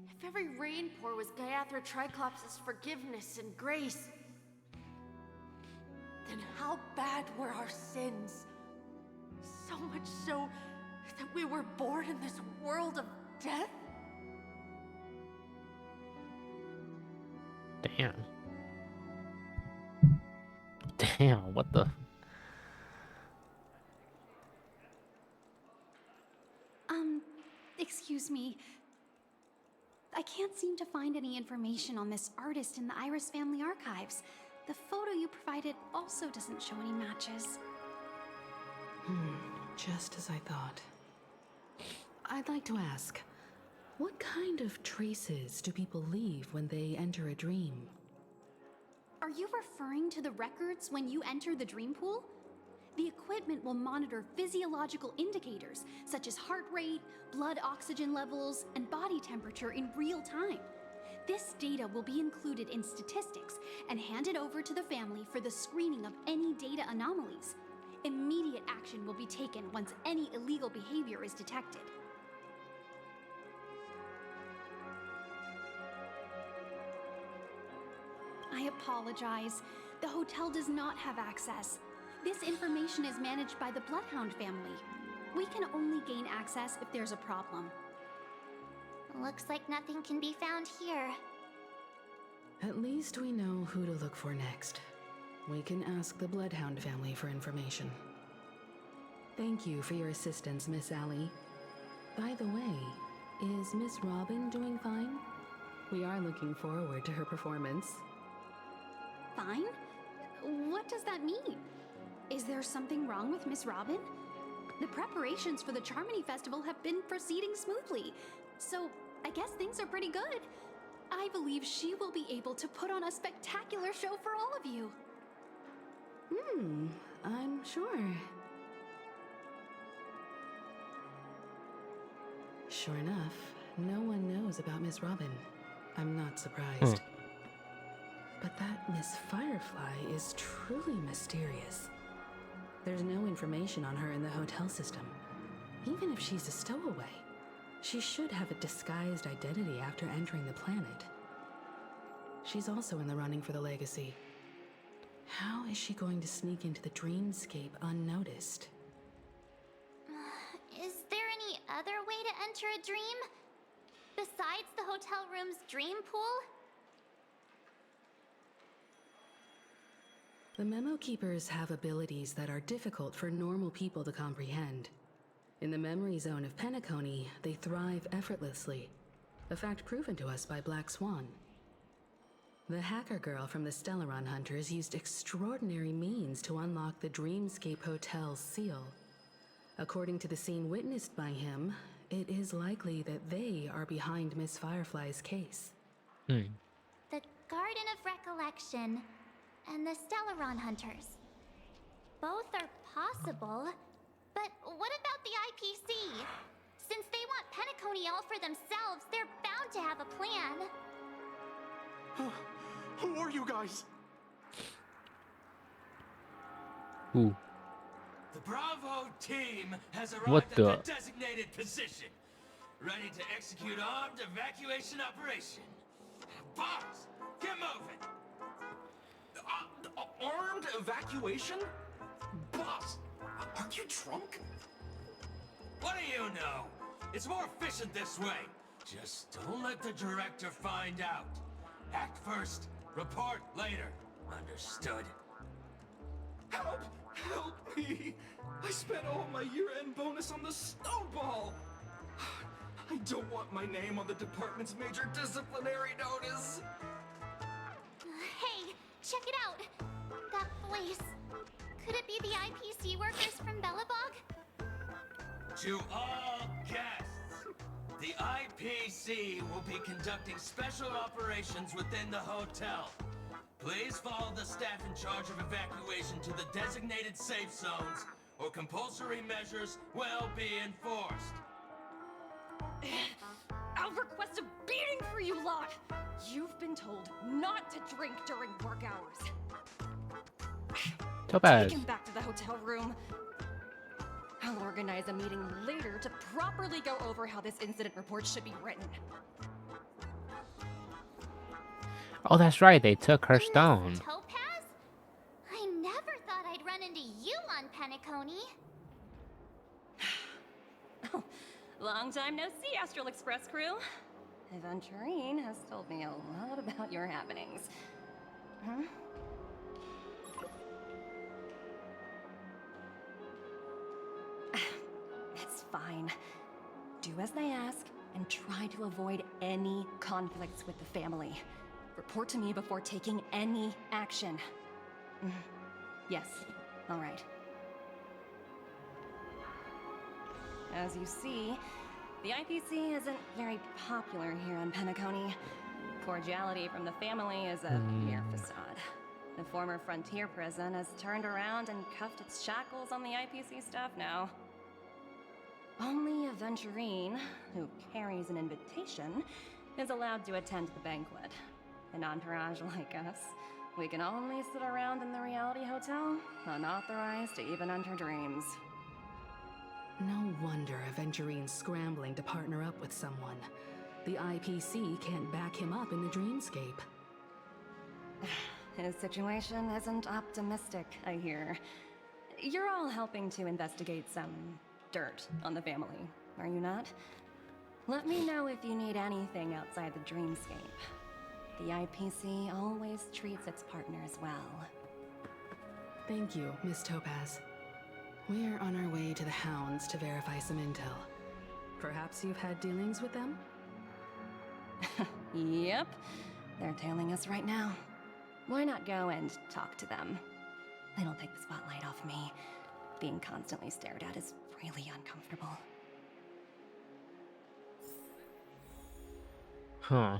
If every rainpour was Gayathra Triclops' forgiveness and grace, then how bad were our sins? So much so that we were born in this world of death? Damn. Damn, what the... Excuse me. I can't seem to find any information on this artist in the Iris family archives. The photo you provided also doesn't show any matches. Just as I thought. I'd like to ask, what kind of traces do people leave when they enter a dream? Are you referring to the records when you enter the dream pool? The equipment will monitor physiological indicators such as heart rate, blood oxygen levels, and body temperature in real time. This data will be included in statistics and handed over to the family for the screening of any data anomalies. Immediate action will be taken once any illegal behavior is detected. I apologize. The hotel does not have access. This information is managed by the Bloodhound family. We can only gain access if there's a problem. Looks like nothing can be found here. At least we know who to look for next. We can ask the Bloodhound family for information. Thank you for your assistance, Miss Allie. By the way, is Miss Robin doing fine? We are looking forward to her performance. Fine? What does that mean? Is there something wrong with Miss Robin? The preparations for the Charmony Festival have been proceeding smoothly, so I guess things are pretty good. I believe she will be able to put on a spectacular show for all of you. I'm sure. Sure enough, no one knows about Miss Robin. I'm not surprised. But that Miss Firefly is truly mysterious. There's no information on her in the hotel system. Even if she's a stowaway, she should have a disguised identity after entering the planet. she's also in the running for the legacy. How is she going to sneak into the dreamscape unnoticed? Is there any other way to enter a dream? Besides the hotel room's dream pool? The Memo Keepers have abilities that are difficult for normal people to comprehend. In the memory zone of Penacony, they thrive effortlessly, a fact proven to us by Black Swan. The hacker girl from the Stellaron Hunters used extraordinary means to unlock the Dreamscape Hotel's seal. According to the scene witnessed by him, it is likely that they are behind Miss Firefly's case. The Garden of Recollection and the Stellaron Hunters. Both are possible, but what about the IPC? Since they want Penacony all for themselves, they're bound to have a plan. Who are you guys? Who? The Bravo team has arrived What at the? their designated position, ready to execute armed evacuation operation. Boss, get moving! Armed evacuation? Boss, aren't you drunk? What do you know? It's more efficient this way. Just don't let the director find out. Act first, report later. Understood? Help! Help me! I spent all my year-end bonus on the snowball! I don't want my name on the department's major disciplinary notice! Hey, check it out! That voice. Could it be the IPC workers from Bellabog? To all guests, the IPC will be conducting special operations within the hotel. Please follow the staff in charge of evacuation to the designated safe zones, or compulsory measures will be enforced. I'll request a beating for you lot! You've been told not to drink during work hours. Topaz. Take him back to the hotel room. I'll organize a meeting later to properly go over how this incident report should be written. Oh, that's right. They took her stone. Topaz? I never thought I'd run into you on Penacony. Oh, long time no see, Astral Express crew. Aventurine has told me a lot about your happenings. Huh? It's fine. Do as they ask and try to avoid any conflicts with the family. Report to me before taking any action. Yes, all right. As you see, the IPC isn't very popular here on Penacony. Cordiality from the family is a mere facade. The former frontier prison has turned around and cuffed its shackles on the IPC staff now. Only Aventurine, who carries an invitation, is allowed to attend the banquet. An entourage like us, we can only sit around in the reality hotel, unauthorized to even enter dreams. No wonder Aventurine's scrambling to partner up with someone. The IPC can't back him up in the dreamscape. His situation isn't optimistic, I hear. You're all helping to investigate some dirt on the family, are you not? Let me know if you need anything outside the dreamscape. The IPC always treats its partners well. Thank you, Miss Topaz. We're on our way to the Hounds to verify some intel. Perhaps you've had dealings with them? Yep. They're tailing us right now. Why not go and talk to them? It'll take the spotlight off me. Being constantly stared at is really uncomfortable. Huh.